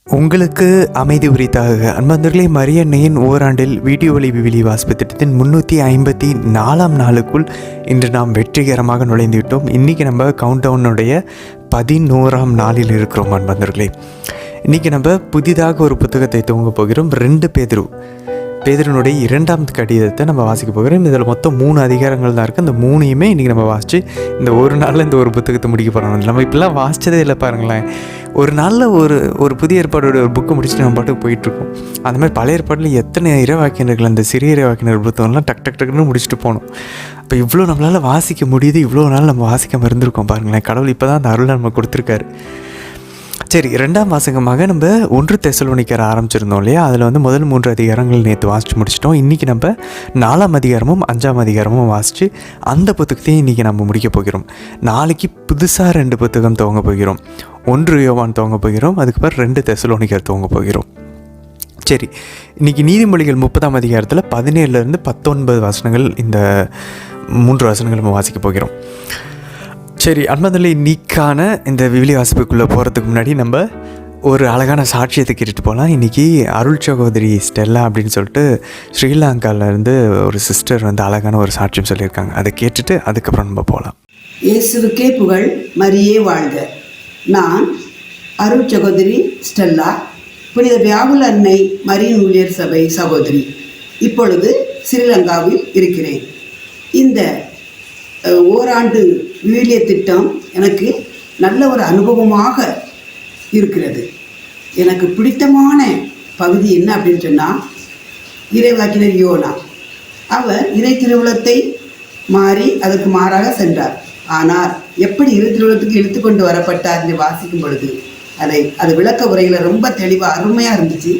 உங்களுக்கு அமைதி உரித்தாக அன்பர்களே, மரியன்னையின் ஓராண்டில் வீடியோ ஒளி விவிலி வாசிப்பு திட்டத்தின் 354ஆம் நாளுக்குள் இன்று நாம் வெற்றிகரமாக நுழைந்துவிட்டோம். இன்றைக்கி நம்ம கவுண்ட் டவுனுடைய 11ஆம் நாளில் இருக்கிறோம். அன்பர்களே, இன்றைக்கி நம்ம புதிதாக ஒரு புத்தகத்தை துவங்க போகிறோம். 2 பேதுருனுடைய 2ஆம் கடிதத்தை நம்ம வாசிக்க போகிறோம். இதில் மொத்தம் 3 அதிகாரங்கள் தான் இருக்குது. அந்த 3ஐயுமே இன்றைக்கி நம்ம வாசித்து இந்த ஒரு நாளில் இந்த ஒரு புத்தகத்தை முடிக்க போகிறோம். நம்ம இப்போலாம் வாசித்ததே இல்லை பாருங்களேன். ஒரு நாளில் ஒரு புதிய ஏற்பாடோட ஒரு புக்கை முடிச்சுட்டு நம்ம பாட்டுக்கு போயிட்டுருக்கோம். அந்த மாதிரி பழைய ஏற்பாட்டில் எத்தனை இறைவாக்கினர்கள், அந்த சிறிய இறைவாக்கினர் புத்தகம்லாம் டக்குன்னு முடிச்சுட்டு போகணும். அப்போ இவ்வளோ நம்மளால் வாசிக்க முடியுது. இவ்வளோ நாள் நம்ம வாசிக்காமல் இருந்திருக்கோம் பாருங்களேன். கடவுள் இப்போ தான் அந்த அருளை நம்ம கொடுத்துருக்காரு. சரி, 2ஆம் வாசகமாக நம்ம 1 தெசலோனிக்கர் ஆரம்பிச்சிருந்தோம் இல்லையா? அதில் முதல் 3 அதிகாரங்கள் நேற்று வாசித்து முடிச்சிட்டோம். இன்றைக்கி நம்ம 4ஆம் அதிகாரமும் 5ஆம் அதிகாரமும் வாசித்து அந்த புத்தகத்தையும் இன்றைக்கி நம்ம முடிக்க போகிறோம். நாளைக்கு புதுசாக 2 புத்தகம் துவங்க போகிறோம். 1 யோவான் துவங்க போகிறோம். அதுக்கப்புறம் 2 தெசலோனிக்கர் துவங்க போகிறோம். சரி, இன்றைக்கி நீதிமொழிகள் 30ஆம் அதிகாரத்தில் 17லேருந்து 19 வசனங்கள், இந்த 3 வசனங்கள் நம்ம வாசிக்க போகிறோம். சரி அன்பர்களே, இன்னைக்கான இந்த விவிலி வாசிப்புக்குள்ளே போகிறதுக்கு முன்னாடி நம்ம ஒரு அழகான சாட்சியத்தை கேட்டுட்டு போகலாம். இன்றைக்கி அருள் சகோதரி ஸ்டெல்லா அப்படின்னு சொல்லிட்டு ஸ்ரீலங்காவிலேருந்து ஒரு சிஸ்டர் அழகான ஒரு சாட்சியம் சொல்லியிருக்காங்க. அதை கேட்டுட்டு அதுக்கப்புறம் நம்ம போகலாம். இயேசுவுக்கே புகழ், மரியே வாழ்க. நான் அருள் சகோதரி ஸ்டெல்லா, புனித வியாகுல அன்னை மரியின் ஊழியர் சபை சகோதரி. இப்பொழுது ஸ்ரீலங்காவில் இருக்கிறேன். இந்த ஓராண்டு விவிலிய திட்டம் எனக்கு நல்ல ஒரு அனுபவமாக இருக்கிறது. எனக்கு பிடித்தமான பகுதி என்ன அப்படின்னு சொன்னால், இறைவாக்கினர் யோனா. அவர் இறை திருவுளத்தை மாறி அதற்கு மாறாக சென்றார். ஆனால் எப்படி இறை திருவுளத்துக்கு இழுத்து கொண்டு வரப்பட்டார் என்று வாசிக்கும் பொழுது அது விளக்க உரையில் ரொம்ப தெளிவாக அருமையாக இருந்துச்சு.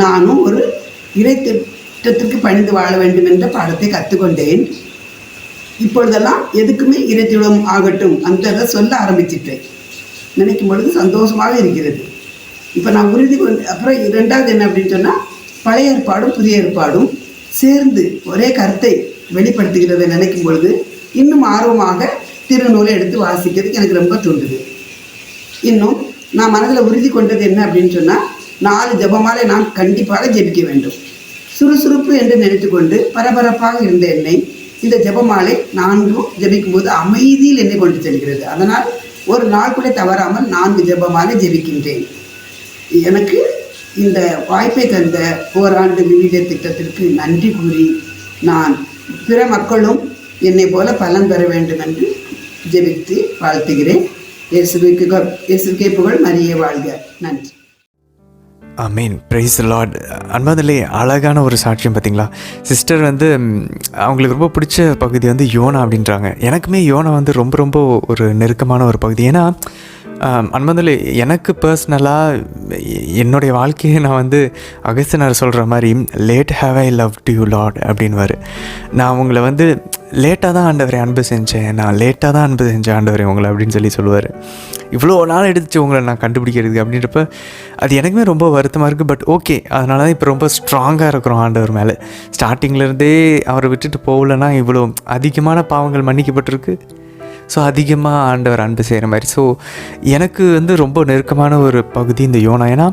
நானும் ஒரு இறை திட்டத்திற்கு பணிந்து வாழ வேண்டும் என்ற பாடத்தை கற்றுக்கொண்டேன். இப்பொழுதெல்லாம் எதுக்குமே இறை திருவுளம் ஆகட்டும் அந்த இதை சொல்ல ஆரம்பிச்சிட்டேன். நினைக்கும் பொழுது சந்தோஷமாக இருக்கிறது. இப்போ நான் உறுதி கொண்டு அப்புறம் 2வது என்ன அப்படின்னு சொன்னால், பழைய ஏற்பாடும் புதிய ஏற்பாடும் சேர்ந்து ஒரே கருத்தை வெளிப்படுத்துகிறதை நினைக்கும் பொழுது இன்னும் ஆர்வமாக திருநூலை எடுத்து வாசிக்கிறதுக்கு எனக்கு ரொம்ப தோன்றுது. இன்னும் நான் மனதில் உறுதி கொண்டது என்ன அப்படின்னு சொன்னால், 4 ஜெபமாலை நான் கண்டிப்பாக ஜெபிக்க வேண்டும். சுறுசுறுப்பு என்று நினைத்து கொண்டு பரபரப்பாக இருந்த என்னை இந்த ஜெபமாலை 4 ஜெபிக்கும் போது அமைதியில் என்னை கொண்டு செல்கிறது. அதனால் ஒரு நாள் கூட தவறாமல் 4 ஜெபமாலை ஜெபிக்கின்றேன். எனக்கு இந்த வாய்ப்பை தந்த ஓராண்டு விவிலிய திட்டத்திற்கு நன்றி கூறி நான் பிற மக்களும் என்னை போல பலன் பெற வேண்டும் என்று ஜெபித்து வாழ்த்துகிறேன். இயேசுவுக்கே புகழ், மரியே வாழ்க. நன்றி. ஆமீன். Praise the Lord. அன்பர்களே, அழகான ஒரு சாட்சியம் பார்த்தீங்களா? சிஸ்டர் அவங்களுக்கு ரொம்ப பிடிச்ச பகுதி யோனா அப்படின்றாங்க. எனக்குமே யோனா ரொம்ப ஒரு நெருக்கமான ஒரு பகுதி. ஏன்னா அன்பர்களே, எனக்கு பர்சனலாக என்னுடைய வாழ்க்கையை நான் அகஸ்தியனார் சொல்கிற மாதிரி let have I love to you lord அப்படின்வார். நான் உங்களை லேட்டாக தான் ஆண்டவரை அன்பு செஞ்சேன், நான் லேட்டாக தான் அன்பு செஞ்சேன் ஆண்டவரை உங்களை அப்படின்னு சொல்லுவார். இவ்வளோ நாள் எடுத்துச்சு உங்களை நான் கண்டுபிடிக்கிறதுக்கு அப்படின்றப்ப அது எனக்குமே ரொம்ப வருத்தமாக இருக்குது. பட் ஓகே, அதனால தான் இப்போ ரொம்ப ஸ்ட்ராங்காக இருக்கிறோம் ஆண்டவர் மேலே. ஸ்டார்டிங்லேருந்தே அவரை விட்டுட்டு போகலன்னா இவ்வளோ அதிகமான பாவங்கள் மன்னிக்கப்பட்டிருக்கு. ஸோ அதிகமாக ஆண்டவர் அன்பு செய்கிற மாதிரி. ஸோ எனக்கு ரொம்ப நெருக்கமான ஒரு பகுதி இந்த யோனா. ஏன்னா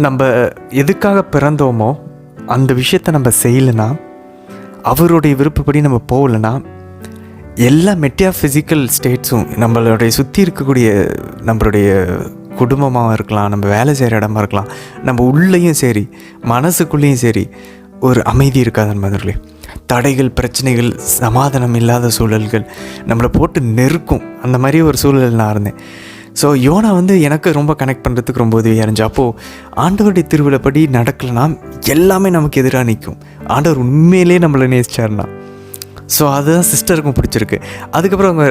நம்ம எதுக்காக பிறந்தோமோ அந்த விஷயத்தை நம்ம செய்யலைன்னா, அவருடைய விருப்பப்படி நம்ம போகலைன்னா, எல்லா மெட்டாஃபிசிக்கல் ஸ்டேட்ஸும் நம்மளுடைய சுற்றி இருக்கக்கூடிய நம்மளுடைய குடும்பமாக இருக்கலாம், நம்ம வேலை செய்கிற இடமா இருக்கலாம், நம்ம உள்ளேயும் சரி மனசுக்குள்ளேயும் சரி ஒரு அமைதி இருக்காது நண்பர்களே. தடைகள், பிரச்சனைகள், சமாதானம் இல்லாத சூழல்கள் நம்மளை போட்டு நெருக்கும். அந்த மாதிரி ஒரு சூழல் நான் இருந்தேன். ஸோ யோனா எனக்கு ரொம்ப கனெக்ட் பண்ணுறதுக்கு ரொம்ப உதவியாக இருந்துச்சு. அப்போது ஆண்டவருடைய திருவிழப்படி நடக்கலைன்னா எல்லாமே நமக்கு எதிராக நிற்கும். ஆண்டவர் உண்மையிலே நம்மளை நேசிச்சார்னா. ஸோ அதுதான் சிஸ்டருக்கும் பிடிச்சிருக்கு. அதுக்கப்புறம் அவங்க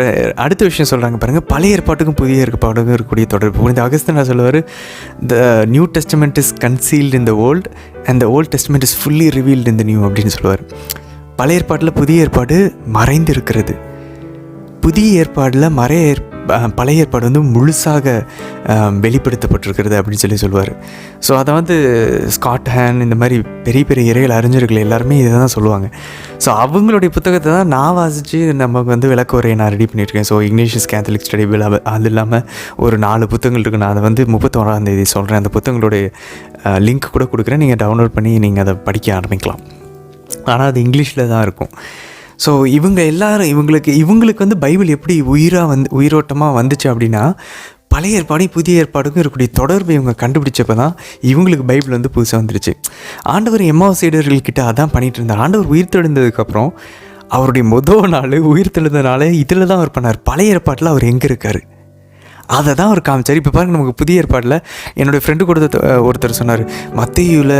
அடுத்த விஷயம் சொல்கிறாங்க பாருங்கள், பழைய ஏற்பாட்டுக்கும் புதிய ஏற்பாட்டுக்கும் இருக்கக்கூடிய தொடர்பு. இந்த அகஸ்தியனார் சொல்லுவார், the new testament is concealed in the old and the old testament is fully revealed in the new அப்படின்னு சொல்லுவார். பழைய ஏற்பாட்டில் புதிய ஏற்பாடு மறைந்து இருக்கிறது, புதிய ஏற்பாடில் பழைய ஏற்பாடு வந்து முழுசாக வெளிப்படுத்தப்பட்டிருக்கிறது அப்படின்னு சொல்லுவார். ஸோ அதை வந்து ஸ்காட் ஹேன் இந்த மாதிரி பெரிய பெரிய இறைகள் அறிஞர்கள் எல்லாருமே இதை தான் சொல்லுவாங்க. ஸோ அவங்களுடைய புத்தகத்தை தான் நான் வாசித்து நமக்கு வந்து விளக்க உரையை நான் ரெடி பண்ணியிருக்கேன். So Ignatius Catholic study Bible அது இல்லாமல் ஒரு 4 புத்தகங்கள் இருக்குது. நான் அதை வந்து 31ஆம் தேதி சொல்கிறேன். அந்த புத்தகங்களுடைய லிங்க் கூட கொடுக்குறேன். நீங்கள் டவுன்லோட் பண்ணி நீங்கள் அதை படிக்க ஆரம்பிக்கலாம். ஆனால் அது இங்கிலீஷில் தான் இருக்கும். ஸோ இவங்க எல்லாரும் இவங்களுக்கு வந்து பைபிள் எப்படி உயிரோட்டமாக வந்துச்சு அப்படின்னா, பழைய ஏற்பாடும் புதிய ஏற்பாடுக்கும் இருக்கக்கூடிய தொடர்பு இவங்க கண்டுபிடிச்சப்போ தான் இவங்களுக்கு பைபிள் வந்து புதுசாக வந்துருச்சு. ஆண்டவர் எம்மாவ் சீடர்கள்கிட்ட அதான் பண்ணிகிட்டு இருந்தார். ஆண்டவர் உயிர் தெழுந்ததுக்கப்புறம் அவருடைய நாள் உயிர் தெழுந்தனால இதில் தான் அவர் பண்ணார். பழைய ஏற்பாட்டில் அவர் எங்கே இருக்கார் அதை தான் அவர் காமிச்சார். இப்போ பாருங்கள், நமக்கு புதிய ஏற்பாட்டில் என்னுடைய ஃப்ரெண்டு கூட ஒருத்தர் சொன்னார், மத்தேயுவில்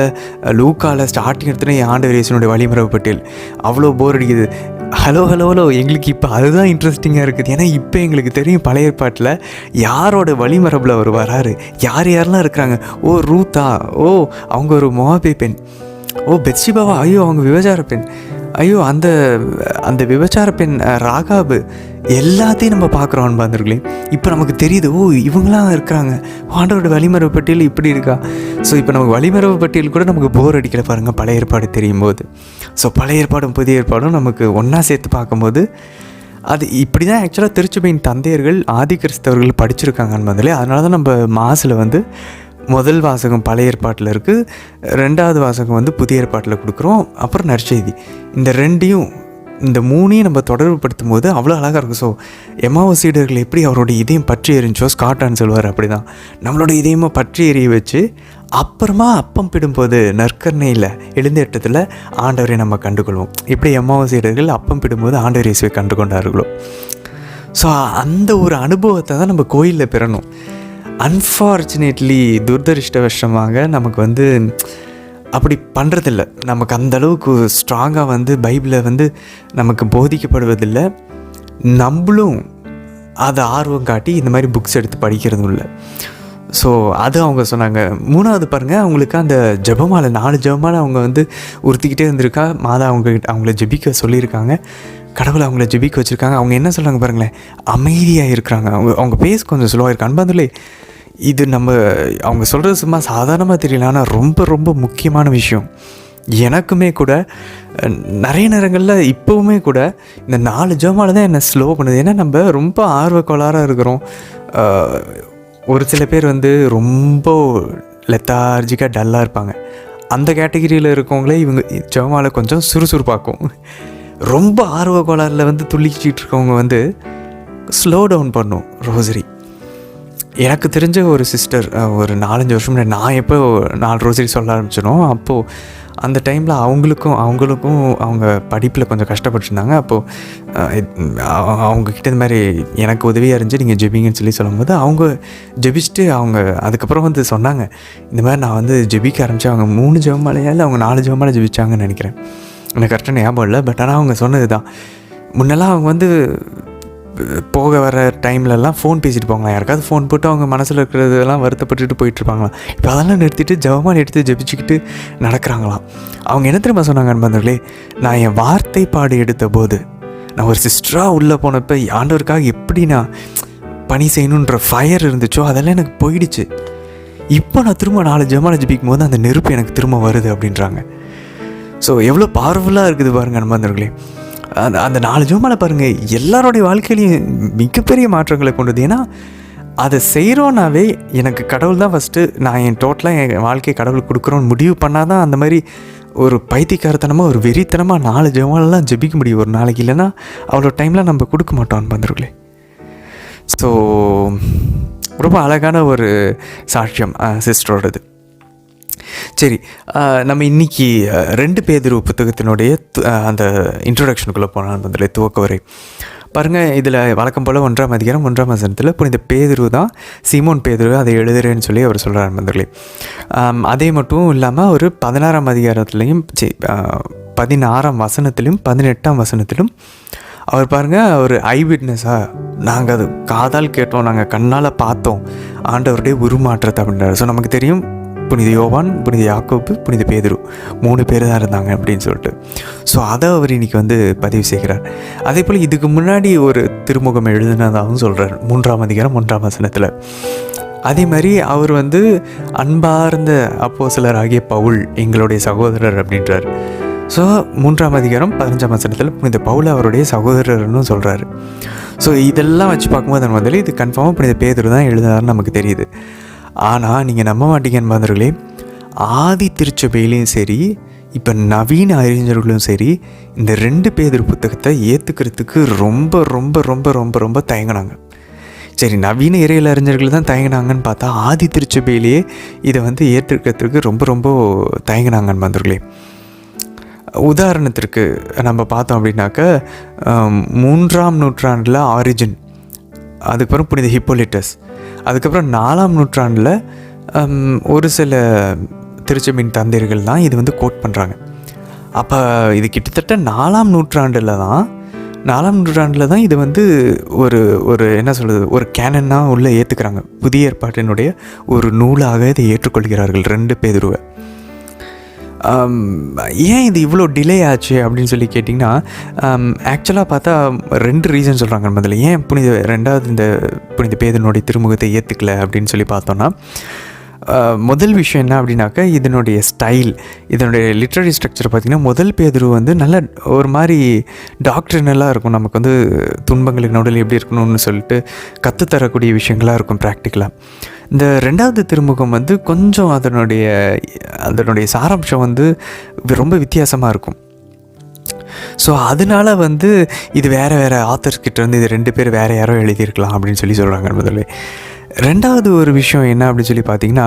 லூக்காவில் ஸ்டார்டிங் எடுத்துனா என் ஆண்டவர் இயேசுனுடைய வழிமரபு பட்டியல் அவ்வளோ போர் அடிக்குது. ஹலோ எங்களுக்கு இப்போ அதுதான் இன்ட்ரெஸ்டிங்காக இருக்குது. ஏன்னா இப்போ எங்களுக்கு தெரியும் பழைய ஏற்பாட்டில் யாரோட வழிமரபில் அவர் வராரு, யாரெல்லாம் இருக்கிறாங்க. ஓ ரூத்தா, ஓ அவங்க ஒரு மோவாபி பெண், ஓ பெத்ஷிபாவா, ஐயோ அவங்க விபச்சார பெண், ஐயோ அந்த விபச்சார பெண் ராகாபு, எல்லாத்தையும் நம்ம பார்க்குறோம் பார்த்துருக்கலே. இப்போ நமக்கு தெரியுது, ஓ இவங்களாம் இருக்கிறாங்க, ஆண்டவரோட வழிமரபு பட்டியல் இப்படி இருக்கா. ஸோ இப்போ நமக்கு வழிமரபு பட்டியல் கூட நமக்கு போர் அடிக்கல பாருங்கள் பழைய ஏற்பாடு தெரியும் போது. ஸோ பழைய ஏற்பாடும் புதிய ஏற்பாடும் நமக்கு ஒன்றா சேர்த்து பார்க்கும்போது அது இப்படி தான் ஆக்சுவலாக திருச்சபையின் தந்தையர்கள் ஆதி கிறிஸ்தவர்கள் படிச்சிருக்காங்கன்னு பதிலே. அதனால தான் நம்ம மாசில் வந்து முதல் வாசகம் பழைய ஏற்பாட்டில் இருக்குது, 2வது வாசகம் வந்து புதிய ஏற்பாட்டில் கொடுக்குறோம், அப்புறம் நற்செய்தி. இந்த 3ஐயும் நம்ம தொடர்பு படுத்தும் போது அவ்வளோ அழகாக இருக்கும். ஸோ எம்மாவ் சீடர்கள் எப்படி அவருடைய இதயம் பற்றி எரிஞ்சோ, ஸ்காட்டான்னு சொல்லுவார், அப்படி தான் நம்மளோட இதயமாக பற்றி எரிய வச்சு அப்புறமா அப்பம் பிடும்போது நற்கர்ணையில் எழுந்தேற்றத்தில் ஆண்டவரை நம்ம கண்டுகொள்வோம். எப்படி எம்மாவ் சீடர்கள் அப்பம் பிடும்போது ஆண்டவர் இயேசுவை கண்டு கொண்டார்களோ. ஸோ அந்த ஒரு அனுபவத்தை தான் நம்ம கோயிலில் பெறணும். அன்ஃபார்ச்சுனேட்லி துரதிருஷ்டவசமாக நமக்கு வந்து அப்படி பண்ணுறதில்ல. நமக்கு அந்தளவுக்கு ஸ்ட்ராங்காக வந்து பைபிளை வந்து நமக்கு போதிக்கப்படுவதில்லை. நம்மளும் அதை ஆர்வம் காட்டி இந்த மாதிரி புக்ஸ் எடுத்து படிக்கிறதும் இல்லை. ஸோ அது அவங்க சொன்னாங்க. 3வது பாருங்கள், அவங்களுக்கு அந்த ஜெபமாலை 4 ஜெபமாலை அவங்க வந்து உறுத்திக்கிட்டே இருந்திருக்கா. மாதா அவங்கள ஜெபிக்க சொல்லியிருக்காங்க, கடவுளை அவங்கள ஜெபிக்க வச்சுருக்காங்க. அவங்க என்ன சொல்கிறாங்க பாருங்களேன், அமைதியாக இருக்கிறாங்க. அவங்க பேச கொஞ்சம் ஸ்லோவாக இருக்கு. அன்பாந்துலே இது அவங்க சொல்கிறது சும்மா சாதாரணமாக தெரியல, ஆனால் ரொம்ப ரொம்ப முக்கியமான விஷயம். எனக்குமே கூட நிறைய நேரங்களில் இப்போவுமே கூட இந்த 4 ஜெபமாலை தான் என்னை ஸ்லோ பண்ணுது. ஏன்னா நம்ம ரொம்ப ஆர்வக்கோளாராக இருக்கிறோம். ஒரு சில பேர் வந்து ரொம்ப லெத்தார்ஜிக்காக டல்லாக இருப்பாங்க. அந்த கேட்டகிரியில் இருக்கவங்களே இவங்க ஜெபமாலை கொஞ்சம் சுறுசுறுப்பாக்கும். ரொம்ப ஆர்வக்கோளாறில் வந்து துள்ளிக்கிட்டு இருக்கவங்க வந்து ஸ்லோ டவுன் பண்ணும் ரோசரி. எனக்கு தெரிஞ்ச ஒரு சிஸ்டர் ஒரு 4-5 வருஷம் முன்னாடி நான் எப்போ 4 ரோசரி சொல்ல ஆரம்பிச்சினோம், அப்போது அந்த டைமில் அவங்களுக்கும் அவங்க படிப்பில் கொஞ்சம் கஷ்டப்பட்டுருந்தாங்க. அப்போது அவங்கக்கிட்ட இந்த மாதிரி எனக்கு உதவியாக இருந்துச்சு, நீங்கள் ஜெபிங்கன்னு சொல்லும்போது அவங்க ஜெபிச்சுட்டு அவங்க அதுக்கப்புறம் வந்து சொன்னாங்க, இந்த மாதிரி நான் வந்து ஜெபிக்க ஆரம்பித்தேன். அவங்க 3 ஜெபமாலையா இல்லை அவங்க 4 ஜெபமாலை ஜெபிச்சாங்கன்னு நினைக்கிறேன், எனக்கு கரெக்டாக ஞாபகம் இல்லை. பட் ஆனால் அவங்க சொன்னது தான், முன்னெல்லாம் அவங்க வந்து போக வர டைம்லலாம் ஃபோன் பேசிட்டு போவாங்களா, யாருக்காவது ஃபோன் போட்டு அவங்க மனசில் இருக்கிறதெல்லாம் வருத்தப்பட்டுட்டு போயிட்டுருப்பாங்களாம். இப்போ அதெல்லாம் நிறுத்திட்டு ஜெபமாலை எடுத்து ஜெபிச்சுக்கிட்டு நடக்கிறாங்களாம். அவங்க என்ன தெரியுமா சொன்னாங்க அன்பர்களே, நான் என் வார்த்தை பாடு எடுத்த போது நான் ஒரு சிஸ்டராக உள்ளே போனப்போ ஆண்டவருக்காக எப்படி நான் பணி செய்யணுன்ற ஃபயர் இருந்துச்சோ அதெல்லாம் எனக்கு போயிடுச்சு. இப்போ நான் திரும்ப 4 ஜெபமாலை ஜெபிக்கும் போது அந்த நெருப்பு எனக்கு திரும்ப வருது அப்படின்றாங்க. ஸோ எவ்வளோ பவர்ஃபுல்லாக இருக்குது பாருங்கள் அன்பர்களே. அந்த 4 ஜெபமாலை பாருங்கள் எல்லாரோடைய வாழ்க்கையிலையும் மிகப்பெரிய மாற்றங்களை கொண்டது. ஏன்னா அதை செய்கிறோன்னாவே எனக்கு கடவுள் தான் ஃபஸ்ட்டு, நான் என் டோட்டலாக என் வாழ்க்கையை கடவுள் கொடுக்குறோன்னு முடிவு பண்ணால் தான் அந்த மாதிரி ஒரு பைத்தியக்காரத்தனமாக ஒரு வெறித்தனமாக 4 ஜெபமாலைலாம் ஜெபிக்க முடியும் ஒரு நாளைக்கு. இல்லைன்னா அவ்வளோ டைம்லாம் நம்ம கொடுக்க மாட்டோம் அன்பர்களே. ஸோ ரொம்ப அழகான ஒரு சாட்சியம் சிஸ்டரோடது. சரி, நம்ம இன்றைக்கி 2 பேதுரு புத்தகத்தினுடைய அந்த இன்ட்ரொடக்ஷனுக்குள்ளே போனால் அதில் துவக்க வரை பாருங்கள். இதில் வழக்கம் போல் 1ஆம் அதிகாரம் 1ஆம் வசனத்தில் புனித பேதுரு தான், சீமோன் பேதுரு அதை எழுதுறேன்னு சொல்லி அவர் சொல்கிறார் நண்பர்களே. அதே மட்டும் இல்லாமல் ஒரு 16ஆம் அதிகாரத்துலேயும் 16ஆம் வசனத்திலும் 18ஆம் வசனத்திலும் அவர் பாருங்கள், ஒரு ஐ விட்னஸாக நாங்கள் அது காதால் கேட்டோம், நாங்கள் கண்ணால் பார்த்தோம் ஆண்டவருடைய உருமாற்றத்தை அப்படின்றார். ஸோ நமக்கு தெரியும் புனித யோவான், புனித யாக்கோபு, புனித பேதுரு 3 பேர் தான் இருந்தாங்க அப்படின்னு சொல்லிட்டு. ஸோ அதை அவர் இன்றைக்கி வந்து பதிவு செய்கிறார். அதே போல் இதுக்கு முன்னாடி ஒரு திருமுகம் எழுதினதாகவும் சொல்கிறார் 3ஆம் அதிகாரம் 1ஆம் வசனத்தில். அதே மாதிரி அவர் வந்து அன்பார்ந்த அப்போஸ்தலராகிய பவுல் எங்களுடைய சகோதரர் அப்படின்றார். ஸோ 3ஆம் அதிகாரம் 15ஆம் வசனத்தில் புனித பவுல் அவருடைய சகோதரர்னு சொல்கிறாரு. ஸோ இதெல்லாம் வச்சு பார்க்கும்போது முதல்ல இது கன்ஃபார்மாக புனித பேதுரு தான் எழுதினார்னு நமக்கு தெரியுது. ஆனால் நீங்கள் நம்ப மாட்டீங்கன்னு மாதிரிகளே, ஆதி திருச்சபையிலையும் சரி, இப்போ நவீன அறிஞர்களும் சரி, இந்த 2 பேதுரு புத்தகத்தை ஏற்றுக்கிறதுக்கு ரொம்ப ரொம்ப ரொம்ப ரொம்ப ரொம்ப தயங்கினாங்க. சரி, நவீன இறையியல் அறிஞர்கள் தான் தயங்கினாங்கன்னு பார்த்தா, ஆதி திருச்சபையிலேயே இதை வந்து ஏற்றுக்கிறதுக்கு ரொம்ப ரொம்ப தயங்கினாங்கன்னு மாதிரிகளே. உதாரணத்திற்கு நம்ம பார்த்தோம் அப்படின்னாக்க, 3ஆம் நூற்றாண்டில் ஆரிஜின், அதுக்கப்புறம் புனித ஹிப்போலிட்டஸ், அதுக்கப்புறம் 4ஆம் நூற்றாண்டில் ஒரு சில திருச்சபையின் தந்தையர்கள் தான் இது வந்து கோட் பண்ணுறாங்க. அப்போ இது கிட்டத்தட்ட 4ஆம் நூற்றாண்டில் தான் இது வந்து ஒரு என்ன சொல்கிறது, ஒரு கேனனாக உள்ளே ஏற்றுக்கிறாங்க. புதிய ஏற்பாட்டினுடைய ஒரு நூலாக இதை ஏற்றுக்கொள்கிறார்கள் 2 பேதுருவை. ஏன் இது இவ்வளோ டிலே ஆச்சு அப்படின்னு சொல்லி கேட்டிங்கன்னா, ஆக்சுவலாக பார்த்தா 2 ரீசன் சொல்கிறாங்க. முதல்ல ஏன் ரெண்டாவது இந்த புனித பேதுருனுடைய திருமுகத்தை ஏற்றுக்கல அப்படின்னு சொல்லி பார்த்தோன்னா, முதல் விஷயம் என்ன அப்படின்னாக்கா, இதனுடைய ஸ்டைல், இதனுடைய லிட்ரரி ஸ்ட்ரக்சர் பார்த்திங்கன்னா, முதல் பேதுரு வந்து நல்ல ஒரு மாதிரி டாக்டரினலாக இருக்கும். நமக்கு வந்து துன்பங்களுக்கு நடுவில் எப்படி இருக்கணும்னு சொல்லிட்டு கற்றுத்தரக்கூடிய விஷயங்களாக இருக்கும் ப்ராக்டிக்கலாக. இந்த 2வது திருமுகம் வந்து கொஞ்சம் அதனுடைய சாராம்சம் வந்து ரொம்ப வித்தியாசமாக இருக்கும். ஸோ அதனால வந்து இது வேறு ஆத்தர்ஸ்கிட்ட வந்து இது 2 பேர் வேறு யாரோ எழுதியிருக்கலாம் அப்படின்னு சொல்கிறாங்க முதல்ல. 2வது ஒரு விஷயம் என்ன அப்படின்னு சொல்லி பார்த்திங்கன்னா,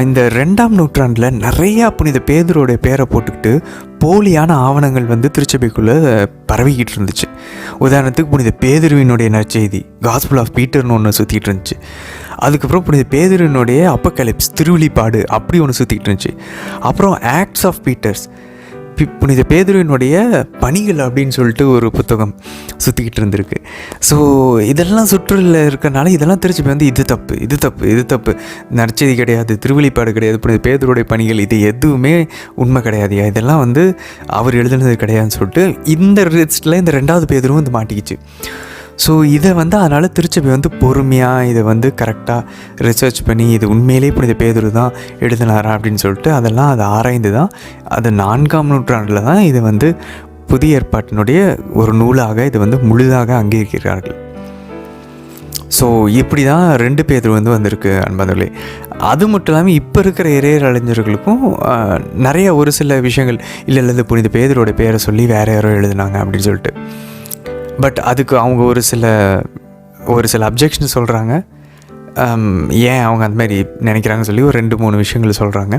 இந்த 2ஆம் நூற்றாண்டில் நிறையா புனித பேதுருவோடைய பேரை போட்டுக்கிட்டு போலியான ஆவணங்கள் வந்து திருச்சபைக்குள்ளே பரவிக்கிட்டு இருந்துச்சு. உதாரணத்துக்கு புனித பேதுருவினுடைய நற்செய்தி, காஸ்பல் ஆஃப் பீட்டர்னு ஒன்று சுற்றிக்கிட்டு இருந்துச்சு. அதுக்கப்புறம் புனித பேதுருவினுடைய அப்போகலிப்ஸ், திருவிழிப்பாடு அப்படி ஒன்று சுற்றிக்கிட்டு இருந்துச்சு. அப்புறம் ஆக்ட்ஸ் ஆஃப் பீட்டர்ஸ், புனித பேதுருவினுடைய பணிகள் அப்படின்னு சொல்லிட்டு ஒரு புத்தகம் சுற்றிக்கிட்டு இருந்திருக்கு. ஸோ இதெல்லாம் சுற்றுல இருக்கிறனால இதெல்லாம் திருச்சி வந்து இது தப்பு, நற்செய்தி கிடையாது, திருவெளிப்பாடு கிடையாது, புனித பேதுருடைய பணிகள் இது எதுவுமே உண்மை கிடையாதுயா, இதெல்லாம் வந்து அவர் எழுதுனது கிடையாதுன்னு சொல்லிட்டு இந்த லிஸ்ட்டில் இந்த 2வது பேதுருவும் வந்து மாட்டிக்கிச்சு. ஸோ இதை வந்து அதனால் திருச்சபை வந்து பொறுமையாக இதை வந்து கரெக்டாக ரிசர்ச் பண்ணி இது உண்மையிலே புனித பேதுரு தான் எழுதினாரா அப்படின்னு சொல்லிட்டு அதெல்லாம் அதை ஆராய்ந்து தான் அது 4ஆம் நூற்றாண்டில் தான் இது வந்து புதிய ஏற்பாட்டினுடைய ஒரு நூலாக இது வந்து முழுதாக அங்கீகரிக்கிறார்கள். ஸோ இப்படி தான் 2 பேதுரு வந்து வந்திருக்கு அன்பானவர்களே. அது மட்டும் இல்லாமல் இப்போ இருக்கிற இறையர் அறிஞர்களுக்கும் நிறைய ஒரு சில விஷயங்கள் இல்லை புனித பேதுருவோட பேரை சொல்லி வேறு யாரோ எழுதினாங்க அப்படின்னு சொல்லிட்டு. பட் அதுக்கு அவங்க ஒரு சில அப்ஜெக்ஷன் சொல்கிறாங்க. ஏன் அவங்க அந்த மாதிரி நினைக்கிறாங்கன்னு சொல்லி ஒரு 2-3 விஷயங்கள் சொல்கிறாங்க.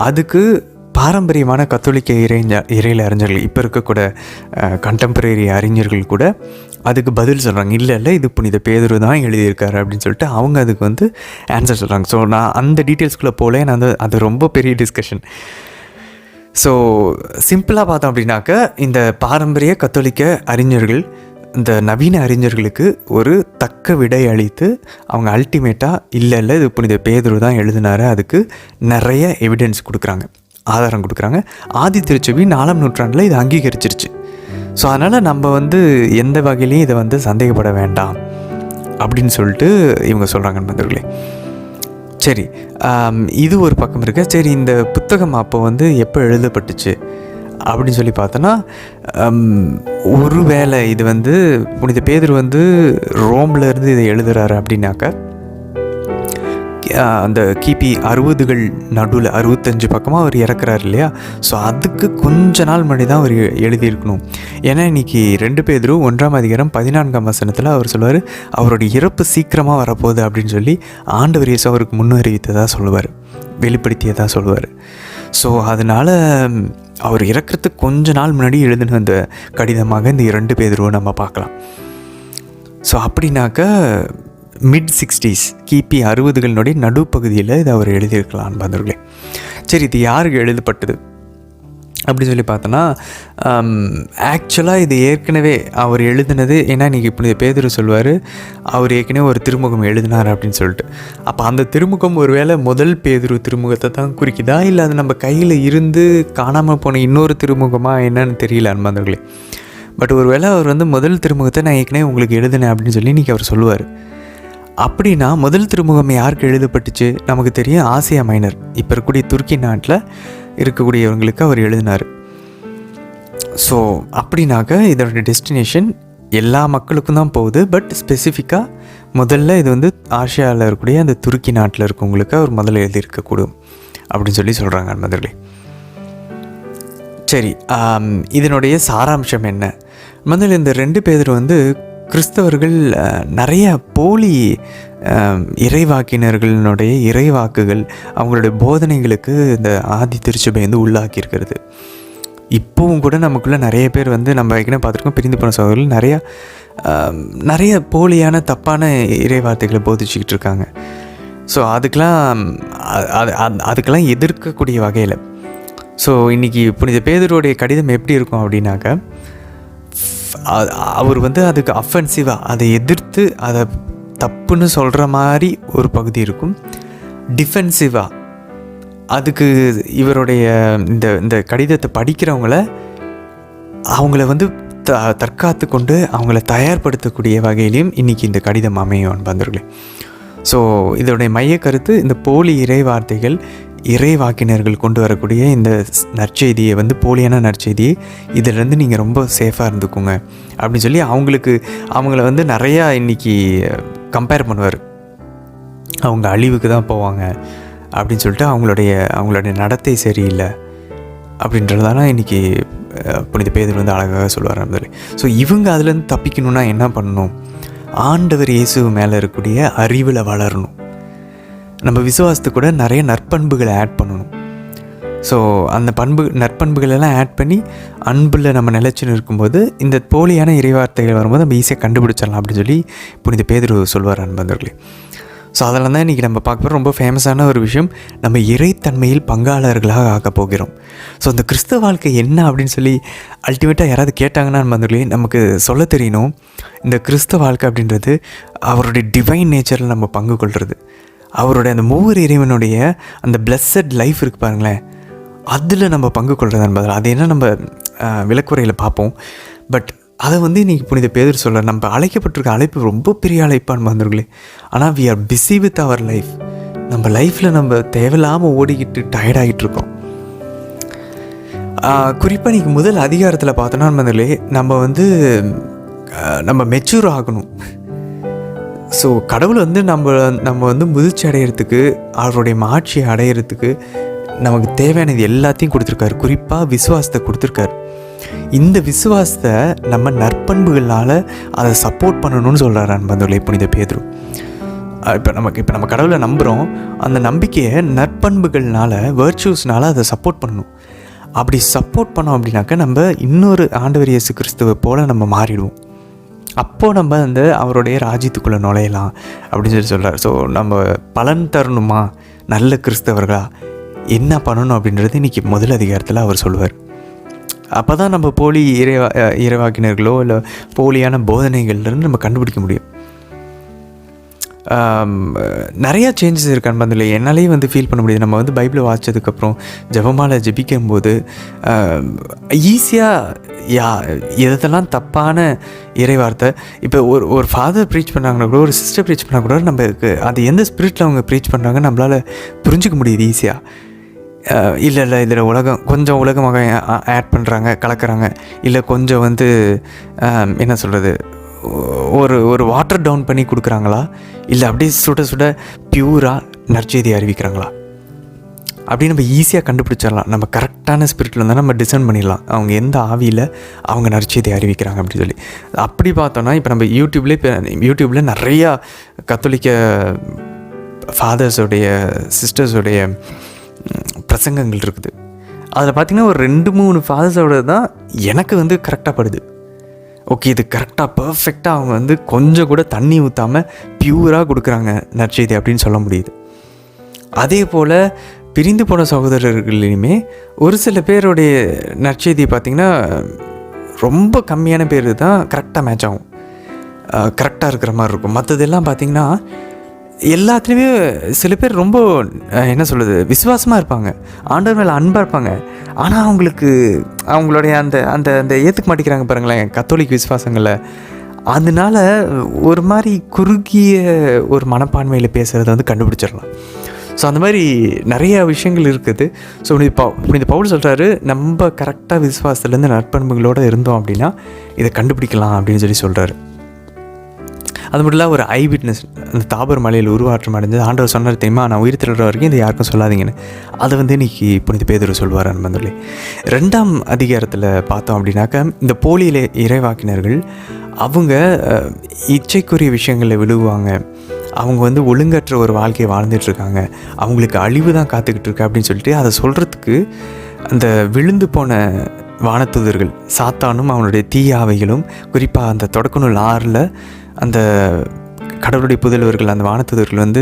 அதுக்கு பாரம்பரியமான கத்தோலிக்க இறையியல் அறிஞர்கள், இப்போ இருக்கக்கூட கண்டெம்பரரி அறிஞர்கள் கூட அதுக்கு பதில் சொல்கிறாங்க. இல்லை இது புனித பேதுரு தான் எழுதியிருக்காரு அப்படின்னு சொல்லிட்டு அவங்க அதுக்கு வந்து ஆன்சர் சொல்கிறாங்க. ஸோ நான் அந்த டீட்டெயில்ஸ்குள்ளே போல நான் அது ரொம்ப பெரிய டிஸ்கஷன். ஸோ சிம்பிளாக பார்த்தோம் அப்படின்னாக்க, இந்த பாரம்பரிய கத்தோலிக்க அறிஞர்கள் இந்த நவீன அறிஞர்களுக்கு ஒரு தக்க விடை அளித்து அவங்க அல்டிமேட்டாக இல்லை இது புனித பேதுரு தான் எழுதினாரு, அதுக்கு நிறைய எவிடன்ஸ் கொடுக்குறாங்க, ஆதாரம் கொடுக்குறாங்க. ஆதி திருச்சபை 4ஆம் நூற்றாண்டில் இதை அங்கீகரிச்சிருச்சு. ஸோ அதனால் நம்ம வந்து எந்த வகையிலையும் இதை வந்து சந்தேகப்பட வேண்டாம் அப்படின்னு சொல்லிட்டு இவங்க சொல்கிறாங்க நண்பர்களே. சரி, இது ஒரு பக்கம் இருக்க. சரி, இந்த புத்தகம் அப்போ வந்து எப்போ எழுதப்பட்டுச்சு அப்படின்னு சொல்லி பார்த்தோன்னா, ஒருவேளை இது வந்து புனித பேதுரு வந்து ரோம்லேருந்து இதை எழுதுகிறாரு அப்படின்னாக்கா, அந்த கிபி 60கள் நடுவில் 65 பக்கமாக அவர் இறக்குறாரு இல்லையா. ஸோ அதுக்கு கொஞ்ச நாள் முன்னாடி தான் அவர் எழுதியிருக்கணும். ஏன்னா இன்றைக்கி 2 பேதுரு 1ஆம் அதிகாரம் 14ஆம் வசனத்தில் அவர் சொல்லுவார், அவருடைய இறப்பு சீக்கிரமாக வரப்போகுது அப்படின்னு சொல்லி ஆண்டவர் இயேசு அவருக்கு முன்னறிவித்ததாக சொல்லுவார், வெளிப்படுத்தியதாக சொல்லுவார். ஸோ அதனால் அவர் இறக்கிறதுக்கு கொஞ்ச நாள் முன்னாடி எழுதின அந்த கடிதமாக இந்த 2 பேதுருவை நம்ம பார்க்கலாம். ஸோ அப்படின்னாக்கா mid-60s கிபி 60களினுடைய நடுப்பகுதியில் இதை அவர் எழுதியிருக்கலாம் நண்பர்களே. சரி, இது யாருக்கு எழுதப்பட்டது அப்படின்னு சொல்லி பார்த்தோன்னா ஆக்சுவலாக இது ஏற்கனவே அவர் எழுதினது, ஏன்னா இன்றைக்கி இப்படி பேதுரு சொல்லுவார் அவர் ஏற்கனவே ஒரு திருமுகம் எழுதினார் அப்படின்னு சொல்லிட்டு. அப்போ அந்த திருமுகம் ஒரு வேளை முதல் பேதுரு திருமுகத்தை தான் குறிக்குதா, இல்லை அது நம்ம கையில் இருந்து காணாமல் போன இன்னொரு திருமுகமாக என்னன்னு தெரியல அன்பாந்தர்களே. பட் ஒரு வேளை அவர் வந்து முதல் திருமுகத்தை நான் ஏற்கனவே உங்களுக்கு எழுதினேன் அப்படின்னு சொல்லி இன்றைக்கி அவர் சொல்லுவார். அப்படின்னா முதல் திருமுகம் யாருக்கு எழுதப்பட்டுச்சு? நமக்கு தெரியும், ஆசியா மைனர், இப்போ இருக்கக்கூடிய துருக்கி நாட்டில் இருக்கக்கூடியவங்களுக்கு அவர் எழுதினார். ஸோ அப்படின்னாக்க இதோட டெஸ்டினேஷன் எல்லா மக்களுக்கும் தான் போகுது. பட் ஸ்பெசிஃபிக்காக முதல்ல இது வந்து ஆசியாவில் இருக்கக்கூடிய அந்த துருக்கி நாட்டில் இருக்கவங்களுக்கு அவர் முதல்ல எழுதியிருக்கக்கூடும் அப்படின்னு சொல்லி சொல்கிறாங்க நண்பர்களே. சரி, இதனுடைய சாராம்சம் என்ன? முதல்ல இந்த 2 பேர் வந்து கிறிஸ்தவர்கள் நிறைய போலி இறைவாக்கினர்களுடைய இறைவாக்குகள், அவங்களுடைய போதனைகளுக்கு இந்த ஆதி திருச்சபை வந்து உள்ளாக்கியிருக்கிறது. இப்போவும் கூட நமக்குள்ளே நிறைய பேர் வந்து நம்ம ஏற்கனவே பார்த்துருக்கோம், பிரிந்து போன சகோதரர்கள் நிறைய போலியான தப்பான இறைவார்த்தைகளை போதிச்சுக்கிட்டு இருக்காங்க. ஸோ அதுக்கெல்லாம் எதிர்க்கக்கூடிய வகையில் ஸோ இன்றைக்கி புனித பேதுருடைய கடிதம் எப்படி இருக்கும் அப்படின்னாக்க, அவர் வந்து அதுக்கு அஃபென்சிவாக அதை எதிர்த்து அதை தப்புன்னு சொல்கிற மாதிரி ஒரு பகுதி இருக்கும். டிஃபென்சிவாக அதுக்கு இவருடைய இந்த கடிதத்தை அவங்கள வந்து தற்காத்து கொண்டு அவங்கள தயார்படுத்தக்கூடிய வகையிலையும் இன்றைக்கி இந்த கடிதம் அமையும் அன்பாந்தர்களே. ஸோ இதோடைய மைய கருத்து, இந்த போலி இறைவார்த்தைகள் இறைவாக்கினர்கள் கொண்டு வரக்கூடிய இந்த நற்செய்தியை வந்து போலியான நற்செய்தியை இதிலேருந்து நீங்கள் ரொம்ப சேஃபாக இருந்துக்குங்க அப்படின்னு சொல்லி அவங்கள வந்து நிறையா இன்றைக்கி கம்பேர் பண்ணுவார். அவங்க அழிவுக்கு தான் போவாங்க அப்படின்னு சொல்லிட்டு அவங்களுடைய நடத்தை சரியில்லை அப்படின்றதான இன்றைக்கி புனித பேதுரு வந்து அழகாக சொல்லுவார் நண்பர்களே. ஸோ இவங்க அதுலேருந்து தப்பிக்கணுன்னா என்ன பண்ணணும்? ஆண்டவர் இயேசு மேலே இருக்கக்கூடிய அறிவில் வளரணும். நம்ம விசுவாசத்துக்கு கூட நிறைய நற்பண்புகளை ஆட் பண்ணணும். ஸோ அந்த நற்பண்புகளெல்லாம் ஆட் பண்ணி அன்பில் நம்ம நிலைச்சுன்னு இருக்கும்போது இந்த போலியான இறைவார்த்தைகள் வரும்போது நம்ம ஈஸியாக கண்டுபிடிச்சிடலாம் அப்படின்னு சொல்லி புனித பேதுரு சொல்வார் அன்பர்களே. ஸோ அதெல்லாம் தான் இன்றைக்கி நம்ம பார்க்க போகிற ரொம்ப ஃபேமஸான ஒரு விஷயம், நம்ம இறைத்தன்மையில் பங்காளர்களாக ஆக போகிறோம். ஸோ அந்த கிறிஸ்தவ வாழ்க்கை என்ன அப்படின்னு சொல்லி அல்டிமேட்டாக யாராவது கேட்டாங்கன்னா நண்பர்களே, நமக்கு சொல்ல தெரியணும், இந்த கிறிஸ்தவ வாழ்க்கை அப்படின்றது அவருடைய டிவைன் நேச்சரில் நம்ம பங்கு கொள்வது, அவருடைய அந்த மூவர் இறைவனுடைய அந்த பிளஸட் லைஃப் இருக்குது பாருங்களேன், அதில் நம்ம பங்கு கொள்கிறது என்பதில் அது என்ன நம்ம விளக்குறையில் பார்ப்போம். பட் அதை வந்து இன்றைக்கி புனித பேதுரு சொல்ல, நம்ம அழைக்கப்பட்டிருக்க அழைப்பு ரொம்ப பெரிய அழைப்பான் வந்தவர்களே. ஆனால் we are busy with our life. நம்ம லைஃப்பில் நம்ம தேவையில்லாமல் ஓடிக்கிட்டு டயர்டாகிட்டு இருக்கோம். குறிப்பாக இன்றைக்கி முதல் அதிகாரத்தில் பார்த்தோன்னா வந்தவர்களே, நம்ம மெச்சூர் ஆகணும். ஸோ கடவுள் வந்து நம்ம வந்து முதிர்ச்சி அடையிறதுக்கு, அவருடைய மாட்சியை அடையிறதுக்கு நமக்கு தேவையானது எல்லாத்தையும் கொடுத்துருக்காரு. குறிப்பாக விசுவாசத்தை கொடுத்துருக்காரு. இந்த விசுவாசத்தை நம்ம நற்பண்புகளால் அதை சப்போர்ட் பண்ணணும்னு சொல்கிறார் அன்பர்களே புனித பேதுரு. இப்போ நம்ம கடவுளை நம்புகிறோம், அந்த நம்பிக்கையை நற்பண்புகள்னால, வர்ச்சுஸ்னால அதை சப்போர்ட் பண்ணணும். அப்படி சப்போர்ட் பண்ணோம் அப்படின்னாக்க நம்ம இன்னொரு ஆண்டவர் இயேசு கிறிஸ்துவை போல் நம்ம மாறிடுவோம். அப்போது நம்ம அவருடைய ராஜ்யத்துக்குள்ளே நுழையலாம் அப்படின்னு சொல்லி சொல்கிறார். ஸோ நம்ம பலன் தரணுமா, நல்ல கிறிஸ்தவர்களா என்ன பண்ணணும் அப்படின்றது இன்றைக்கி முதல் அதிகாரத்தில் அவர் சொல்லுவார். அப்போ தான் நம்ம போலி இறைவாக்கினர்களோ இல்லை போலியான போதனைகள்லேருந்து நம்ம கண்டுபிடிக்க முடியும். நிறையா சேஞ்சஸ் இருக்கு அன்பதில் என்னாலே வந்து ஃபீல் பண்ண முடியுது. நம்ம வந்து பைபிளை வாசித்ததுக்கப்புறம் ஜெபமாலை ஜெபிக்கும்போது ஈஸியாக எதெல்லாம் தப்பான இறைவார்த்தை, இப்போ ஒரு ஃபாதர் ப்ரீச் பண்ணாங்கன்னா கூட, ஒரு சிஸ்டர் ப்ரீச் பண்ணால் கூட நமக்கு அது எந்த ஸ்பிரிட்டில் அவங்க ப்ரீச் பண்ணுறாங்க நம்மளால் புரிஞ்சிக்க முடியுது ஈஸியாக. இல்லை இதில் கொஞ்சம் உலகமாக ஆட் பண்ணுறாங்க, கலக்கிறாங்க, இல்லை கொஞ்சம் வந்து என்ன சொல்கிறது, ஒரு வாட்டர் டவுன் பண்ணி கொடுக்குறாங்களா, இல்லை அப்படியே சுட பியூராக நற்செய்தி அறிவிக்கிறாங்களா அப்படின்னு நம்ம ஈஸியாக கண்டுபிடிச்சிடலாம். நம்ம கரெக்டான ஸ்பிரிட்டில் இருந்தால் நம்ம டிசைன் பண்ணிடலாம் அவங்க எந்த ஆவியில் அவங்க நற்செய்தி அறிவிக்கிறாங்க அப்படின்னு சொல்லி. அப்படி பார்த்தோன்னா இப்போ நம்ம யூடியூப்பில் நிறையா கத்தோலிக்க ஃபாதர்ஸோடைய சிஸ்டர்ஸோடைய பிரசங்கங்கள் இருக்குது. அதில் பார்த்திங்கன்னா ஒரு 2-3 ஃபாதர்ஸோட தான் எனக்கு வந்து கரெக்டாக படுது. ஓகே, இது கரெக்டாக பர்ஃபெக்டாக அவங்க வந்து கொஞ்சம் கூட தண்ணி ஊற்றாமல் பியூராக கொடுக்குறாங்க நற்செய்தி அப்படின்னு சொல்ல முடியுது. அதே போல் பிரிந்து போன சகோதரர்களையுமே ஒரு சில பேருடைய நற்செய்தி பார்த்திங்கன்னா ரொம்ப கம்மியான பேர் தான் கரெக்டாக மேட்ச் ஆகும், கரெக்டாக இருக்கிற மாதிரி இருக்கும். மற்றதெல்லாம் பார்த்திங்கன்னா எல்லாத்துலேயுமே சில பேர் ரொம்ப என்ன சொல்கிறது, விசுவாசமாக இருப்பாங்க, ஆண்டவர் மேலே அன்பாக இருப்பாங்க. ஆனால் அவங்களுடைய அந்த அந்த அந்த ஏற்றுக்க மாட்டேங்கிறாங்க பாருங்களேன் கத்தோலிக் விசுவாசங்களை. அதனால ஒரு மாதிரி குறுகிய ஒரு மனப்பான்மையில் பேசுகிறத வந்து கண்டுபிடிச்சிடலாம். ஸோ அந்த மாதிரி நிறைய விஷயங்கள் இருக்குது. ஸோ புனித பவுல் சொல்கிறாரு, நம்ம கரெக்டாக விசுவாசத்துலேருந்து நற்பண்புகளோடு இருந்தோம் அப்படின்னா இதை கண்டுபிடிக்கலாம் அப்படின்னு சொல்லி சொல்கிறாரு. அது மட்டும் இல்லை, ஒரு ஐ விட்னஸ், அந்த தாபர் மலையில் உருவாற்றம் அடைஞ்சது ஆண்டவர் சொன்னார் தெரியுமா, நான் உயிர் திருடுற வரைக்கும் இதை யாருக்கும் சொல்லாதீங்கன்னு. அதை வந்து இன்றைக்கி புனித பேதுரு சொல்வார் அன்பர்களே. 2ஆம் அதிகாரத்தில் பார்த்தோம் அப்படின்னாக்கா, இந்த போலி இறைவாக்கினர்கள் அவங்க இச்சைக்குரிய விஷயங்களில் விழுவாங்க, அவங்க வந்து ஒழுங்கற்ற ஒரு வாழ்க்கையை வாழ்ந்துட்டுருக்காங்க, அவங்களுக்கு அழிவு தான் காத்துக்கிட்டு இருக்கு அப்படின்னு சொல்லிட்டு அதை சொல்கிறதுக்கு அந்த விழுந்து போன வானதூதர்கள் சாத்தானும் அவனுடைய தீயாவைகளும், குறிப்பாக அந்த தொடக்க நூல் 6 அந்த கடவுளுடைய புதல்வர்கள் அந்த வானதூதர்கள் வந்து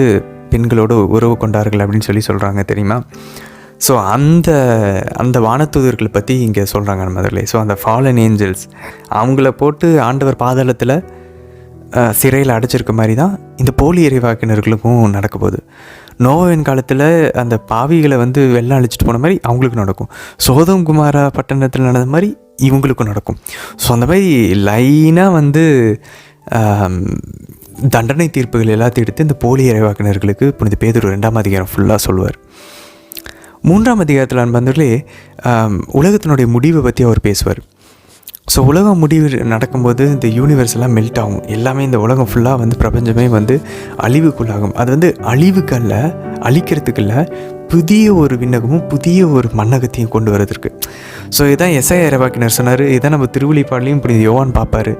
பெண்களோடு உறவு கொண்டார்கள் அப்படின்னு சொல்லி சொல்கிறாங்க தெரியுமா. ஸோ அந்த வானதூதர்களை பற்றி இங்கே சொல்கிறாங்க நம்மளே. ஸோ அந்த ஃபாலன் ஏஞ்சல்ஸ் அவங்கள போட்டு ஆண்டவர் பாதாளத்தில் சிறையில் அடைச்சிருக்க மாதிரி தான் இந்த போலி இறைவாக்கினர்களுக்கும் நடக்க போகுது. நோவின் காலத்தில் அந்த பாவிகளை வந்து வெள்ளம் அழிச்சிட்டு போன மாதிரி அவங்களுக்கு நடக்கும். சோதம் குமாரா பட்டணத்தில் நடந்த மாதிரி இவங்களுக்கும் நடக்கும். ஸோ அந்த மாதிரி லைனாக வந்து தண்டனை தீர்ப்புகள் எல்லாத்தையும் எடுத்து இந்த போலி இறைவாக்கினர்களுக்கு புனித பேதுரு 2ஆம் அதிகாரம் ஃபுல்லாக சொல்லுவார். 3ஆம் அதிகாரத்தில் அன்பர்களே உலகத்தினுடைய முடிவை பற்றி அவர் பேசுவார். ஸோ உலகம் முடிவு நடக்கும்போது இந்த யூனிவர்ஸ் எல்லாம் மெல்ட் ஆகும், எல்லாமே இந்த உலகம் ஃபுல்லாக வந்து பிரபஞ்சமே வந்து அழிவுக்குள்ளாகும். அது வந்து அழிவுக்கல்ல, அழிக்கிறதுக்குள்ள புதிய ஒரு விண்ணகமும் புதிய ஒரு மண்ணகத்தையும் கொண்டு வரதுக்கு. ஸோ இதான் எஸ்ஐயா இறைவாக்கினர் சொன்னார். இதான் நம்ம திருவழிப்பாடலையும் புனித யோவான் பார்ப்பார்.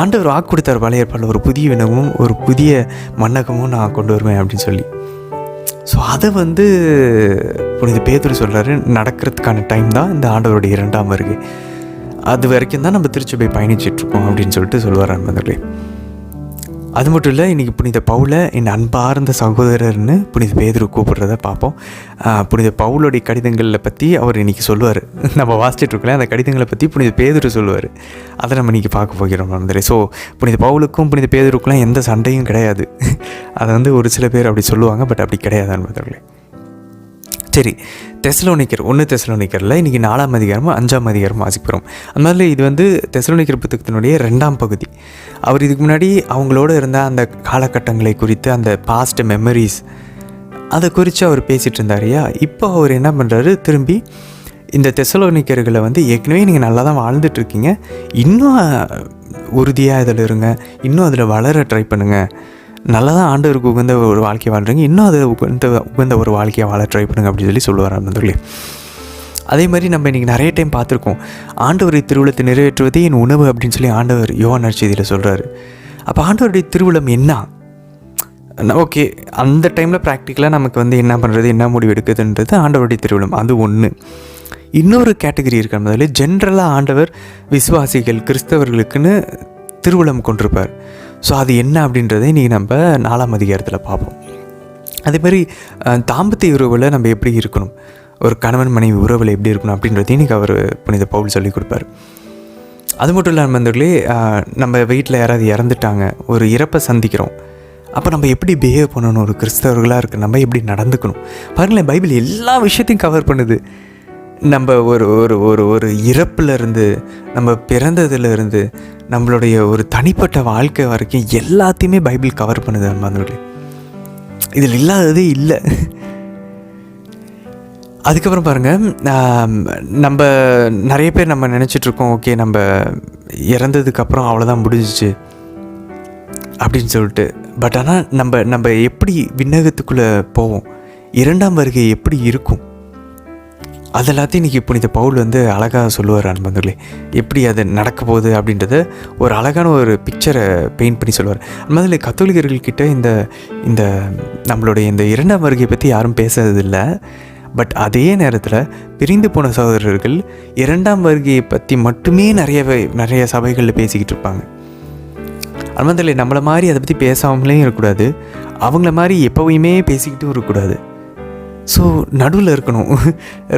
ஆண்டவர் வாக்கு கொடுத்தார் பழைய ஏற்பாடில், ஒரு புதிய விண்ணகமும் ஒரு புதிய மண்ணகமும் நான் கொண்டு வருவேன் அப்படின்னு சொல்லி. ஸோ அதை வந்து புனித பேதுரு சொல்கிறாரு, நடக்கிறதுக்கான டைம் தான் இந்த ஆண்டவருடைய 2ஆம் வருகை. அது வரைக்கும் தான் நம்ம திருச்சபை பயணிச்சிட்ருக்கோம் அப்படின்னு சொல்லிட்டு சொல்லுவார் அன்பர்களே. அது மட்டும் இல்லை, இன்றைக்கி புனித பவுலை என் அன்பார்ந்த சகோதரர்னு புனித பேதுரு கூப்பிடுறத பார்ப்போம். புனித பவுலுடைய கடிதங்களை பற்றி அவர் இன்றைக்கி சொல்லுவார். நம்ம வாசிச்சிட்ருக்கோம் அந்த கடிதங்களை பற்றி புனித பேதுரு சொல்லுவார். அதை நம்ம இன்றைக்கி பார்க்க போகிறோம் நண்பர்களே. ஸோ புனித பவுலுக்கும் புனித பேதுருக்குலாம் எந்த சண்டையும் கிடையாது. அதை வந்து ஒரு சில பேர் அப்படி சொல்லுவாங்க, பட் அப்படி கிடையாது நண்பர்களே. சரி, தெசலோனிக்கர் 1 தெசலோனிக்கரில் இன்றைக்கி 4ஆம் அதிகாரமும் 5ஆம் அதிகாரமும் வாசிக்கிறோம். அந்த மாதிரி இது வந்து தெசலோனிக்கர் புத்தகத்தினுடைய 2ஆம் பகுதி. அவர் இதுக்கு முன்னாடி அவங்களோட இருந்த அந்த காலகட்டங்களை குறித்து, அந்த பாஸ்ட் மெமரிஸ் அதை குறித்து அவர் பேசிகிட்டு இருந்தாரியா. இப்போ அவர் என்ன பண்ணுறாரு, திரும்பி இந்த தெசலோனிக்கர்களை வந்து ஏற்கனவே நீங்கள் நல்லா தான் வாழ்ந்துட்டுருக்கீங்க, இன்னும் உறுதியாக இதில் இருங்க, இன்னும் அதில் வளர ட்ரை பண்ணுங்கள், நல்லா தான் ஆண்டவருக்கு உகந்த ஒரு வாழ்க்கையை வாழ்கிறீங்க, இன்னும் அதை உகந்த ஒரு வாழ்க்கையை வாழ ட்ரை பண்ணுங்க அப்படின்னு சொல்லி சொல்லுவார் நண்பர்களே. அதே மாதிரி நம்ம இன்றைக்கி நிறைய டைம் பார்த்துருக்கோம், ஆண்டவருடைய திருவிழத்தை நிறைவேற்றுவதே என் உணவு அப்படின்னு சொல்லி ஆண்டவர் யோவான் நற்செய்தியில் சொல்கிறாரு. அப்போ ஆண்டவருடைய திருவிழம் என்ன? ஓகே, அந்த டைமில் ப்ராக்டிக்கலாக நமக்கு வந்து என்ன பண்ணுறது, என்ன முடிவு எடுக்குதுன்றது ஆண்டவருடைய திருவிழம், அது ஒன்று. இன்னொரு கேட்டகரி இருக்கிற முதல்ல ஜென்ரலாக ஆண்டவர் விசுவாசிகள் கிறிஸ்தவர்களுக்குன்னு திருவிழம் கொண்டிருப்பார். ஸோ அது என்ன அப்படின்றத இன்றைக்கி நம்ம 4ஆம் அதிகாரத்தில் பார்ப்போம். அதே மாதிரி தாம்பத்திய உறவில் நம்ம எப்படி இருக்கணும், ஒரு கணவன் மனைவி உறவில் எப்படி இருக்கணும் அப்படின்றதையும் இன்றைக்கி அவர் புனித பவுல் சொல்லி கொடுப்பார். அது மட்டும் இல்லாமல் நண்பர்களே, நம்ம வீட்டில் யாராவது இறந்துட்டாங்க, ஒரு இறப்பை சந்திக்கிறோம், அப்போ நம்ம எப்படி பிஹேவ் பண்ணணும், ஒரு கிறிஸ்தவர்களாக இருக்குது நம்ம எப்படி நடந்துக்கணும். பாருங்களேன், பைபிள் எல்லா விஷயத்தையும் கவர் பண்ணுது. நம்ம ஒரு ஒரு ஒரு ஒரு இறப்புலேருந்து, நம்ம பிறந்ததுலேருந்து, நம்மளுடைய ஒரு தனிப்பட்ட வாழ்க்கை வரைக்கும் எல்லாத்தையுமே பைபிள் கவர் பண்ணுது நண்பர்களே. இதில் இல்லாததே இல்லை. அதுக்கப்புறம் பாருங்கள், நம்ம நிறைய பேர் நம்ம நினச்சிட்ருக்கோம், ஓகே நம்ம இறந்ததுக்கப்புறம் அவ்வளோதான் முடிஞ்சிச்சு அப்படின்னு சொல்லிட்டு. பட் ஆனால் நம்ம எப்படி விண்ணகத்துக்குள்ளே போவோம், 2ஆம் வருகை எப்படி இருக்கும், அதெல்லாத்தையும் இன்றைக்கி புனித பவுல் வந்து அழகாக சொல்லுவார் நண்பர்களே. எப்படி அது நடக்க போகுது அப்படின்றத ஒரு அழகான ஒரு பிக்சரை பெயிண்ட் பண்ணி சொல்லுவார். அதனால கத்தோலிக்கர்கள்கிட்ட இந்த நம்மளுடைய இந்த 2ஆம் வருகையை பற்றி யாரும் பேசுறதில்லை. பட் அதே நேரத்தில் பிரிந்து போன சகோதரர்கள் 2ஆம் வருகையை பற்றி மட்டுமே நிறைய சபைகளில் பேசிக்கிட்டு இருப்பாங்க. அதனால நம்மளை மாதிரி அதை பற்றி பேசாமலே இருக்கக்கூடாது, அவங்கள மாதிரி எப்போவுமே பேசிக்கிட்டும் இருக்கக்கூடாது. ஸோ நடுவில் இருக்கணும்.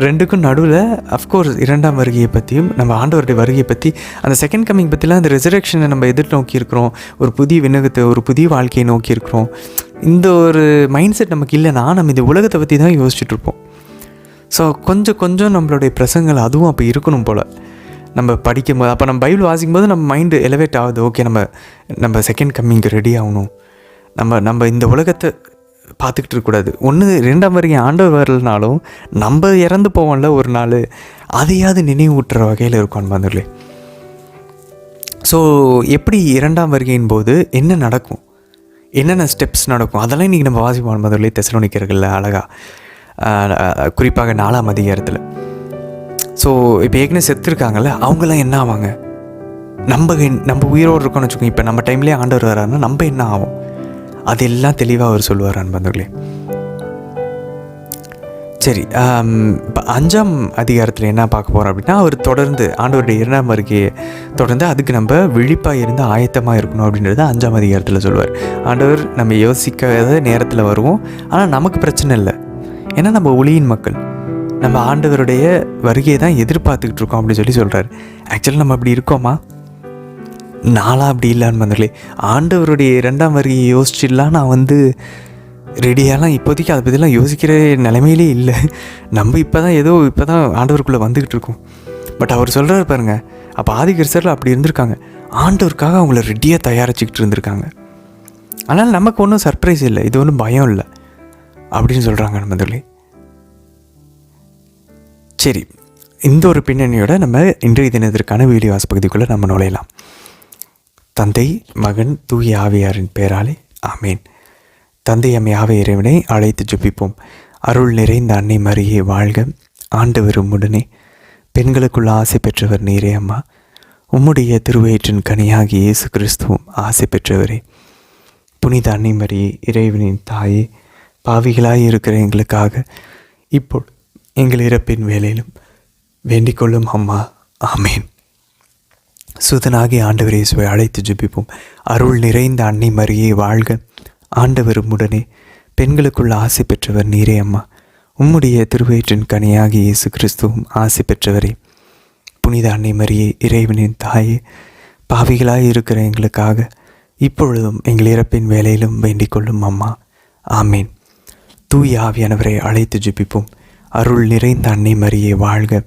ரெண்டுக்கும் நடுவில் அஃப்கோர்ஸ் இரண்டாம் வருகையை பற்றியும் நம்ம ஆண்டவருடைய வருகையை பற்றி, அந்த செகண்ட் கம்மிங் பற்றிலாம், அந்த ரெசரக்ஷனை நம்ம எதிர்நோக்கி இருக்கிறோம், ஒரு புதிய விண்ணகத்தை, ஒரு புதிய வாழ்க்கையை நோக்கி இருக்கிறோம். இந்த ஒரு மைண்ட் செட் நமக்கு இல்லைனா நம்ம இந்த உலகத்தை பற்றி தான் யோசிச்சுட்டு இருப்போம். ஸோ கொஞ்சம் நம்மளுடைய பிரசங்கள் அதுவும் அப்போ இருக்கணும் போல். நம்ம படிக்கும்போது, அப்போ நம்ம பைபிள் வாசிக்கும்போது நம்ம மைண்டு எலவேட் ஆகுது. ஓகே, நம்ம செகண்ட் கம்மிங்க்கு ரெடி ஆகணும். நம்ம இந்த உலகத்தை பார்த்துக்கிட்டு இருக்கக்கூடாது. ஒன்று ரெண்டாம் வருகை ஆண்டவர் வரலனாலும் நம்ம இறந்து போவோம்ல ஒரு நாள், அதையாவது நினைவூட்டுற வகையில் இருக்கும் அன்பானவர்களே. ஸோ எப்படி இரண்டாம் வருகையின் போது என்ன நடக்கும், என்னென்ன ஸ்டெப்ஸ் நடக்கும், அதெல்லாம் இன்றைக்கி நம்ம வாசிப்போம் அன்பானவர்களே. தெசலோனிக்கர்களில் அழகாக, குறிப்பாக 4ஆம் அதிகாரத்தில். ஸோ இப்போ ஏற்கனவே செத்துருக்காங்கல்ல, அவங்களாம் என்ன ஆவாங்க, நம்ம உயிரோடு இருக்கோம்னு வச்சுக்கோங்க. இப்போ நம்ம டைம்லேயே ஆண்டவர் வராருன்னா நம்ம என்ன ஆகும், அதெல்லாம் தெளிவாக அவர் சொல்லுவார் அன்பர்களே. சரி, இப்போ 5ஆம் அதிகாரத்தில் என்ன பார்க்க போகிறோம் அப்படின்னா, அவர் தொடர்ந்து ஆண்டவருடைய இரண்டாம் வருகையை தொடர்ந்து அதுக்கு நம்ம விழிப்பாக இருந்து ஆயத்தமாக இருக்கணும் அப்படின்றத 5ஆம் அதிகாரத்தில் சொல்லுவார். ஆண்டவர் நம்ம யோசிக்காத நேரத்தில் வருவோம், ஆனால் நமக்கு பிரச்சனை இல்லை. ஏன்னா நம்ம ஒளியின் மக்கள், நம்ம ஆண்டவருடைய வருகையை தான் எதிர்பார்த்துக்கிட்டு இருக்கோம் அப்படின்னு சொல்கிறார். ஆக்சுவலாக நம்ம அப்படி இருக்கோமா? நாளாக அப்படி இல்லைன்னு வந்துடலே. ஆண்டவருடைய இரண்டாம் வருகையை யோசிச்சிடலாம் நான் ரெடியாகலாம் இப்போதைக்கு அதை பற்றிலாம் யோசிக்கிற நிலைமையிலே இல்லை. நம்ம இப்போ தான் ஆண்டவருக்குள்ளே வந்துக்கிட்டு இருக்கோம். பட் அவர் சொல்கிறார் பாருங்க, அப்போ ஆதிகிறிஸ்தர்கள் அப்படி இருந்திருக்காங்க, ஆண்டவருக்காக அவங்கள ரெடியாக தயாரிச்சுக்கிட்டு இருந்திருக்காங்க. ஆனால் நமக்கு ஒன்றும் சர்ப்ரைஸ் இல்லை, இது ஒன்றும் பயம் இல்லை அப்படின்னு சொல்கிறாங்க நம்மளே. சரி, இந்த ஒரு பின்னணியோட நம்ம இன்றைய தினத்திற்கான வீடியோ பகுதிக்குள்ளே நம்ம நுழையலாம். தந்தை, மகன், தூய ஆவியாரின் பெயராலே ஆமேன். தந்தை அம்மையாவே இறைவனை அழைத்து ஜெபிப்போம். அருள் நிறைந்த அன்னை மரியே வாழ்க, ஆண்டவர் உம்முடனே, பெண்களுக்குள்ள ஆசை பெற்றவர் நீரே அம்மா. உம்முடைய திருவயிற்றின் கனியாகி இயேசு கிறிஸ்துவும் ஆசை பெற்றவரே. புனித அன்னை மரியே, இறைவனின் தாயே, பாவிகளாய் இருக்கிற எங்களுக்காக இப்போ எங்கள் இறப்பின் வேலையிலும் வேண்டிக் கொள்ளும் அம்மா. ஆமேன். சுதனாகி ஆண்டவர் இயேசுவை அழைத்து ஜெபிப்போம். அருள் நிறைந்த அன்னை மரியே வாழ்க, ஆண்டவர் உம்முடனே, பெண்களுக்குள்ள ஆசை பெற்றவர் நீரே அம்மா. உம்முடைய திருவயிற்றின் கனியாகி இயேசு கிறிஸ்துவும் ஆசை பெற்றவரே. புனித அன்னை மரியே, இறைவனின் தாயே, பாவிகளாய் இருக்கிற எங்களுக்காக இப்பொழுதும் எங்கள் இறப்பின் வேலையிலும் வேண்டிக் கொள்ளும் அம்மா. ஆமேன். தூய ஆவியானவரை அழைத்து ஜெபிப்போம். அருள் நிறைந்த அன்னை மரியே வாழ்க,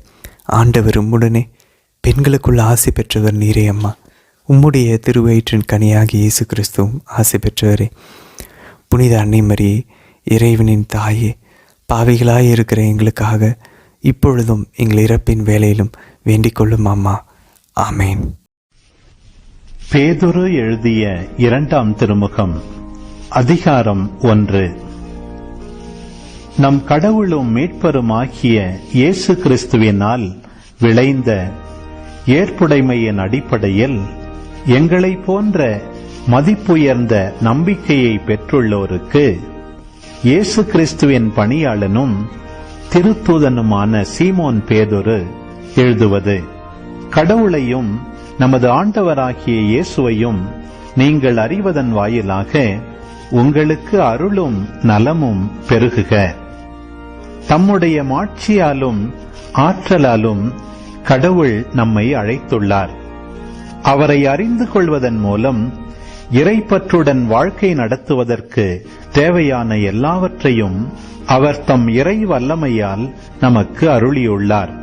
ஆண்டவர் உம்முடனே, பெண்களுக்குள்ள ஆசை பெற்றவர் நீரே அம்மா. உம்முடைய திருவயிற்றின் கனியாகி இயேசு கிறிஸ்துவும் ஆசை பெற்றவரே. புனித அன்னை மரியே, இறைவனின் தாயே, பாவிகளாய் இருக்கிற எங்களுக்காக இப்பொழுதும் எங்கள் இறப்பின் வேலையிலும் வேண்டிக் கொள்ளும் அம்மா. ஆமேன். பேதுரு எழுதிய 2ஆம் திருமுகம், அதிகாரம் 1. நம் கடவுளும் மீட்பருமாகிய இயேசு கிறிஸ்துவினால் விளைந்த ஏற்புடைமையின் அடிப்படையில் எங்களை போன்ற மதிப்புயர்ந்த நம்பிக்கையை பெற்றுள்ளோருக்கு இயேசு கிறிஸ்துவின் பணியாளனும் திருத்தூதனுமான சீமோன் பேதுரு எழுதுவது. கடவுளையும் நமது ஆண்டவராகிய இயேசுவையும் நீங்கள் அறிவதன் வாயிலாக உங்களுக்கு அருளும் நலமும் பெருகுக. தம்முடைய மாட்சியாலும் ஆற்றலாலும் கடவுள் நம்மை அழைத்துள்ளார். அவரை அறிந்து கொள்வதன் மூலம் இறைப்பற்றுடன் வாழ்க்கை நடத்துவதற்கு தேவையான எல்லாவற்றையும் அவர் தம் இறை வல்லமையால் நமக்கு அருளியுள்ளார்.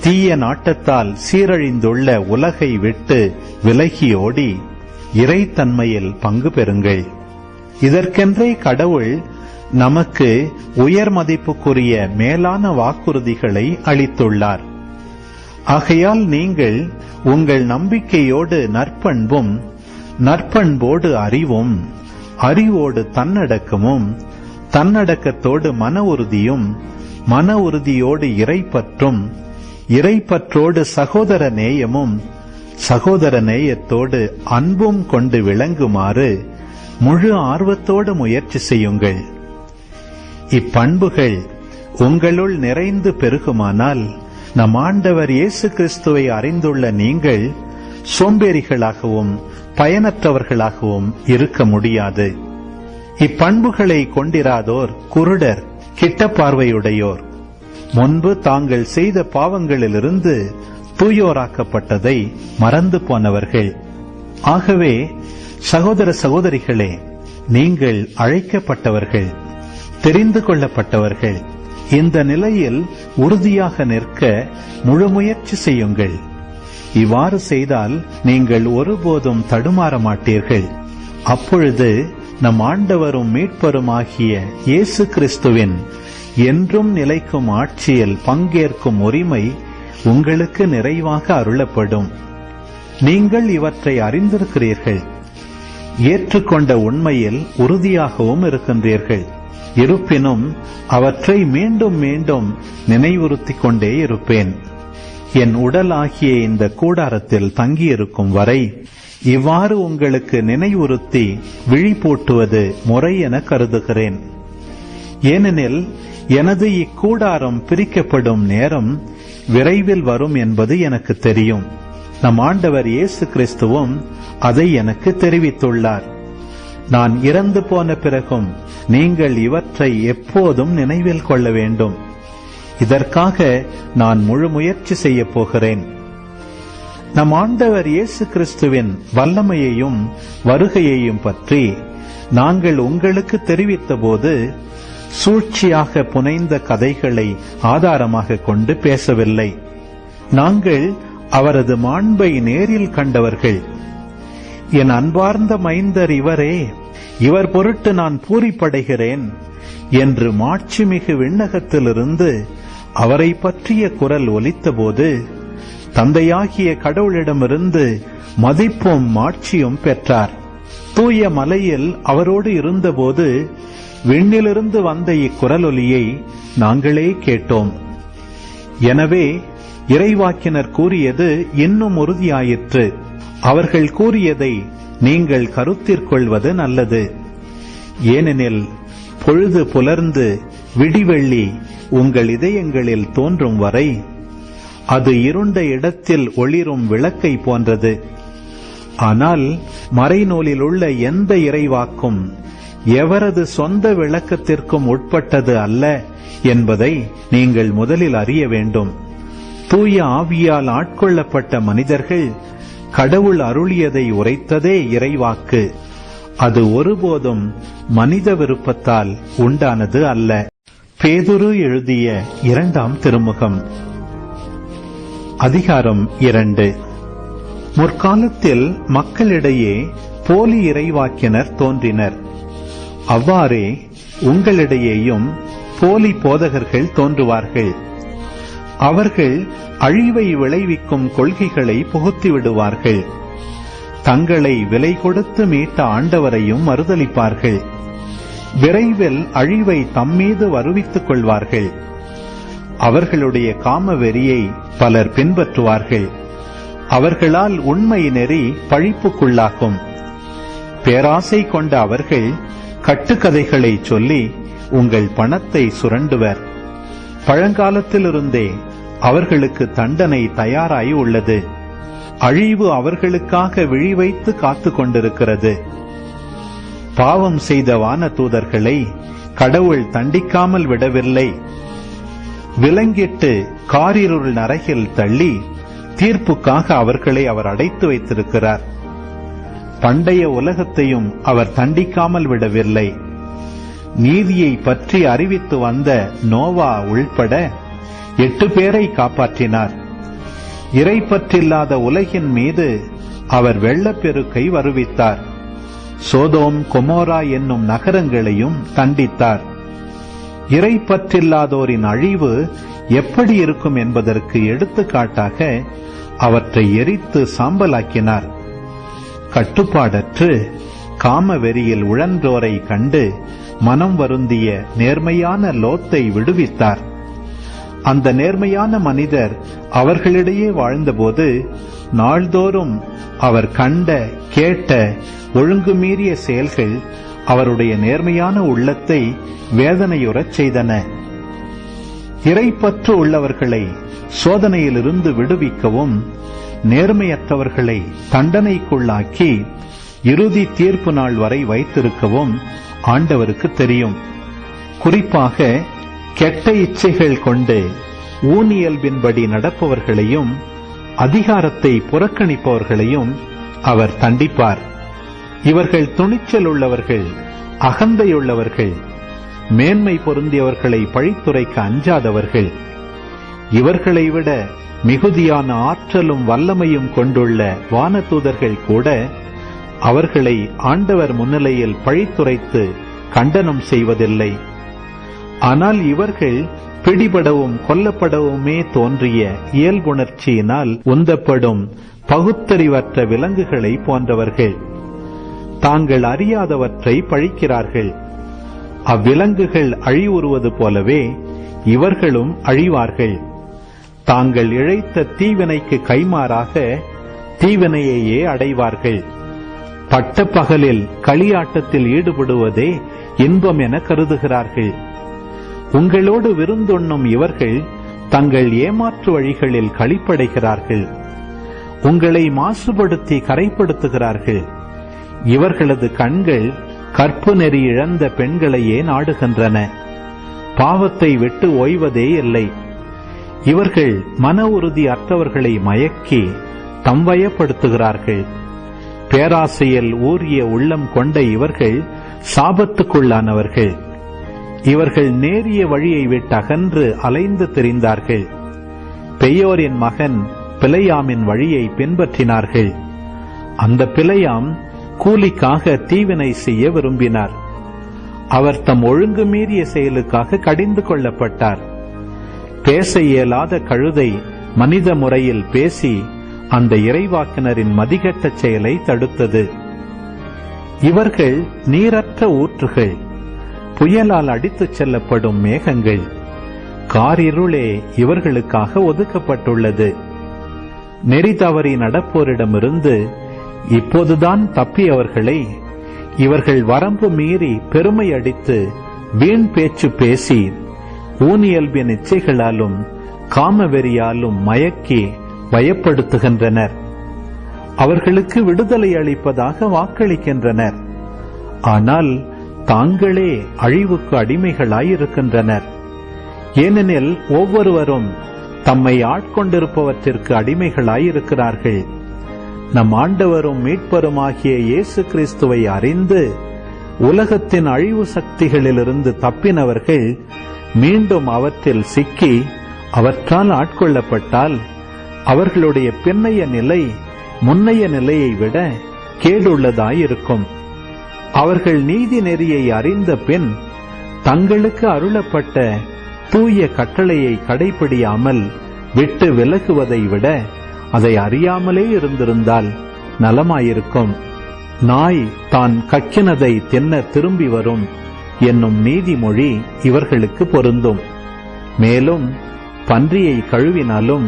தீய நாட்டத்தால் சீரழிந்துள்ள உலகை விட்டு விலகி ஓடி இறைத்தன்மையில் பங்கு பெறுங்கள். இதற்கென்றே கடவுள் நமக்கு உயர் மதிப்புக்குரிய மேலான வாக்குறுதிகளை அளித்துள்ளார். ஆகையால் நீங்கள் உங்கள் நம்பிக்கையோடு நற்பண்பும், நற்பண்போடு அறிவும், அறிவோடு தன்னடக்கமும், தன்னடக்கத்தோடு மன உறுதியும், மன உறுதியோடு இறைப்பற்றும், இறைப்பற்றோடு சகோதர நேயமும், சகோதர நேயத்தோடு அன்பும் கொண்டு விளங்குமாறு முழு ஆர்வத்தோடு முயற்சி செய்யுங்கள். இப்பண்புகள் உங்களுள் நிறைந்து பெருகுமானால் நம் ஆண்டவர் இயேசு கிறிஸ்துவை அறிந்துள்ள நீங்கள் சோம்பேறிகளாகவும் பயனற்றவர்களாகவும் இருக்க முடியாது. இப்பண்புகளை கொண்டிராதோர் குருடர், கிட்ட பார்வையுடையோர், முன்பு தாங்கள் செய்த பாவங்களிலிருந்து தூயோராக்கப்பட்டதை மறந்து போனவர்கள். ஆகவே சகோதர சகோதரிகளே, நீங்கள் அழைக்கப்பட்டவர்கள், தெரிந்து கொள்ளப்பட்டவர்கள். இந்த நிலையில் உறுதியாக நிற்க முழு முயற்சி செய்யுங்கள். இவ்வாறு செய்தால் நீங்கள் ஒருபோதும் தடுமாற மாட்டீர்கள். அப்பொழுது நம் ஆண்டவரும் மீட்பருமாகிய இயேசு கிறிஸ்துவின் என்றும் நிலைக்கும் ஆட்சியில் பங்கேற்கும் உரிமை உங்களுக்கு நிறைவாக அருளப்படும். நீங்கள் இவற்றை அறிந்திருக்கிறீர்கள், ஏற்றுக்கொண்ட உண்மையில் உறுதியாகவும் இருக்கின்றீர்கள். இருப்பினும் அவற்றை மீண்டும் மீண்டும் நினைவுறுத்திக் கொண்டே இருப்பேன். என் உடலாகிய இந்த கூடாரத்தில் தங்கியிருக்கும் வரை இவ்வாறு உங்களுக்கு நினைவுறுத்தி விழிப்பூட்டுவது முறை என கருதுகிறேன். ஏனெனில் எனது இக்கூடாரம் பிரிக்கப்படும் நேரம் விரைவில் வரும் என்பது எனக்கு தெரியும். நம் ஆண்டவர் இயேசு கிறிஸ்துவும் அதை எனக்கு தெரிவித்துள்ளார். நான் இறந்து போன பிறகும் நீங்கள் இவற்றை எப்போதும் நினைவில் கொள்ள வேண்டும். இதற்காக நான் முழு முயற்சி செய்ய போகிறேன். நம் ஆண்டவர் இயேசு கிறிஸ்துவின் வல்லமையையும் வருகையையும் பற்றி நாங்கள் உங்களுக்கு தெரிவித்த போது சூழ்ச்சியாக புனைந்த கதைகளை ஆதாரமாக கொண்டு பேசவில்லை. நாங்கள் அவரது மாண்பை நேரில் கண்டவர்கள். என் அன்பார்ந்த மைந்தர் இவரே, இவர் பொருட்டு நான் பூரிப்படைகிறேன் என்று மாட்சிமிகு விண்ணகத்திலிருந்து அவரை பற்றிய குரல் ஒலித்தபோது தந்தையாகிய கடவுளிடமிருந்து மதிப்பும் மாட்சியும் பெற்றார். தூய மலையில் அவரோடு இருந்தபோது விண்ணிலிருந்து வந்த இக்குரலொலியை நாங்களே கேட்டோம். எனவே இறைவாக்கினர் கூறியது இன்னும் உறுதியாயிற்று. அவர்கள் கூறியதை நீங்கள் கருத்திற்கொள்வது நல்லது. ஏனெனில் பொழுது புலர்ந்து விடிவெள்ளி உங்கள் இதயங்களில் தோன்றும் வரை அது இருண்ட இடத்தில் ஒளிரும் விளக்கை போன்றது. ஆனால் மறைநூலில் உள்ள எந்த இறைவாக்கும் எவரது சொந்த விளக்கத்திற்கும் உட்பட்டது அல்ல என்பதை நீங்கள் முதலில் அறிய வேண்டும். தூய ஆவியால் ஆட்கொள்ளப்பட்ட மனிதர்கள் கடவுள் அருளியதை உரைத்ததே இறைவாக்கு. அது ஒருபோதும் மனித விருப்பத்தால் உண்டானது அல்ல. பேதுரு எழுதிய 2ஆம் திருமுகம், அதிகாரம் 2. முற்காலத்தில் மக்களிடையே போலி இறைவாக்கினர் தோன்றினர். அவ்வாறே உங்களிடையேயும் போலி போதகர்கள் தோன்றுவார்கள். அவர்கள் அழிவை விளைவிக்கும் கொள்கைகளை புகுத்தி விடுவார்கள். தங்களை விலை கொடுத்து மீட்ட ஆண்டவரையும் மறுதலிப்பார்கள். விரைவில் அழிவை தம்மீது வருவித்துக் கொள்வார்கள். அவர்களுடைய காம வெறியை பலர் பின்பற்றுவார்கள். அவர்களால் உண்மை நெறி பழிப்புக்குள்ளாகும். பேராசை கொண்ட அவர்கள் கட்டுக்கதைகளை சொல்லி உங்கள் பணத்தை சுரண்டுவர். பழங்காலத்திலிருந்தே அவர்களுக்கு தண்டனை தயாராய் உள்ளது. அழிவு அவர்களுக்காக விழிவைத்து காத்து கொண்டிருக்கிறது. பாவம் செய்த வான தூதர்களை கடவுள் தண்டிக்காமல் விடவில்லை. விலங்கிட்டு காரிருள் நரகில் தள்ளி தீர்ப்புக்காக அவர்களை அவர் அடைத்து வைத்திருக்கிறார். பண்டைய உலகத்தையும் அவர் தண்டிக்காமல் விடவில்லை. நீதியை பற்றி அறிவித்து வந்த நோவா உள்பட 8 பேரை காப்பாற்றினார். இறைப்பற்றில்லாத உலகின் மீது அவர் வெள்ளப்பெருக்கை வருவித்தார். சோதோம் கொமோரா என்னும் நகரங்களையும் தண்டித்தார். இறைப்பற்றில்லாதோரின் அழிவு எப்படி இருக்கும் என்பதற்கு எடுத்துக்காட்டாக அவற்றை எரித்து சாம்பலாக்கினார். கட்டுப்பாடற்று காம வெறியில் உழன்றோரை கண்டு மனம் வருந்திய நேர்மையான லோத்தை விடுவித்தார். அந்த நேர்மையான மனிதர் அவர்களிடையே வாழ்ந்தபோது நாள்தோறும் அவர் கண்ட கேட்ட ஒழுங்குமீறிய செயல்கள் அவருடைய நேர்மையான உள்ளத்தை வேதனையுறச் செய்தன. இறைப்பற்று உள்ளவர்களை சோதனையிலிருந்து விடுவிக்கவும் நேர்மையற்றவர்களை தண்டனைக்குள்ளாக்கி இறுதி தீர்ப்பு நாள் வரை வைத்திருக்கவும் ஆண்டவருக்கு தெரியும். குறிப்பாக கெட்ட இச்சைகள் கொண்டு ஊனியல்பின்படி நடப்பவர்களையும் அதிகாரத்தை புறக்கணிப்பவர்களையும் அவர் தண்டிப்பார். இவர்கள் துணிச்சல் உள்ளவர்கள், அகந்தையுள்ளவர்கள், மேன்மை பொருந்தியவர்களை பழித்துரைக்க அஞ்சாதவர்கள். இவர்களை விட மிகுதியான ஆற்றலும் வல்லமையும் கொண்டுள்ள வானதூதர்கள் கூட அவர்களை ஆண்டவர் முன்னிலையில் பழித்துரைத்து கண்டனம் செய்வதில்லை. ஆனால் இவர்கள் பிடிபடவும் கொல்லப்படவுமே தோன்றிய இயல்புணர்ச்சியினால் உந்தப்படும் பகுத்தறிவற்ற விலங்குகளை போன்றவர்கள். தாங்கள் அறியாதவற்றை பழிக்கிறார்கள். அவ்விலங்குகள் அழிவுறுவது போலவே இவர்களும் அழிவார்கள். தாங்கள் இழைத்த தீவினைக்கு கைமாறாக தீவினையையே அடைவார்கள். பட்ட பகலில் களியாட்டத்தில் ஈடுபடுவதே இன்பம் என கருதுகிறார்கள். உங்களோடு விருந்துண்ணும் இவர்கள் தங்கள் ஏமாற்று வழிகளில் களிப்படைகிறார்கள். உங்களை மாசுபடுத்தி கரைப்படுத்துகிறார்கள். இவர்களது கண்கள் கற்பு நெறி இழந்த பெண்களையே நாடுகின்றன. பாவத்தை விட்டு ஓய்வதே இல்லை. இவர்கள் மன உறுதி அற்றவர்களை மயக்கி தம்வயப்படுத்துகிறார்கள். பேராசையில் ஊறிய உள்ளம் கொண்ட இவர்கள் சாபத்துக்குள்ளானவர்கள். இவர்கள் நேரிய வழியை விட்டு அகன்று அலைந்து திரிந்தார்கள். பெயோரின் மகன் பிலையாமின் வழியை பின்பற்றினார்கள். அந்த பிலையாம் கூலிக்காக தீவினை செய்ய விரும்பினார். அவர் தம் ஒழுங்கு மீறிய செயலுக்காக கடிந்து கொள்ளப்பட்டார். பேச இயலாத கழுதை மனித முறையில் பேசி அந்த இறைவாக்கினரின் மதிகெட்ட செயலை தடுத்தது. இவர்கள் நீரற்ற ஊற்றுகள், புயலால் அடித்துச் செல்லப்படும் மேகங்கள். காரிருளே இவர்களுக்காக ஒதுக்கப்பட்டுள்ளது. நெறி தவறி நடப்போரிடமிருந்து இப்போதுதான் தப்பியவர்களை இவர்கள் வரம்பு மீறி பெருமை அடித்து வீண் பேச்சு பேசி ஊனியல்பின் இச்சைகளாலும் காமவெறியாலும் மயக்கி பயப்படுத்துகின்றனர். அவர்களுக்கு விடுதலை அளிப்பதாக வாக்களிக்கின்றனர். ஆனால் தாங்களே அழிவுக்கு அடிமைகளாயிருக்கின்றனர். ஏனெனில் ஒவ்வொருவரும் தம்மை ஆட்கொண்டிருப்பவற்றிற்கு அடிமைகளாயிருக்கிறார்கள். நம் ஆண்டவரும் மீட்பருமாகிய இயேசு கிறிஸ்துவை அறிந்து உலகத்தின் அழிவு சக்திகளிலிருந்து தப்பினவர்கள் மீண்டும் அவற்றில் சிக்கி அவற்றால் ஆட்கொள்ளப்பட்டால் அவர்களுடைய பின்னைய நிலை முன்னைய நிலையை விட கேடுள்ளதாயிருக்கும். அவர்கள் நீதி நெறியை அறிந்த பின் தங்களுக்கு அருளப்பட்ட தூய கட்டளையை கடைபிடியாமல் விட்டு விலகுவதை விட அதை அறியாமலே இருந்திருந்தால் நலமாயிருக்கும். நாய் தான் கக்கினதை தின்ன திரும்பி வரும் என்னும் நீதிமொழி இவர்களுக்கு பொருந்தும். மேலும் பன்றியை கழுவினாலும்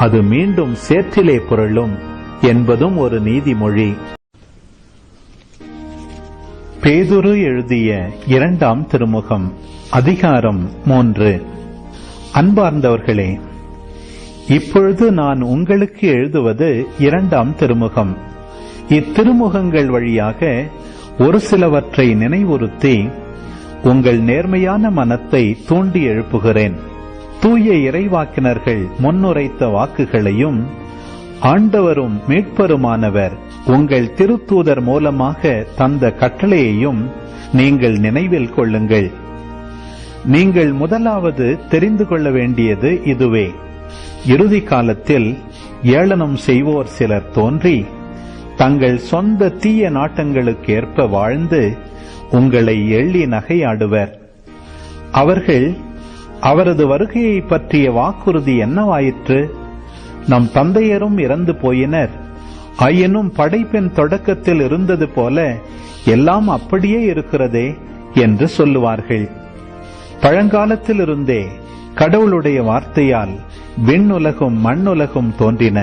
அது மீண்டும் சேற்றிலே புரளும் என்பதும் ஒரு நீதிமொழி. பேதுரு எழுதிய 2ஆம் திருமுகம், அதிகாரம் 3. அன்பார்ந்தவர்களே, இப்பொழுது நான் உங்களுக்கு எழுதுவது 2ஆம் திருமுகம். இத்திருமுகங்கள் வழியாக ஒரு சிலவற்றை நினைவுறுத்தி உங்கள் நேர்மையான மனத்தை தூண்டி எழுப்புகிறேன். தூய இறைவாக்கினர்கள் முன்னுரைத்த வாக்குகளையும் ஆண்டவரும் மீட்பருமானவர் உங்கள் திருத்தூதர் மூலமாக தந்த கட்டளையையும் நீங்கள் நினைவில் கொள்ளுங்கள். நீங்கள் முதலாவது தெரிந்து கொள்ள வேண்டியது இதுவே: இறுதி காலத்தில் ஏளனம் செய்வோர் சிலர் தோன்றி தங்கள் சொந்த தீய நாட்டங்களுக்கு ஏற்ப வாழ்ந்து உங்களை எள்ளி நகையாடுவர். அவர்கள் அவரது வருகையை பற்றிய வாக்குறுதி என்னவாயிற்று? நம் தந்தையரும் இறந்து போயினர், ஆயினும் படைப்பின் தொடக்கத்தில் இருந்தது போல எல்லாம் அப்படியே இருக்கிறதே என்று சொல்லுவார்கள். பழங்காலத்திலிருந்தே கடவுளுடைய வார்த்தையால் விண்ணுலகும் மண்ணுலகும் தோன்றின.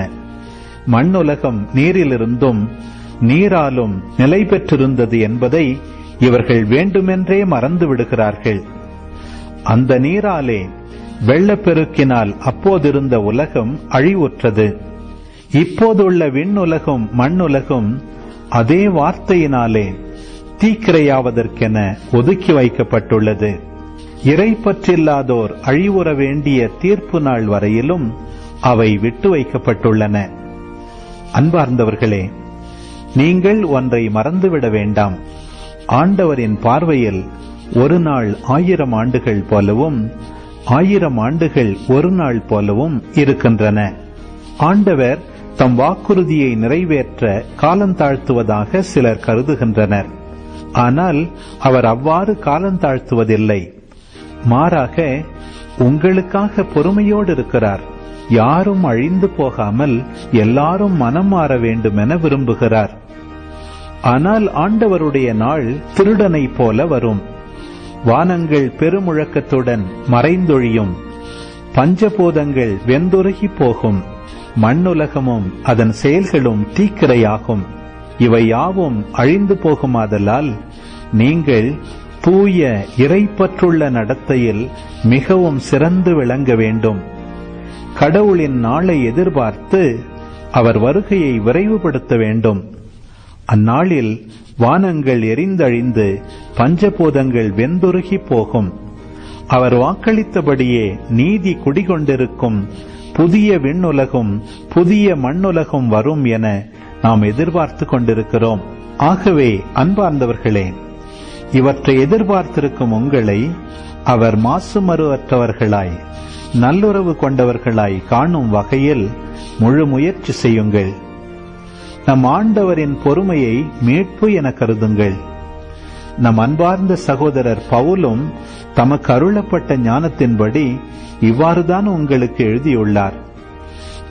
மண்ணுலகம் நீரிலிருந்தும் நீராலும் நிலை பெற்றிருந்தது என்பதை இவர்கள் வேண்டுமென்றே மறந்து விடுகிறார்கள். அந்த நீராலே வெள்ளப்பெருக்கினால் அப்போதிருந்த உலகம் அழிவுற்றது. இப்போதுள்ள விண்ணுலகும் மண்ணுலகும் அதே வார்த்தையினாலே தீக்கிரையாவதற்கென ஒதுக்கி வைக்கப்பட்டுள்ளது. இறைப்பற்றில்லாதோர் அழிவுற வேண்டிய தீர்ப்பு நாள் வரையிலும் அவை விட்டு வைக்கப்பட்டுள்ளன. அன்பார்ந்தவர்களே, நீங்கள் ஒன்றை மறந்துவிட வேண்டாம். ஆண்டவரின் பார்வையில் ஒரு நாள் 1000 ஆண்டுகள் போலவும் 1000 ஆண்டுகள் ஒரு நாள் போலவும் இருக்கின்றன. ஆண்டவர் தம் வாக்குறுதியை நிறைவேற்ற காலந்தாழ்த்துவதாக சிலர் கருதுகின்றனர். ஆனால் அவர் அவ்வாறு காலந்தாழ்த்துவதில்லை. மாறாக உங்களுக்காக பொறுமையோடு இருக்கிறார். யாரும் அழிந்து போகாமல் எல்லாரும் மனம் மாற வேண்டுமென விரும்புகிறார். ஆனால் ஆண்டவருடைய நாள் திருடனைப் போல வரும். வானங்கள் பெருமுழக்கத்துடன் மறைந்தொழியும், பஞ்சபூதங்கள் வெந்துருகி போகும், மண்ணுலகமும் அதன் செயல்களும் தீக்கிரையாகும். இவை யாவும் அழிந்து போகுமாதலால் நீங்கள் தூய இறைப்பற்றுள்ள நடத்தையில் மிகவும் சிறந்து விளங்க வேண்டும். கடவுளின் நாளை எதிர்பார்த்து அவர் வருகையை விரைவுபடுத்த வேண்டும். அந்நாளில் வானங்கள் எரிந்தழிந்து பஞ்சபூதங்கள் வெந்துருகி போகும். அவர் வாக்களித்தபடியே நீதி குடிகொண்டிருக்கும் புதிய விண்ணுலகும் புதிய மண்ணுலகும் வரும் என நாம் எதிர்பார்த்து கொண்டிருக்கிறோம். ஆகவே அன்பார்ந்தவர்களே, இவற்றை எதிர்பார்த்திருக்கும் உங்களை அவர் மாசுமறுவற்றவர்களாய் நல்லுறவு கொண்டவர்களாய் காணும் வகையில் முழு முயற்சி செய்யுங்கள். நம் ஆண்டவரின் பொறுமையை மீட்பு என கருதுங்கள். நம் அன்பார்ந்த சகோதரர் பவுலும் தமக்கு அருளப்பட்ட ஞானத்தின்படி இவ்வாறுதான் உங்களுக்கு எழுதியுள்ளார்.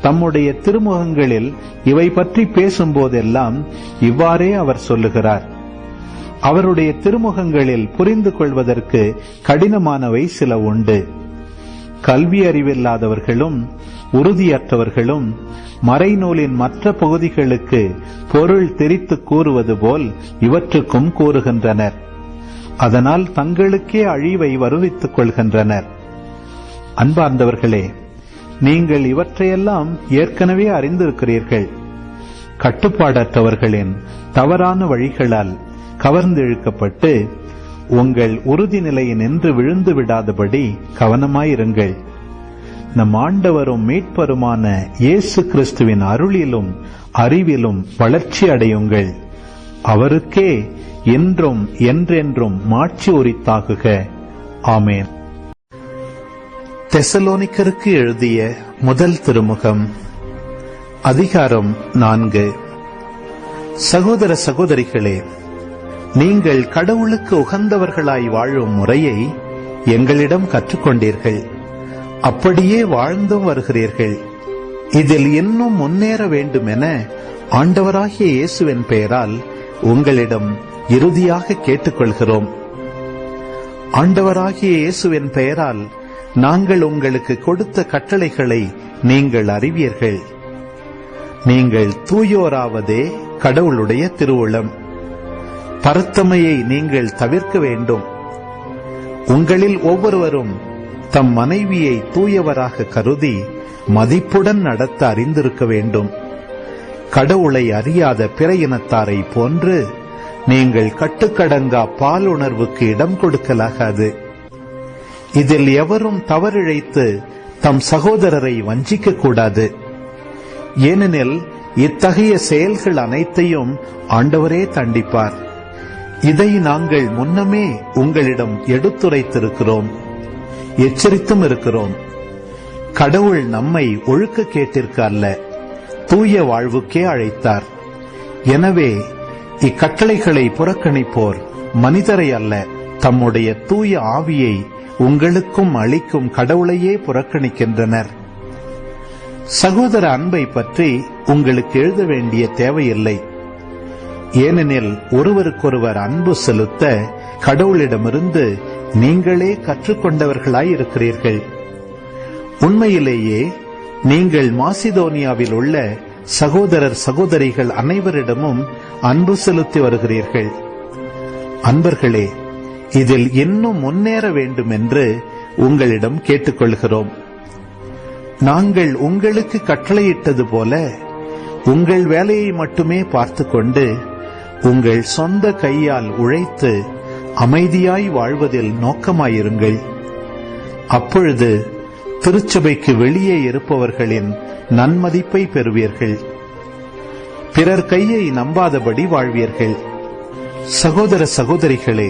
தம்முடைய திருமுகங்களில் இவை பற்றி பேசும்போதெல்லாம் இவ்வாறே அவர் சொல்லுகிறார். அவருடைய திருமுகங்களில் புரிந்து கொள்வதற்கு கடினமானவை சில உண்டு. கல்வி அறிவில்லாதவர்களும் உறுதியற்றவர்களும் மறைநூலின் மற்ற பகுதிகளுக்கு பொருள் திரித்து கூறுவது போல் இவற்றுக்கும் கூறுகின்றனர். அதனால் தங்களுக்கே அழிவை வருவித்துக் கொள்கின்றனர். அன்பார்ந்தவர்களே, நீங்கள் இவற்றையெல்லாம் ஏற்கனவே அறிந்திருக்கிறீர்கள். கட்டுப்பாடற்றவர்களின் தவறான வழிகளால் கவர்ந்திழுக்கப்பட்டு உங்கள் உறுதி நிலையை நின்று விழுந்து விடாதபடி கவனமாயிருங்கள். நம் ஆண்டவரும் மீட்பருமான இயேசு கிறிஸ்துவின் அருளிலும் அறிவிலும் வளர்ச்சி அடையுங்கள். அவருக்கே என்றும் என்றென்றும் மாட்சி உரித்தாகுக. ஆமேன். தெசலோனிக்கருக்கு எழுதிய முதல் திருமுகம், அதிகாரம் 4. சகோதர சகோதரிகளே, நீங்கள் கடவுளுக்கு உகந்தவர்களாய் வாழும் முறையை எங்களிடம் கற்றுக்கொண்டீர்கள். அப்படியே வாழ்ந்தும் வருகிறீர்கள். இதில் இன்னும் முன்னேற வேண்டுமென ஆண்டவராகிய இயேசுவின் பெயரால் உங்களிடம் இறுதியாக கேட்டுக்கொள்கிறோம். ஆண்டவராகிய இயேசுவின் பெயரால் நாங்கள் உங்களுக்கு கொடுத்த கட்டளைகளை நீங்கள் அறிவீர்கள். நீங்கள் தூயோராவதே கடவுளுடைய திருவுளம். பரத்தமையை நீங்கள் தவிர்க்க வேண்டும். உங்களில் ஒவ்வொருவரும் தம் மனைவியை தூயவராக கருதி மதிப்புடன் நடத்த அறிந்திருக்க வேண்டும். கடவுளை அறியாத பிற இனத்தாரை போன்று நீங்கள் கட்டுக்கடங்கா பாலுணர்வுக்கு இடம் கொடுக்கலாகாது. இதில் எவரும் தவறிழைத்து தம் சகோதரரை வஞ்சிக்க கூடாது. ஏனெனில் இத்தகைய செயல்கள் அனைத்தையும் ஆண்டவரே தண்டிப்பார். இதை நாங்கள் முன்னமே உங்களிடம் எடுத்துரைத்திருக்கிறோம், எச்சரித்தும் இருக்கிறோம். கடவுள் நம்மை ஒழுக்கக்கேட்டிற்கு அல்ல, தூய வாழ்வுக்கே அழைத்தார். எனவே இக்கட்டளைகளை புறக்கணிப்போர் மனிதரை அல்ல, தம்முடைய தூய ஆவியை உங்களுக்கும் அளிக்கும் கடவுளையே புறக்கணிக்கின்றனர். சகோதர அன்பை பற்றி உங்களுக்கு எழுத வேண்டிய தேவையில்லை. ஏனெனில் ஒருவருக்கொருவர் அன்பு செலுத்த கடவுளிடமிருந்து நீங்களே கற்றுக்கொண்டவர்களாயிருக்கிறீர்கள். உண்மையிலேயே நீங்கள் மாசிதோனியாவில் உள்ள சகோதரர் சகோதரிகள் அனைவரிடமும் அன்பு செலுத்தி வருகிறீர்கள். அன்பர்களே, இதில் இன்னும் முன்னேற வேண்டும் என்று உங்களிடம் கேட்டுக்கொள்கிறோம். நாங்கள் உங்களுக்கு கட்டளையிட்டது போல உங்கள் வேலையை மட்டுமே பார்த்து கொண்டு உங்கள் சொந்த கையால் உழைத்து அமைதியாய் வாழ்வதில் நோக்கமாயிருங்கள். அப்பொழுது திருச்சபைக்கு வெளியே இருப்பவர்களின் நன்மதிப்பை பெறுவீர்கள். பிறர் கையை நம்பாதபடி வாழ்வீர்கள். சகோதர சகோதரிகளே,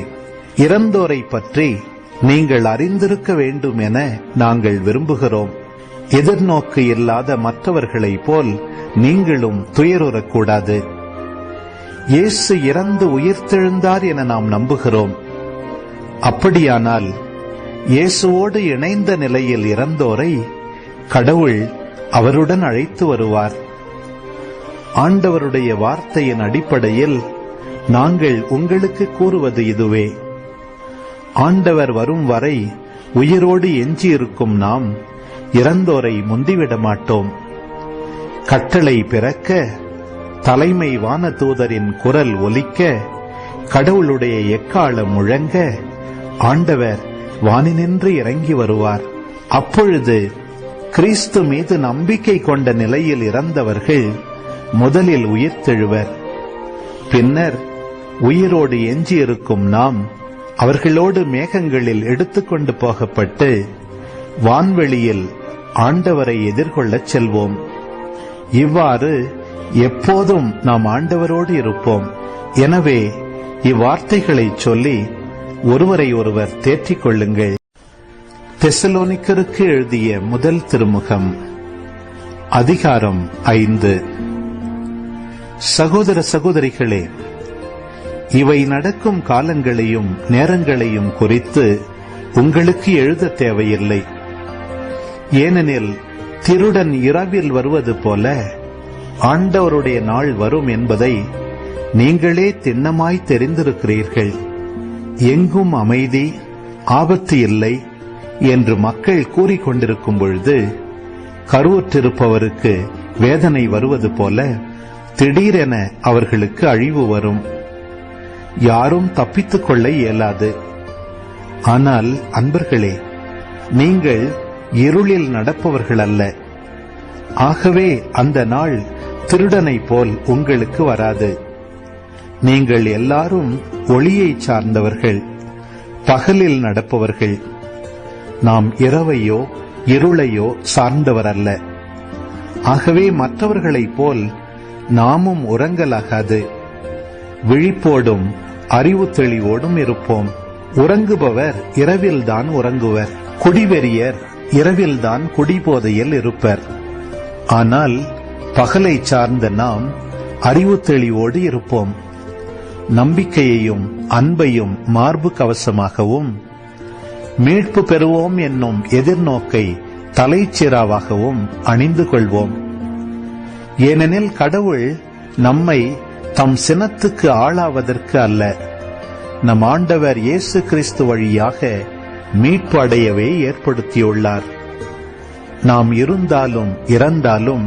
இறந்தோரை பற்றி நீங்கள் அறிந்திருக்க வேண்டும் என நாங்கள் விரும்புகிறோம். எதிர்நோக்கு இல்லாத மற்றவர்களைப் போல் நீங்களும் துயருறக்கூடாது. இயேசு இறந்து உயிர்த்தெழுந்தார் என நாம் நம்புகிறோம். அப்படியானால் இயேசுவோடு இணைந்த நிலையில் இறந்தோரை கடவுள் அவருடன் அழைத்து வருவார். ஆண்டவருடைய வார்த்தையின் அடிப்படையில் நாங்கள் உங்களுக்கு கூறுவது இதுவே: ஆண்டவர் வரும் வரை உயிரோடு எஞ்சியிருக்கும் நாம் இறந்தோரை முந்திவிட மாட்டோம். கட்டளை பிறக்க, தலைமை வான தூதரின் குரல் ஒலிக்க, கடவுளுடைய எக்காலம் முழங்க, ஆண்டவர் வானினின்று இறங்கி வருவார். அப்பொழுது கிறிஸ்து மீது நம்பிக்கை கொண்ட நிலையில் இறந்தவர்கள் முதலில் உயிர்த்தெழுவர். பின்னர் உயிரோடு எஞ்சியிருக்கும் நாம் அவர்களோடு மேகங்களில் எடுத்துக்கொண்டு போகப்பட்டு வான்வெளியில் ஆண்டவரை எதிர்கொள்ளச் செல்வோம். இவ்வாறு எப்போதும் நாம் ஆண்டவரோடு இருப்போம். எனவே இவ்வார்த்தைகளை சொல்லி ஒருவரை ஒருவர் தேற்றிக் கொள்ளுங்கள். தெசலோனிக்கருக்கு எழுதிய முதல் திருமுகம், அதிகாரம் 5. சகோதர சகோதரிகளே, இவை நடக்கும் காலங்களையும் நேரங்களையும் குறித்து உங்களுக்கு எழுத தேவையில்லை. ஏனெனில் திருடன் இரவில் வருவது போல ஆண்டவருடைய நாள் வரும் என்பதை நீங்களே திண்ணமாய் தெரிந்திருக்கிறீர்கள். எங்கும் அமைதி, ஆபத்து இல்லை என்று மக்கள் கூறிக்கொண்டிருக்கும் பொழுது கருவுற்றிருப்பவருக்கு வேதனை வருவது போல திடீரென அவர்களுக்கு அழிவு வரும். யாரும் தப்பித்துக் கொள்ள இயலாது. ஆனால் அன்பர்களே, நீங்கள் இருளில் நடப்பவர்கள் அல்ல. ஆகவே அந்த நாள் திருடனை போல் உங்களுக்கு வராது. நீங்கள் எல்லாரும் ஒளியை சார்ந்தவர்கள், பகலில் நடப்பவர்கள். நாம் இரவையோ இருளையோ சார்ந்தவர் அல்ல. ஆகவே மற்றவர்களைப் போல் நாமும் உறங்கலாகாது. விழிப்போடும் அறிவு தெளிவோடும் இருப்போம். உறங்குபவர் இரவில்தான் உறங்குவர். குடிவெறியர் இரவில்தான் குடிபோதையில் இருப்பர். ஆனால் பகலை சார்ந்த நாம் அறிவு தெளிவோடு இருப்போம். நம்பிக்கையையும் அன்பையும் மார்பு கவசமாகவும் மீட்பு பெறுவோம் என்னும் எதிர்நோக்கை தலைச்சீராவாகவும் அணிந்து கொள்வோம். ஏனெனில் கடவுள் நம்மை தம் சினத்துக்கு ஆளாவதற்கு அல்ல, நம் ஆண்டவர் இயேசு கிறிஸ்து வழியாக மீட்பு அடையவே ஏற்படுத்தியுள்ளார். நாம் இருந்தாலும் இறந்தாலும்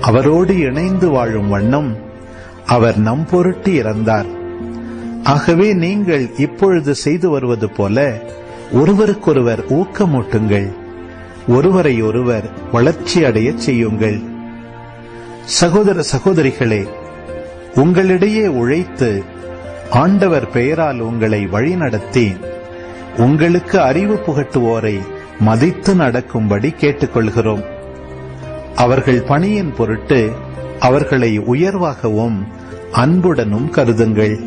அவரோடு இணைந்து வாழும் வண்ணம் அவர் நம் பொருட்டு இறந்தார். ஆகவே நீங்கள் இப்பொழுது செய்து வருவது போல ஒருவருக்கொருவர் ஊக்கமூட்டுங்கள், ஒருவரை ஒருவர் வளர்ச்சி அடைய செய்யுங்கள். சகோதர சகோதரிகளே, உங்களிடையே உழைத்து ஆண்டவர் பெயரால் உங்களை வழிநடத்தி உங்களுக்கு அறிவு புகட்டுவோரை மதித்து நடக்கும்படி கேட்டுக்கொள்கிறோம். அவர்கள் பணியின் பொருட்டு அவர்களை உயர்வாகவும் அன்புடனும் கருதுங்கள்.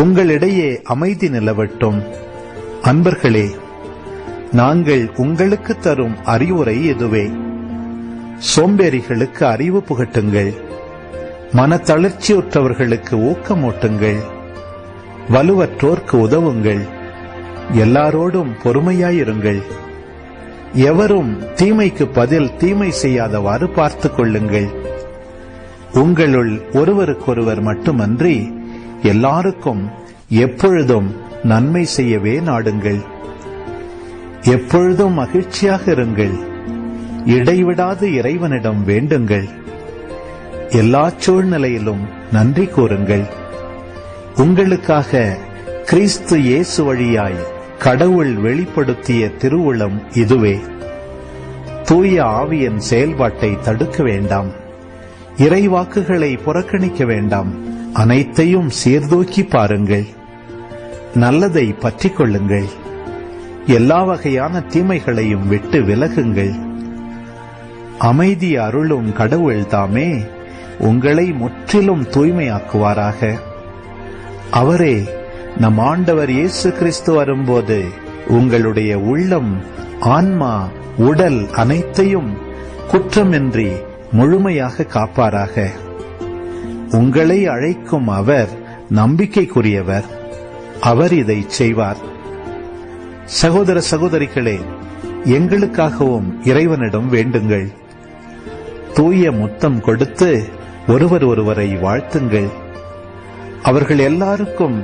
உங்களிடையே அமைதி நிலவட்டும். அன்பர்களே, நாங்கள் உங்களுக்கு தரும் அறிவுரை இதுவே: சோம்பேறிகளுக்கு அறிவு புகட்டுங்கள், மனத்தளர்ச்சியுற்றவர்களுக்கு ஊக்கமூட்டுங்கள், வலுவற்றோர்க்கு உதவுங்கள், எல்லாரோடும் பொறுமையாயிருங்கள். எவரும் தீமைக்கு பதில் தீமை செய்யாதவாறு பார்த்துக் கொள்ளுங்கள். உங்களுள் ஒருவருக்கொருவர் மட்டுமன்றி எல்லாருக்கும் எப்பொழுதும் நன்மை செய்யவே நாடுங்கள். எப்பொழுதும் மகிழ்ச்சியாக இருங்கள். இடைவிடாது இறைவனிடம் வேண்டுங்கள். எல்லா சூழ்நிலையிலும் நன்றி கூறுங்கள். உங்களுக்காக கிறிஸ்து இயேசு வழியாய் கடவுள் வெளிப்படுத்திய திருவுளம் இதுவே. தூய ஆவியின் செயல்பாட்டை தடுக்க வேண்டாம். இறைவாக்குகளை புறக்கணிக்க வேண்டாம். அனைத்தையும் சீர்தூக்கி பாருங்கள். நல்லதை பற்றிக் கொள்ளுங்கள். எல்லா வகையான தீமைகளையும் விட்டு விலகுங்கள். அமைதி அருளும் கடவுள் தாமே உங்களை முற்றிலும் தூய்மையாக்குவாராக. அவரே நம் ஆண்டவர் இயேசு கிறிஸ்து வரும்போது உங்களுடைய உள்ளம், ஆன்மா, உடல் அனைத்தையும் குற்றமின்றி முழுமையாக காப்பாராக. உங்களை அழைக்கும் அவர் நம்பிக்கைக்குரியவர். அவர் இதை செய்வார். சகோதர சகோதரிகளே, எங்களுக்காகவும் இறைவனிடம் வேண்டுங்கள். தூய முத்தம் கொடுத்து ஒருவரை வாழ்த்துங்கள். அவர்கள் எல்லாருக்கும்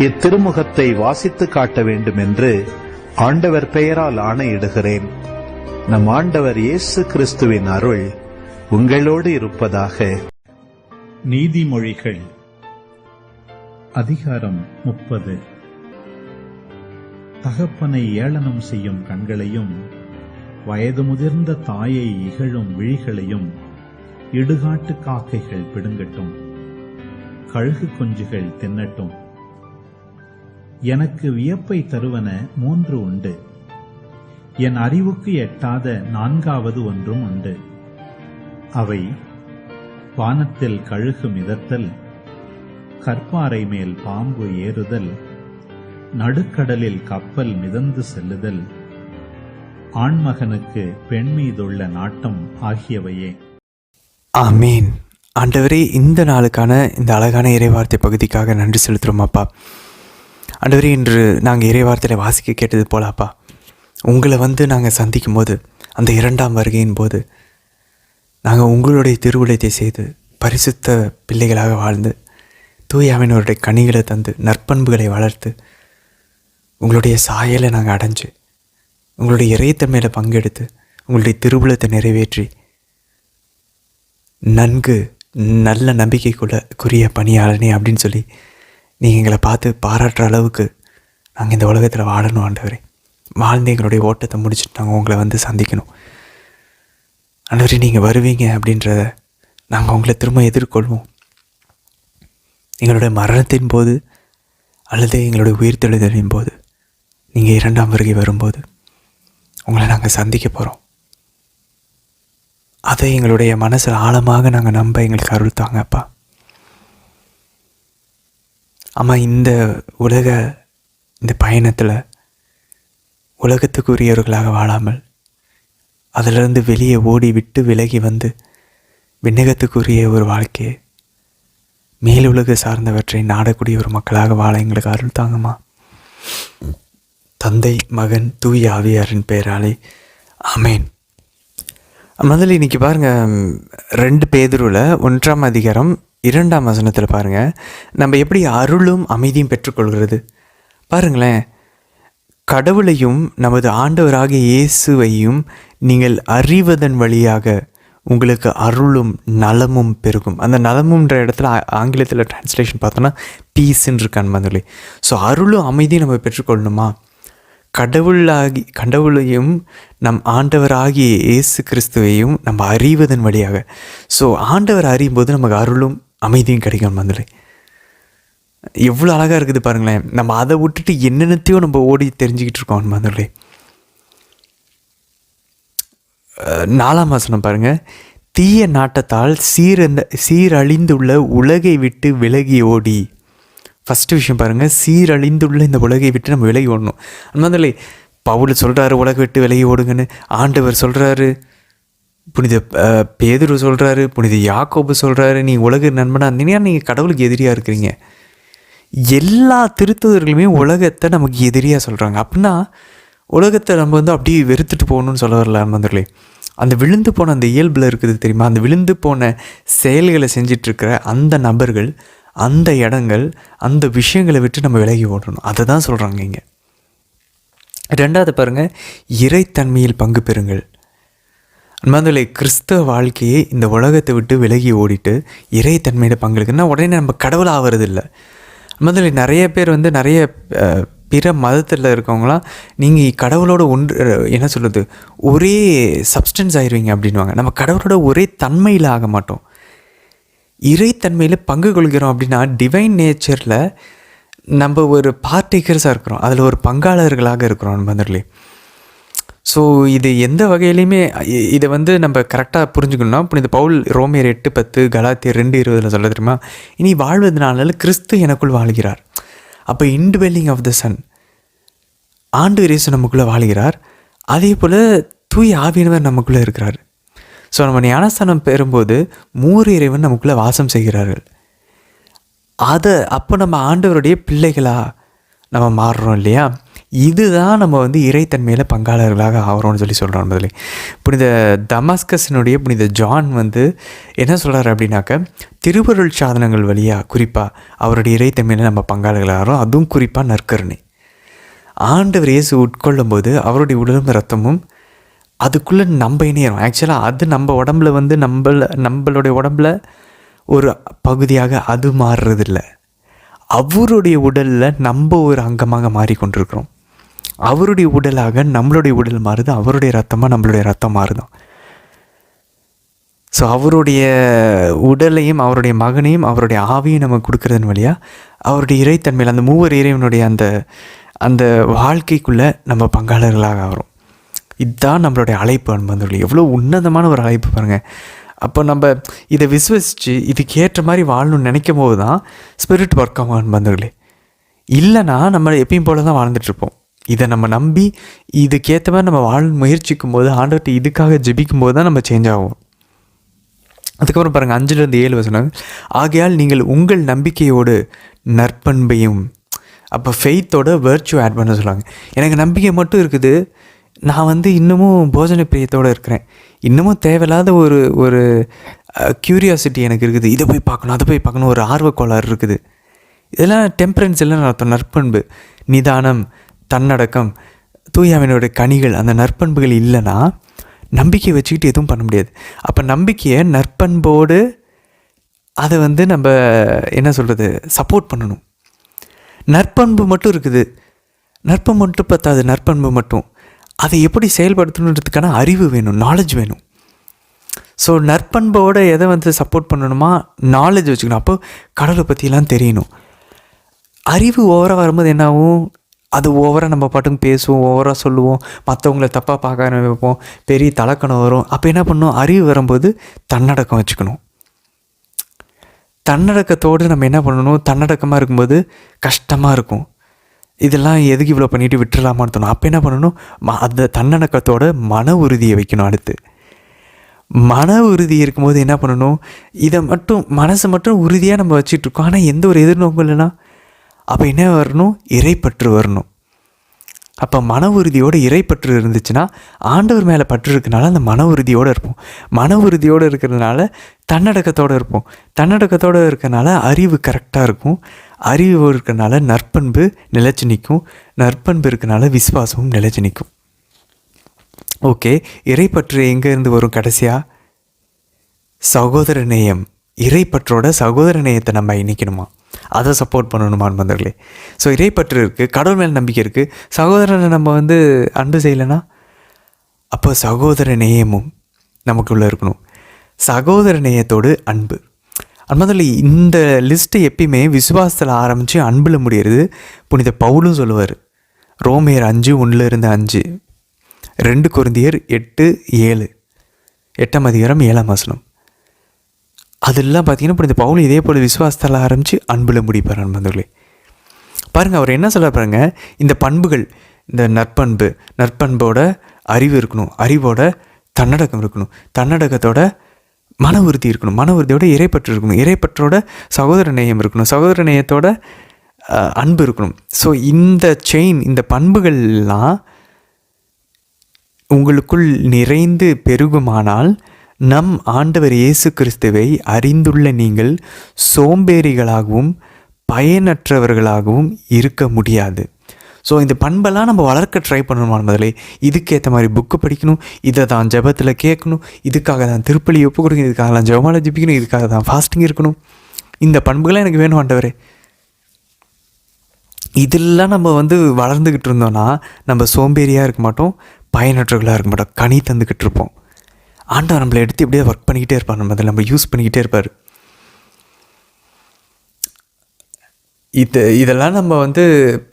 இத்திருமுகத்தை வாசித்து காட்ட வேண்டும் என்று ஆண்டவர் பெயரால் ஆணையிடுகிறேன். நம் ஆண்டவர் இயேசு கிறிஸ்துவின் அருள் உங்களோடு இருப்பதாக. நீதிமொழிகள் அதிகாரம் 30. தகப்பனை ஏளனம் செய்யும் கண்களையும் வயது முதிர்ந்த தாயை இகழும் விழிகளையும் இடுகாட்டு காக்கைகள் பிடுங்கட்டும், கழுகு குஞ்சுகள் தின்னட்டும். எனக்கு வியப்பை தருவன 3 உண்டு, என் அறிவுக்கு எட்டாத 4வது ஒன்றும் உண்டு. அவை வானத்தில் கழுகு மிதத்தல், கற்பாறை மேல் பாம்பு ஏறுதல், நடுக்கடலில் கப்பல் மிதந்து செல்லுதல், ஆண்மகனுக்கு பெண் மீதுள்ள நாட்டம் ஆகியவையே. ஆமீன். ஆண்டவரே, இந்த நாளுக்கான இந்த அழகான இறைவார்த்தை பகுதிக்காக நன்றி செலுத்துகிறோம் அப்பா. ஆண்டவரே, இன்று நாங்கள் இறைவார்த்தையில் வாசிக்க கேட்டது போல அப்பா, உங்களை நாங்கள் சந்திக்கும் போது, அந்த 2ஆம் வருகையின் போது நாங்கள் உங்களுடைய திருவுளத்தை செய்து பரிசுத்த பிள்ளைகளாக வாழ்ந்து தூயாவினருடைய கனிகளை தந்து நற்பண்புகளை வளர்த்து உங்களுடைய சாயலை நாங்கள் அடைஞ்சு உங்களுடைய இறைத்தன்மையில் பங்கெடுத்து உங்களுடைய திருவுளத்தை நிறைவேற்றி நன்கு நல்ல நம்பிக்கைக்குரிய பணியாளனே அப்படின்னு சொல்லி நீங்கள் எங்களை பார்த்து பாராட்டுற அளவுக்கு நாங்கள் இந்த உலகத்தில் வாழணும் ஆண்டவரே. வாழ்ந்து எங்களுடைய ஓட்டத்தை முடிச்சுட்டு நாங்கள் உங்களை சந்திக்கணும் ஆண்டவரே. நீங்கள் வருவீங்க அப்படின்றத நாங்கள் உங்களை திரும்ப எதிர்கொள்வோம். எங்களுடைய மரணத்தின் போது அல்லது எங்களுடைய உயிர்த்தெழுதலின் போது, நீங்கள் 2ஆம் வருகை வரும்போது உங்களை நாங்கள் சந்திக்க போகிறோம். அதை எங்களுடைய மனசில் ஆழமாக நாங்கள் நம்ப எங்களுக்கு அருள் தாங்கப்பா. ஆமாம், இந்த பயணத்தில் உலகத்துக்குரியவர்களாக வாழாமல் அதிலிருந்து வெளியே ஓடி விட்டு விலகி விண்ணகத்துக்குரிய ஒரு வாழ்க்கையை, மேலுலக சார்ந்தவற்றை நாடக்கூடிய ஒரு மக்களாக வாழ எங்களுக்கு அருள் தாங்கம்மா. தந்தை, மகன், தூய ஆவியாரின் பெயராலே ஆமேன். முதல்ல இன்றைக்கி பாருங்கள், 2 பேதுருவில் 1ஆம் அதிகாரம் 2ஆம் வசனத்தில் பாருங்கள், நம்ம எப்படி அருளும் அமைதியும் பெற்றுக்கொள்கிறது பாருங்களேன். கடவுளையும் நமது ஆண்டவராகிய இயேசுவையும் நீங்கள் அறிவதன் வழியாக உங்களுக்கு அருளும் நலமும் பெருகும். அந்த நலமுன்ற இடத்துல ஆங்கிலத்தில் டிரான்ஸ்லேஷன் பார்த்தோன்னா பீஸ்ன்னு இருக்கான் முதலே. ஸோ அருளும் அமைதியும் நம்ம பெற்றுக்கொள்ளணுமா? கடவுளையும் நம் ஆண்டவராகிய இயேசு கிறிஸ்துவையும் நம்ம அறிவதன் வழியாக. ஸோ ஆண்டவர் அறியும் போது நமக்கு அருளும் அமைதியும் கிடைக்கும். முதலே எவ்வளோ அழகாக இருக்குது பாருங்களேன். நம்ம அதை விட்டுட்டு என்னென்னத்தையோ நம்ம ஓடி தெரிஞ்சுக்கிட்டு இருக்கோம். முதலே 4ஆம் வசனம் பாருங்கள், தீய நாட்டத்தால் சீரழிந்துள்ள உலகை விட்டு விலகி ஓடி. ஃபஸ்ட்டு விஷயம் பாருங்கள், சீரழிந்துள்ள இந்த உலகை விட்டு நம்ம விலகி ஓடணும். முதல்ல பவுல் சொல்கிறாரு உலகை விட்டு விலகி ஓடுங்கன்னு. ஆண்டவர் சொல்கிறாரு, புனித பேதுரு சொல்கிறாரு, புனித யாக்கோபு சொல்கிறாரு, நீ உலக நண்பனாக இருந்தீங்கன்னா நீங்கள் கடவுளுக்கு எதிரியாக இருக்கிறீங்க. எல்லா திருத்துதர்களுமே உலகத்தை நமக்கு எதிரியாக சொல்கிறாங்க. அப்படின்னா உலகத்தை நம்ம அப்படியே வெறுத்துட்டு போகணும்னு சொல்ல வரல நண்பர்களே. அந்த விழுந்து போன அந்த இயல்பில் இருக்குது தெரியுமா, அந்த விழுந்து போன செயல்களை செஞ்சிட்ருக்கிற அந்த நபர்கள், அந்த இடங்கள், அந்த விஷயங்களை விட்டு நம்ம விலகி ஓடணும். அதை தான் சொல்கிறாங்க இங்கே. 2வது பாருங்கள், இறைத்தன்மையில் பங்கு பெறுங்கள். அன்பாந்தலை கிறிஸ்தவ வாழ்க்கையை இந்த உலகத்தை விட்டு விலகி ஓடிட்டு இறைத்தன்மையில் பங்குக்குன்னா உடனே நம்ம கடவுள் ஆகிறது இல்லை. அன்பாந்தலை நிறைய பேர் நிறைய பிற மதத்தில் இருக்கவங்களாம் நீங்கள் கடவுளோட என்ன சொல்கிறது ஒரே சப்ஸ்டன்ஸ் ஆயிடுவீங்க அப்படின்வாங்க. நம்ம கடவுளோட ஒரே தன்மையில் ஆக மாட்டோம். இறைத்தன்மையில் பங்கு கொள்கிறோம் அப்படின்னா டிவைன் நேச்சரில் நம்ம ஒரு பார்ட்டிக்கர்ஸாக இருக்கிறோம், அதில் ஒரு பங்காளர்களாக இருக்கிறோம் நண்பர்களே. ஸோ இது எந்த வகையிலையுமே இதை வந்து நம்ம கரெக்டாக புரிஞ்சுக்கணும்னா, புனித பவுல் ரோமியர் 8:10, கலாத்தியர் 2:20 சொல்ல தெரியுமா, இனி வாழ்வதனால கிறிஸ்து எனக்குள் வாழ்கிறார். அப்போ இன்டுவெல்லிங் ஆஃப் த சன், ஆண்டவர் இயேசு நமக்குள்ளே வாழ்கிறார். அதே போல் தூய ஆவியானவர் நமக்குள்ளே இருக்கிறார். ஸோ நம்ம ஞானஸ்தானம் பெறும்போது மூறு இறைவன் நமக்குள்ளே வாசம் செய்கிறார்கள். அப்போ நம்ம ஆண்டவருடைய பிள்ளைகளாக நம்ம மாறுறோம் இல்லையா? இதுதான் நம்ம வந்து இறைத்தன்மையில் பங்காளர்களாக ஆகிறோம்னு சொல்கிறோம் முதலே. புனித தமாஸ்கஸினுடைய புனித ஜான் வந்து என்ன சொல்கிறார் அப்படின்னாக்க, திருவருள் சாதனங்கள் வழியாக குறிப்பாக அவருடைய இறைத்தன்மையில் நம்ம பங்காளர்களாகிறோம். அதுவும் குறிப்பாக நற்கருணை. ஆண்டவர் இயேசு உட்கொள்ளும் போது அவருடைய உடலும் ரத்தமும் அதுக்குள்ளே நம்ம இணையிறோம். ஆக்சுவலாக அது நம்ம உடம்புல வந்து நம்மளுடைய உடம்புல ஒரு பகுதியாக அது மாறுறதில்ல. அவருடைய உடலில் நம்ம ஒரு அங்கமாக மாறிக்கொண்டிருக்கிறோம். அவருடைய உடலாக நம்மளுடைய உடல் மாறுது, அவருடைய ரத்தமாக நம்மளுடைய ரத்தம் மாறுதான். ஸோ அவருடைய உடலையும் அவருடைய மகனையும் அவருடைய ஆவியும் நம்ம கொடுக்குறதன் வழியாக அவருடைய இறைத்தன்மையில் அந்த மூவர் இறைவனுடைய அந்த வாழ்க்கைக்குள்ளே நம்ம பங்காளர்களாக ஆகிறோம். இதுதான் நம்மளுடைய அழைப்பு அன்பந்தொழி. எவ்வளோ உன்னதமான ஒரு அழைப்பு பாருங்கள். அப்போ நம்ம இதை விசுவசித்து இதுக்கேற்ற மாதிரி வாழணும்னு நினைக்கும் போது தான் ஸ்பிரிட் ஒர்க் ஆகும் அன்பந்தொழி. இல்லைனா நம்ம எப்பயும் போல தான் வாழ்ந்துட்டுருப்போம். இதை நம்ம நம்பி இதுக்கேற்ற மாதிரி நம்ம வாழ முயற்சிக்கும் போது, ஆண்டவர்கிட்ட இதுக்காக ஜெபிக்கும் போது தான் நம்ம சேஞ்ச் ஆகும். அதுக்கப்புறம் பாருங்கள் 5-7 சொன்னாங்க, ஆகையால் நீங்கள் உங்கள் நம்பிக்கையோடு நற்பண்பையும், அப்போ ஃபெய்த்தோட வேர்ச்சு ஆட் பண்ண சொல்லுவாங்க. எனக்கு நம்பிக்கை மட்டும் இருக்குது, நான் வந்து இன்னமும் போஜன பிரியத்தோடு இருக்கிறேன், இன்னமும் தேவையில்லாத ஒரு க்யூரியாசிட்டி எனக்கு இருக்குது, இதை போய் பார்க்கணும் அதை போய் பார்க்கணும், ஒரு ஆர்வக்கோளாறு இருக்குது. இதெல்லாம் டெம்பரன்ஸ் எல்லாம் அர்த்தம். நற்பண்பு, நிதானம், தன்னடக்கம், தூயாவினுடைய கனிகள், அந்த நற்பண்புகள் இல்லைன்னா நம்பிக்கை வச்சுக்கிட்டு எதுவும் பண்ண முடியாது. அப்போ நம்பிக்கையை நற்பண்போடு அதை வந்து நம்ம என்ன சொல்கிறது, சப்போர்ட் பண்ணணும். நற்பண்பு மட்டும் இருக்குது, நற்பண்பு மட்டும் பத்தாது, நற்பண்பு மட்டும் அதை எப்படி செயல்படுத்தணுன்றதுக்கான அறிவு வேணும், நாலேஜ் வேணும். ஸோ நற்பண்போடு எதை வந்து சப்போர்ட் பண்ணணுமா, நாலேஜ் வச்சுக்கணும். அப்போ கடவுளை பற்றிலாம் தெரியணும். அறிவு ஓவராக வரும்போது என்னாகும், அது ஓவராக நம்ம பாட்டுக்கு பேசுவோம், ஓவராக சொல்லுவோம், மற்றவங்கள தப்பாக பார்க்க ஆரம்பிப்போம், பெரிய தலக்கணம் வரும். அப்போ என்ன பண்ணணும், அறிவு வரும்போது தன்னடக்கம் வச்சுக்கணும். தன்னடக்கத்தோடு நம்ம என்ன பண்ணணும், தன்னடக்கமாக இருக்கும்போது கஷ்டமாக இருக்கும், இதெல்லாம் எதுக்கு இவ்வளோ பண்ணிட்டு விட்டுடலாமான்னு தோணும். அப்போ என்ன பண்ணணும், அந்த தன்னடக்கத்தோட மன உறுதியை வைக்கணும். அடுத்து மன உறுதி இருக்கும்போது என்ன பண்ணணும், இதை மட்டும் மனசை மட்டும் உறுதியாக நம்ம வச்சிட்ருக்கோம், ஆனால் எந்த ஒரு எதிர்நோக்கம் இல்லைன்னா அப்போ என்ன வரணும், இறைப்பற்று வரணும். அப்போ மன உறுதியோடு இறைப்பற்று இருந்துச்சுன்னா ஆண்டவர் மேலே பற்று இருக்கனால அந்த மன உறுதியோடு இருப்போம். மன உறுதியோடு இருக்கிறதுனால தன்னடக்கத்தோடு இருப்போம். தன்னடக்கத்தோடு இருக்கிறனால அறிவு கரெக்டாக இருக்கும். அறிவு இருக்கிறனால நற்பண்பு நிலைச்சு நிற்கும். நற்பண்பு இருக்கனால விசுவாசமும் நிலைச்சு நிற்கும். ஓகே, இறைப்பற்று எங்கேருந்து வரும்? கடைசியாக சகோதர நேயம். இறைப்பற்றோட சகோதர நேயத்தை நம்ம இணைக்கணுமா, அதை சப்போர்ட் பண்ணணுமா நண்பர்களே? ஸோ இறைப்பற்று இருக்குது, கடவுள் மேலே நம்பிக்கை இருக்குது, சகோதரனை நம்ம வந்து அன்பு செய்யலைன்னா அப்போ சகோதர நேயமும் நமக்குள்ளே இருக்கணும். சகோதர நேயத்தோடு அன்பு. அன்பதில் இந்த லிஸ்ட்டு எப்பயுமே விசுவாசத்தில் ஆரம்பித்து அன்பில் முடிகிறது. புனித பவுலும் சொல்லுவார், ரோமியர் 5:1-5, 2 கொரிந்தியர் 8:7, 8ஆம் அதிகாரம் 7ஆம் வசனம். அதெல்லாம் பார்த்தீங்கன்னா புனித பவுல் இதே போல் விசுவாசத்தில் ஆரம்பித்து அன்பில் முடிப்பார். நண்பர்களே பாருங்கள், அவர் என்ன சொல்ல பாருங்க, இந்த பண்புகள், இந்த நற்பண்போட அறிவு இருக்கணும், அறிவோட தன்னடக்கம் இருக்கணும், தன்னடக்கத்தோட மன உறுதி இருக்கணும், மன உறுதியோட இறைப்பற்று இருக்கணும், இறைப்பற்றோட சகோதர நேயம் இருக்கணும், சகோதர நேயத்தோட அன்பு இருக்கணும். ஸோ இந்த செயின், இந்த பண்புகள்லாம் உங்களுக்குள் நிறைந்து பெருகுமானால் நம் ஆண்டவர் இயேசு கிறிஸ்துவை அறிந்துள்ள நீங்கள் சோம்பேறிகளாகவும் பயனற்றவர்களாகவும் இருக்க முடியாது. ஸோ இந்த பண்பெல்லாம் நம்ம வளர்க்க ட்ரை பண்ணணுமா முதலே? இதுக்கேற்ற மாதிரி புக்கு படிக்கணும், இதை தான் ஜெபத்தில் கேட்கணும், இதுக்காக தான் திருப்பலி ஒப்பு கொடுக்கணும், இதுக்காக தான் ஜெபமாலை ஜெபிக்கணும், இதுக்காக தான் ஃபாஸ்டிங் இருக்கணும். இந்த பண்புகள்லாம் எனக்கு வேணும் ஆண்டவரே. இதெல்லாம் நம்ம வந்து வளர்ந்துக்கிட்டு இருந்தோன்னா நம்ம சோம்பேறியாக இருக்க மாட்டோம், பயனற்றவர்களாக இருக்க மாட்டோம், கனி தந்துக்கிட்டு இருப்போம். ஆண்டவர் நம்மளை எடுத்து எப்படியே ஒர்க் பண்ணிக்கிட்டே இருப்பார், நம்ம அதில் நம்ம யூஸ் பண்ணிக்கிட்டே இருப்பார். இதெல்லாம் நம்ம வந்து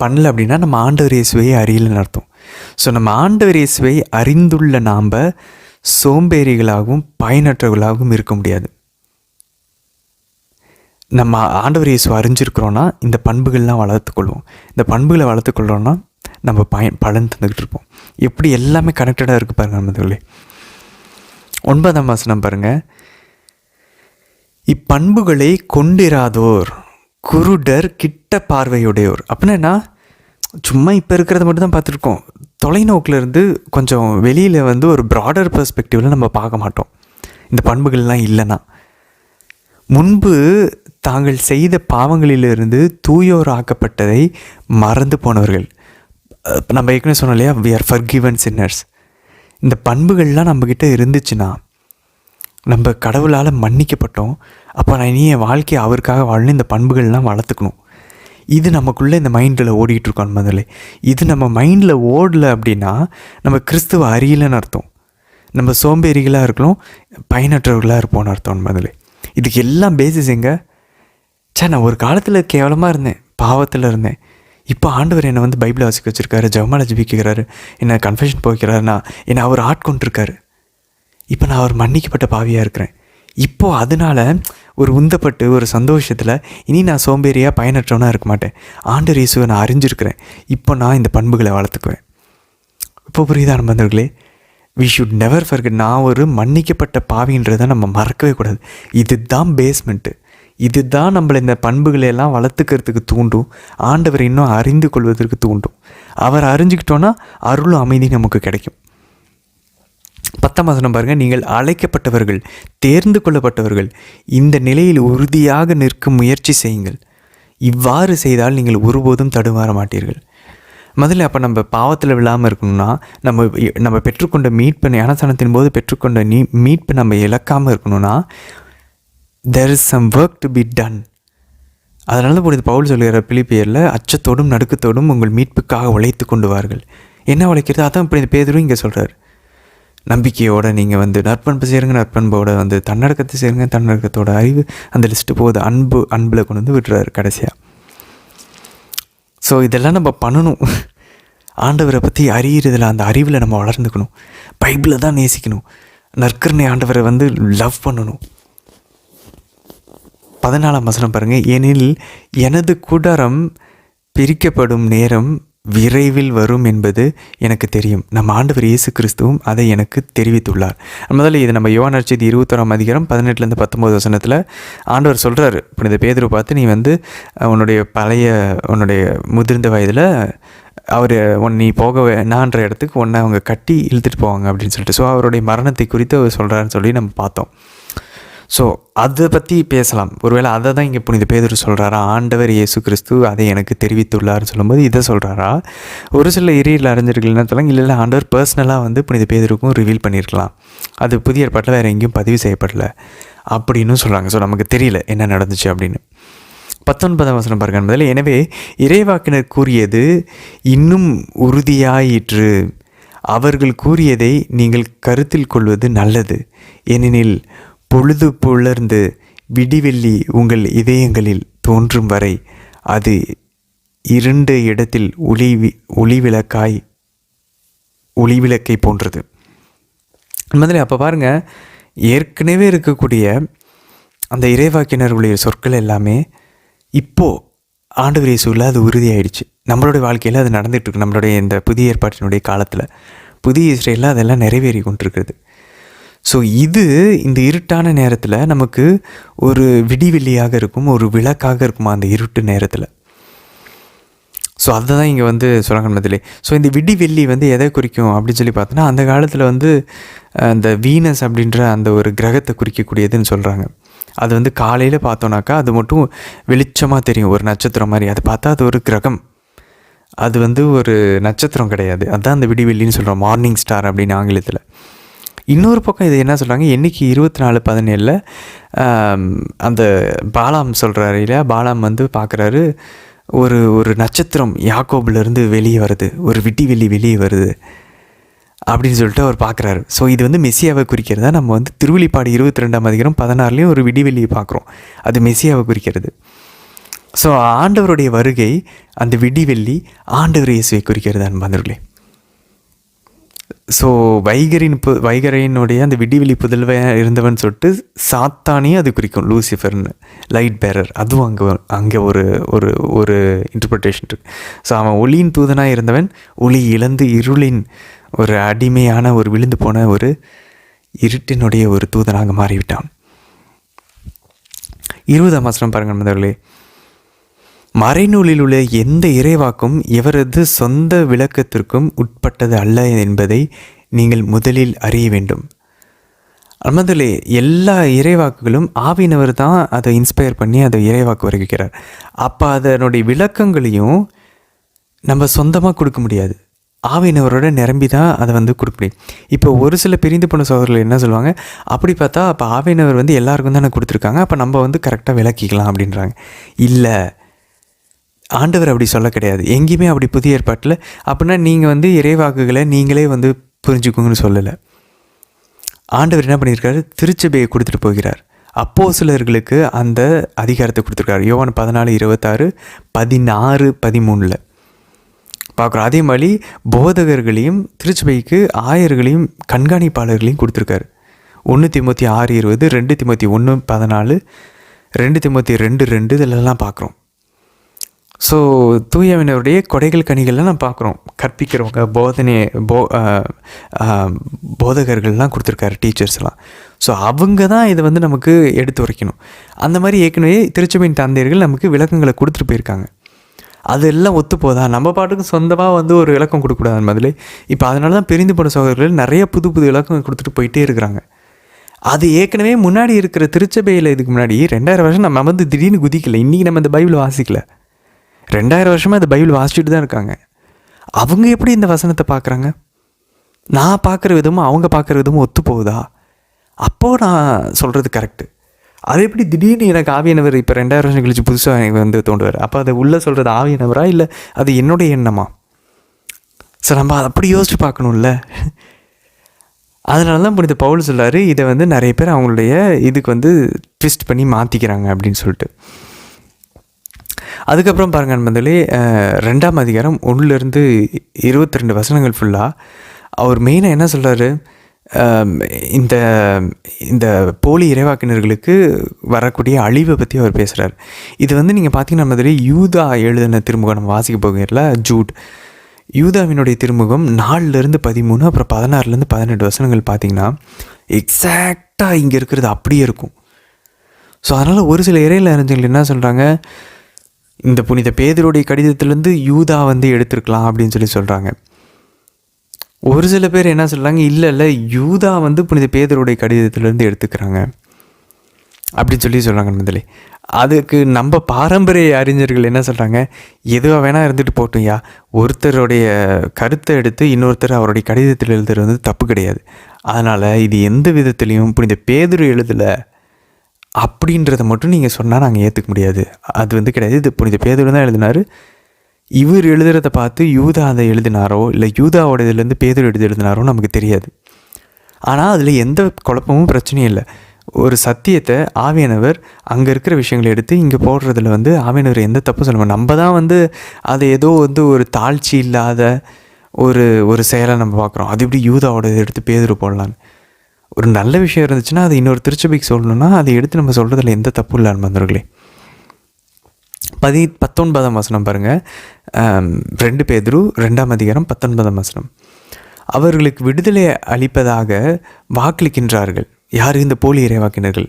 பண்ணல அப்படின்னா நம்ம ஆண்டவர் இயேசுவை அறியலைன்னு அர்த்தம். ஸோ நம்ம ஆண்டவர் இயேசுவை அறிந்துள்ள நாம் சோம்பேறிகளாகவும் பயனற்றவர்களாகவும் இருக்க முடியாது. நம்ம ஆண்டவர் இயேசு அறிஞ்சிருக்கிறோன்னா இந்த பண்புகள்லாம் வளர்த்துக்கொள்வோம். இந்த பண்புகளை வளர்த்துக்கொள்கிறோன்னா நம்ம பலன் தந்துக்கிட்டு இருப்போம். எப்படி எல்லாமே கனெக்டடாக இருக்குது பாருங்கள் நம்மளே. 9ஆம் வசனம் பாருங்கள். இப்பண்புகளை கொண்டிராதோர் குருடர் கிட்ட பார்வையுடையோர். அப்படின்னா சும்மா இப்போ இருக்கிறத மட்டும் தான் பார்த்துருக்கோம். தொலைநோக்கில் இருந்து கொஞ்சம் வெளியில் வந்து ஒரு ப்ராடர் பெர்ஸ்பெக்டிவில் நம்ம பார்க்க மாட்டோம். இந்த பண்புகள்லாம் இல்லைன்னா முன்பு தாங்கள் செய்த பாவங்களிலிருந்து தூயோர் ஆக்கப்பட்டதை மறந்து போனவர்கள். நம்ம ஏற்கனவே சொன்னோம் இல்லையா, we are forgiven sinners. இந்த பண்புகள்லாம் நம்மக்கிட்ட இருந்துச்சுன்னா நம்ம கடவுளால் மன்னிக்கப்பட்டோம். அப்போ நான் இனி என் வாழ்க்கையை அவருக்காக வாழணும். இந்த பண்புகள்லாம் வளர்த்துக்கணும். இது நமக்குள்ளே இந்த மைண்டில் ஓடிக்கிட்டு இருக்கோம். முதல்ல இது நம்ம மைண்டில் ஓடலை அப்படின்னா நம்ம கிறிஸ்துவ அறியலைன்னு அர்த்தம். நம்ம சோம்பேறிகளாக இருக்கலாம், பயனற்றவர்களாக இருப்போம்னு அர்த்தம். முதல்ல இதுக்கு எல்லாம் பேசிஸ் எங்க? நான் ஒரு காலத்தில் கேவலமாக இருந்தேன், பாவத்தில் இருந்தேன். இப்போ ஆண்டவர் என்னை வந்து பைபிளை வாசிக்க வச்சுருக்காரு, ஜெபமாலை ஜெபிக்கிறாரு, என்னை கன்ஃபெஷன் போய்க்கிறாருன்னா என்னை அவர் ஆட்கொண்டிருக்காரு. இப்போ நான் அவர் மன்னிக்கப்பட்ட பாவியாக இருக்கிறேன். இப்போது அதனால் ஒரு உந்தப்பட்டு ஒரு சந்தோஷத்தில் இனி நான் சோம்பேறியாக பயனற்றவனாக இருக்க மாட்டேன். ஆண்டவர் இயேசுவை நான் அறிஞ்சிருக்கிறேன். இப்போ நான் இந்த பண்புகளை வளர்த்துக்குவேன். இப்போ புரியுதா நண்பர்களே? We should never forget. நான் ஒரு மன்னிக்கப்பட்ட பாவின்றதை நம்ம மறக்கவே கூடாது. இதுதான் பேஸ்மெண்ட்டு. இதுதான் நம்மளை இந்த பண்புகளையெல்லாம் வளர்த்துக்கிறதுக்கு தூண்டும். ஆண்டவர் இன்னும் அறிந்து கொள்வதற்கு தூண்டும். அவர் அறிஞ்சிக்கிட்டோன்னா அருளும் அமைதி நமக்கு கிடைக்கும். 10ஆம் வசனம் பாருங்கள். நீங்கள் அழைக்கப்பட்டவர்கள், தேர்ந்து கொள்ளப்பட்டவர்கள், இந்த நிலையில் உறுதியாக நிற்கும் முயற்சி செய்யுங்கள். இவ்வாறு செய்தால் நீங்கள் ஒருபோதும் தடுமாற மாட்டீர்கள். முதல்ல அப்போ நம்ம பாவத்தில் விழாமல் இருக்கணும்னா நம்ம பெற்றுக்கொண்ட மீட்பை ஞானஸ்நானத்தின் போது பெற்றுக்கொண்ட மீட்பை நம்ம இழக்காமல் இருக்கணும்னா there is some work to be done. அதனால புனித பவுல் சொல்கிற பிலிப்பியரில் அச்சத்தோடும் நடுக்கத்தோடும் உங்கள் மீட்புக்காக உழைத்து கொண்டு வார்கள். என்ன உழைக்கிறது? அதான் புனித பேதுரு இங்கே சொல்கிறார். நம்பிக்கையோடு நீங்கள் வந்து நற்பண்பு சேருங்க, நற்பண்போட வந்து தன்னடக்கத்தை சேருங்க, தன்னடக்கத்தோட அறிவு, அந்த லிஸ்ட்டு போகுது. அன்பில் கொண்டு வந்து விட்டுறாரு கடைசியாக. ஸோ இதெல்லாம் நம்ம பண்ணணும். ஆண்டவரை பற்றி அறியறதில் அந்த அறிவில் நம்ம வளர்ந்துக்கணும். பைபிளை தான் நேசிக்கணும். நற்கருணை ஆண்டவரை வந்து லவ் பண்ணணும். 14ஆம் வசனம் பாருங்கள். ஏனெனில் எனது கூடாரம் பிரிக்கப்படும் நேரம் விரைவில் வரும் என்பது எனக்கு தெரியும். நம்ம ஆண்டவர் இயேசு கிறிஸ்துவும் அதை எனக்கு தெரிவித்துள்ளார். முதல்ல இது நம்ம யோவான் நற்செய்தி 21ஆம் அதிகாரம் 18 19 வசனத்தில் ஆண்டவர் சொல்கிறார் புனித பேதுருவை பார்த்து, நீ வந்து உன்னுடைய முதிர்ந்த வயதில் அவர் நீ போக வேணான்ற இடத்துக்கு உன்னை அவங்க கட்டி இழுத்துட்டு போவாங்க அப்படின்னு சொல்லிட்டு. ஸோ அவருடைய மரணத்தை குறித்து அவர் சொல்கிறாருன்னு சொல்லி நம்ம பார்த்தோம். ஸோ அதை பற்றி பேசலாம். ஒருவேளை அதை தான் இங்கே புனித பேதுரு சொல்கிறாரா, ஆண்டவர் இயேசு கிறிஸ்து அதை எனக்கு தெரிவித்துள்ளார்னு சொல்லும்போது இதை சொல்கிறாரா? ஒரு சில இறையில் அறிஞர்கள் என்ன சொல்லுவாங்க, இல்லை ஆண்டவர் பர்சனலாக வந்து புனித பேதுருக்கும் ரிவீல் பண்ணியிருக்கலாம், அது புதிய ஏற்பாட்டில் வேறு எங்கேயும் பதிவு செய்யப்படலை அப்படின்னு சொல்கிறாங்க. ஸோ நமக்கு தெரியல என்ன நடந்துச்சு அப்படின்னு. 19ஆம் வசனம் பாருங்க என்பதில், எனவே இறைவாக்கினர் கூறியது இன்னும் உறுதியாயிற்று. அவர்கள் கூறியதை நீங்கள் கருத்தில் கொள்வது நல்லது. ஏனெனில் பொழுது புலர்ந்து விடிவெள்ளி உங்கள் இதயங்களில் தோன்றும் வரை அது இருண்ட இடத்தில் ஒளிவிளக்கை போன்றது. முதல்ல அப்போ பாருங்கள், ஏற்கனவே இருக்கக்கூடிய அந்த இறைவாக்கினர்களுடைய சொற்கள் எல்லாமே இப்போது ஆண்டவர் இயேசுவில் அது உறுதியாயிடுச்சு. நம்மளுடைய வாழ்க்கையில் அது நடந்துகிட்ருக்கு. நம்மளுடைய இந்த புதிய ஏற்பாட்டினுடைய காலத்தில் புதிய இஸ்ரேலில் அதெல்லாம் நிறைவேறி கொண்டிருக்கிறது. ஸோ இது இந்த இருட்டான நேரத்தில் நமக்கு ஒரு விடிவெள்ளியாக இருக்கும், ஒரு விளக்காக இருக்குமா அந்த இருட்டு நேரத்தில். ஸோ அதை தான் இங்கே வந்து சொல்கிறாங்க. ஸோ இந்த விடிவெள்ளி வந்து எதை குறிக்கும் அப்படின்னு சொல்லி பார்த்தோன்னா, அந்த காலத்தில் வந்து அந்த வீனஸ் அப்படின்ற அந்த ஒரு கிரகத்தை குறிக்கக்கூடியதுன்னு சொல்கிறாங்க. அது வந்து காலையில் பார்த்தோன்னாக்கா அது மட்டும் வெளிச்சமாக தெரியும், ஒரு நட்சத்திரம் மாதிரி. அதை பார்த்தா அது ஒரு கிரகம், அது வந்து ஒரு நட்சத்திரம் கிடையாது. அதுதான் அந்த விடிவெள்ளின்னு சொல்கிறோம், மார்னிங் ஸ்டார் அப்படின்னு ஆங்கிலத்தில். இன்னொரு பக்கம் இது என்ன சொல்கிறாங்க, என்றைக்கு 24:17 அந்த பாலாம் சொல்கிறாரு இல்லையா, பாலாம் வந்து பார்க்குறாரு ஒரு நட்சத்திரம் யாக்கோபிலேருந்து வெளியே வருது, ஒரு விடிவெள்ளி வெளியே வருது அப்படின்னு சொல்லிட்டு அவர் பார்க்குறாரு. ஸோ இது வந்து மெசியாவை குறிக்கிறதா நம்ம வந்து திருவெளிப்பாடு 22ஆம் அதிகாரம் 16 ஒரு விடிவெள்ளியை பார்க்குறோம். அது மெசியாவை குறிக்கிறது. ஸோ ஆண்டவருடைய வருகை, அந்த விடிவெள்ளி ஆண்டவர் இயேசுவை குறிக்கிறது அன்பானவர்களே. ஸோ வைகரையினுடைய அந்த விடிவெளி புதல்வன் இருந்தவன் சொல்லிட்டு சாத்தானையும் அது குறிக்கும், லூசிஃபர்னு, லைட் பேரர். அதுவும் அங்கே ஒரு ஒரு ஒரு இன்டர்பிரிட்டேஷன் இருக்குது. ஸோ அவன் ஒளியின் தூதனாக இருந்தவன் ஒளி இழந்து இருளின் ஒரு அடிமையான ஒரு விழுந்து போன ஒரு இருட்டினுடைய ஒரு தூதனாக மாறிவிட்டான். 20ஆம் வசனம் பாருங்கள் நண்பர்களே. மறைநூலில் உள்ள எந்த இறைவாக்கும் எவரது சொந்த விளக்கத்திற்கும் உட்பட்டது அல்ல என்பதை நீங்கள் முதலில் அறிய வேண்டும். அம்மதிலே எல்லா இறைவாக்குகளும் ஆவியினவர் தான் அதை இன்ஸ்பயர் பண்ணி அதை இறைவாக்கு வரைக்கிறார். அப்போ அதனுடைய விளக்கங்களையும் நம்ம சொந்தமாக கொடுக்க முடியாது, ஆவியினவரோட நிரம்பி தான் அதை கொடுக்க முடியும். இப்போ ஒரு சில பிரிந்து போன சகோதரர்கள் என்ன சொல்லுவாங்க, அப்படி பார்த்தா அப்போ ஆவியினவர் எல்லாருக்கும் தானே கொடுத்துருக்காங்க, அப்போ நம்ம கரெக்டாக விளக்கிக்கலாம் அப்படின்றாங்க. இல்லை, ஆண்டவர் அப்படி சொல்ல கிடையாது எங்கேயுமே. அப்படி புதிய ஏற்பாட்டில் அப்படின்னா நீங்கள் இறைவாக்குகளை நீங்களே புரிஞ்சுக்கோங்கன்னு சொல்லலை. ஆண்டவர் என்ன பண்ணியிருக்காரு, திருச்சபையை கொடுத்துட்டு போகிறார். அப்போஸ்தலர்களுக்கு அந்த அதிகாரத்தை கொடுத்துருக்காரு. யோவான் 14:26, 16, 13 பார்க்குறோம். அதே மாதிரி போதகர்களையும் திருச்சபைக்கு ஆயர்களையும் கண்காணிப்பாளர்களையும் கொடுத்துருக்காரு. 1 தீமோத்தி 6:20, 2 தீமோத்தி 1:14, 2 தீமோத்தி 2:2 இதெல்லாம் பார்க்குறோம். ஸோ தூயவனுடைய கொடைகள் கனிகள்லாம் நம்ம பார்க்குறோம். கற்பிக்கிறவங்க போதகர்கள்லாம் கொடுத்துருக்காரு, டீச்சர்ஸ்லாம். ஸோ அவங்க தான் இதை நமக்கு எடுத்து உரைக்கணும். அந்த மாதிரி ஏற்கனவே திருச்சபையின் தந்தையர்கள் நமக்கு விளக்கங்களை கொடுத்துட்டு போயிருக்காங்க. அதெல்லாம் ஒத்து போதா, நம்ம பாட்டுக்கு சொந்தமாக ஒரு விளக்கம் கொடுக்கக்கூடாது முதல்ல. இப்போ அதனால தான் பிரிந்து போன சகோதரர்கள் நிறைய புது புது விளக்கம் கொடுத்துட்டு போயிட்டே இருக்கிறாங்க. அது ஏற்கனவே முன்னாடி இருக்கிற திருச்சபையில் இதுக்கு முன்னாடி 2000 வருஷம் நம்ம திடீர்னு குதிக்கலை. இன்றைக்கி நம்ம இந்த பைபிள் வாசிக்கல, 2000 வருஷமாக இந்த பைபிள் வாசிச்சுட்டு தான் இருக்காங்க. அவங்க எப்படி இந்த வசனத்தை பார்க்குறாங்க? நான் பார்க்குற விதமும் அவங்க பார்க்குற விதமும் ஒத்து போகுதா? அப்போது நான் சொல்கிறது கரெக்டு. அது எப்படி திடீர்னு எனக்கு ஆவியானவர் இப்போ 2000 வருஷம் கழிச்சு புதுசாக எனக்கு தோண்டுவார்? அப்போ அதை உள்ளே சொல்கிறது ஆவியானவரா இல்லை அது என்னுடைய எண்ணமா? சார் நம்ம அப்படி யோசிச்சு பார்க்கணும்ல. அதனால தான் புனித பவுல் சொல்கிறாரு, இதை நிறைய பேர் அவங்களுடைய இதுக்கு ட்விஸ்ட் பண்ணி மாற்றிக்கிறாங்க அப்படின்னு சொல்லிட்டு. அதுக்கப்புறம் பாருங்கள் நண்பர்களே, 2ஆம் அதிகாரம் 1லேருந்து 22 வசனங்கள் ஃபுல்லாக அவர் மெயினாக என்ன சொல்கிறாரு, இந்த இந்த போலி இறைவாக்கினர்களுக்கு வரக்கூடிய அழிவை பற்றி அவர் பேசுகிறார். இது நீங்கள் பார்த்தீங்கன்னா மாதிரி யூதா எழுதின திருமுகம் நம்ம வாசிக்க போகிறல, ஜூட் யூதாவினுடைய திருமுகம் 4லேருந்து 13 அப்புறம் 16லேருந்து 18 வசனங்கள் பார்த்தீங்கன்னா எக்ஸாக்டாக இங்கே இருக்கிறது அப்படியே இருக்கும். ஸோ அதனால் ஒரு சில இறையில அறிஞர்கள் என்ன சொல்கிறாங்க, இந்த புனித பேதுருடைய கடிதத்திலேருந்து யூதா எடுத்துருக்கலாம் அப்படின்னு சொல்கிறாங்க. ஒரு சில பேர் என்ன சொல்கிறாங்க, இல்லை யூதா புனித பேதுருடைய கடிதத்திலேருந்து எடுத்துக்கிறாங்க அப்படின்னு சொல்கிறாங்க. முதலே அதுக்கு நம்ம பாரம்பரிய அறிஞர்கள் என்ன சொல்கிறாங்க, எதுவாக வேணால் இருந்துட்டு போட்டோம்யா, ஒருத்தருடைய கருத்தை எடுத்து இன்னொருத்தர் அவருடைய கடிதத்தில் எழுதுறது தப்பு கிடையாது. அதனால் இது எந்த விதத்துலேயும் புனித பேதுரு எழுதலை அப்படின்றத மட்டும் நீங்கள் சொன்னால் நாங்கள் ஏற்றுக்க முடியாது. அது கிடையாது, இது புனித பேதுரு தான் எழுதினார். இவர் எழுதுறதை பார்த்து யூதா அதை எழுதினாரோ இல்லை யூதாவோட இதுலேருந்து பேதுரு எழுதினாரோ நமக்கு தெரியாது. ஆனால் அதில் எந்த குழப்பமும் பிரச்சனையும் இல்லை. ஒரு சத்தியத்தை ஆவியானவர் அங்கே இருக்கிற விஷயங்களை எடுத்து இங்கே போடுறதுல ஆவியானவர் எந்த தப்பும் சொல்லுவோம். நம்ம தான் அதை ஏதோ ஒரு தாழ்ச்சி இல்லாத ஒரு செயலை நம்ம பார்க்குறோம். அது எப்படி யூதாவோட எடுத்து பேதுரு போடலான்னு. ஒரு நல்ல விஷயம் இருந்துச்சுன்னா அது இன்னொரு திருச்சபைக்கு சொல்லணும்னா அதை எடுத்து நம்ம சொல்கிறதுல எந்த தப்பும் இல்லை நண்பர்களே. 19ஆம் வசனம் பாருங்கள், 2 பேதுரு 2ஆம் அதிகாரம் 19ஆம் வசனம். அவர்களுக்கு விடுதலை அளிப்பதாக வாக்களிக்கின்றார்கள். யார்? இந்த போலி இறைவாக்கினர்கள்.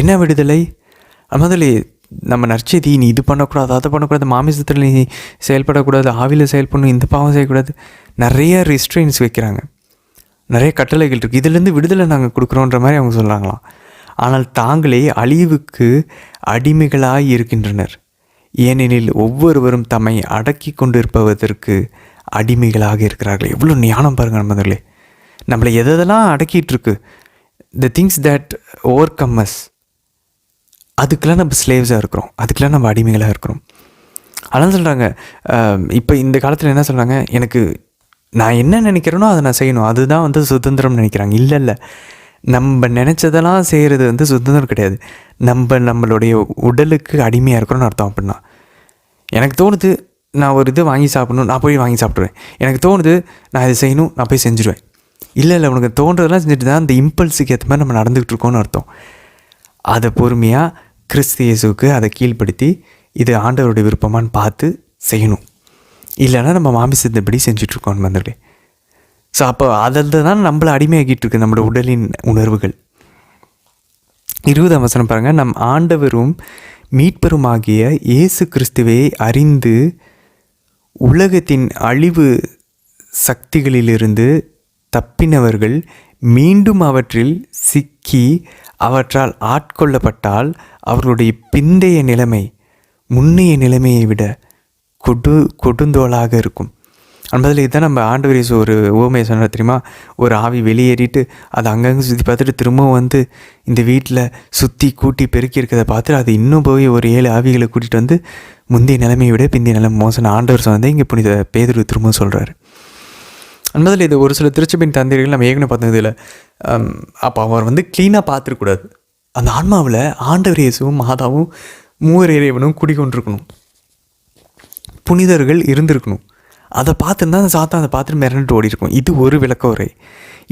என்ன விடுதலை? முதலே நம்ம நற்செய்தி, நீ இது பண்ணக்கூடாது, அதை பண்ணக்கூடாது, மாமிசத்தில் நீ செயல்படக்கூடாது, ஆவியில் செயல்படணும், இந்த பாவம் செய்யக்கூடாது, நிறைய ரெஸ்ட்ரெயின்ஸ் வைக்கிறாங்க, நிறைய கட்டளைகள் இருக்குது. இதிலேருந்து விடுதலை நாங்கள் கொடுக்குறோன்ற மாதிரி அவங்க சொல்கிறாங்களாம். ஆனால் தாங்களே அழிவுக்கு அடிமைகளாய் இருக்கின்றனர். ஏனெனில் ஒவ்வொருவரும் தம்மை அடக்கி கொண்டிருப்பதற்கு அடிமைகளாக இருக்கிறார்கள். எவ்வளோ ஞானம் பாருங்கள் நண்பர்களே. நம்மளை எதெல்லாம் அடக்கிட்டுருக்கு, த திங்ஸ் தட் ஓவர் கம்மஸ், அதுக்கெல்லாம் நம்ம ஸ்லேவ்ஸாக இருக்கிறோம், அதுக்கெல்லாம் நம்ம அடிமைகளாக இருக்கிறோம். அதனால் சொல்கிறாங்க, இப்போ இந்த காலத்தில் என்ன சொல்கிறாங்க, எனக்கு நான் என்ன நினைக்கிறேனோ அதை நான் செய்யணும், அதுதான் சுதந்திரம்னு நினைக்கிறாங்க. இல்லை, நம்ம நினச்சதெல்லாம் செய்கிறது சுதந்திரம் கிடையாது. நம்மளுடைய உடலுக்கு அடிமையாக இருக்கிறோன்னு அர்த்தம். அப்படின்னா எனக்கு தோணுது நான் ஒரு இது வாங்கி சாப்பிடணும், நான் போய் வாங்கி சாப்பிட்ருவேன். எனக்கு தோணுது நான் இதை செய்யணும், நான் போய் செஞ்சுருவேன். இல்லை உனக்கு தோன்றதெல்லாம் செஞ்சுட்டு தான் அந்த இம்பல்ஸுக்கு ஏற்ற மாதிரி நம்ம நடந்துக்கிட்டு இருக்கோம்னு அர்த்தம். அதை பொறுமையாக கிறிஸ்து இயேசுவுக்கு அதை கீழ்ப்படுத்தி இது ஆண்டவருடைய விருப்பமானு பார்த்து செய்யணும். இல்லைன்னா நம்ம மாமிசத்தின்படி செஞ்சிட்ருக்கோம் வந்துட்டு. ஸோ அப்போ அதில் தான் நம்மளை அடிமையாகிட்டு இருக்கு நம்மளோட உடலின் உணர்வுகள். 20ஆம் வசனம் பாருங்கள். நம் ஆண்டவரும் மீட்பருமாகிய இயேசு கிறிஸ்துவை அறிந்து உலகத்தின் அழிவு சக்திகளிலிருந்து தப்பினவர்கள் மீண்டும் அவற்றில் சிக்கி அவற்றால் ஆட்கொள்ளப்பட்டால் அவர்களுடைய பிந்தைய நிலைமை முன்னைய நிலைமையை விட கொடுந்தோளாக இருக்கும். என்பதில் இதுதான் நம்ம ஆண்டவர் இயேசு ஒரு உவமையை சொன்னார் தெரியுமா? ஒரு ஆவி வெளியேறிட்டு அதை அங்கங்கே சுற்றி பார்த்துட்டு திரும்பவும் வந்து இந்த வீட்டில் சுற்றி கூட்டி பெருக்கி இருக்கிறத பார்த்துட்டு அது இன்னும் போய் ஒரு 7 ஆவிகளை கூட்டிகிட்டு வந்து முந்தைய நிலைமையை விட பிந்தைய நிலைமை மோசம் ஆண்டவர் சொன்னதை இங்கே புனித பேதுரு திரும்பவும் சொல்கிறார். என்பதில் இது ஒரு சில திருச்சபையின் தந்தைகள் நம்ம ஏற்கனவே பார்த்ததில்லை. அப்போ அவர் வந்து க்ளீனாக பார்த்துருக்கூடாது. அந்த ஆன்மாவில் ஆண்டவர் இயேசுவும் மாதாவும் மூவர் இறைவனும் குடிக்கொண்டிருக்கணும், புனிதர்கள் இருந்திருக்கணும். அதை பார்த்துருந்தா அந்த சாத்தான் அதை பார்த்துட்டு மிரண்டு ஓடி இருக்கும். இது ஒரு விளக்க உரை.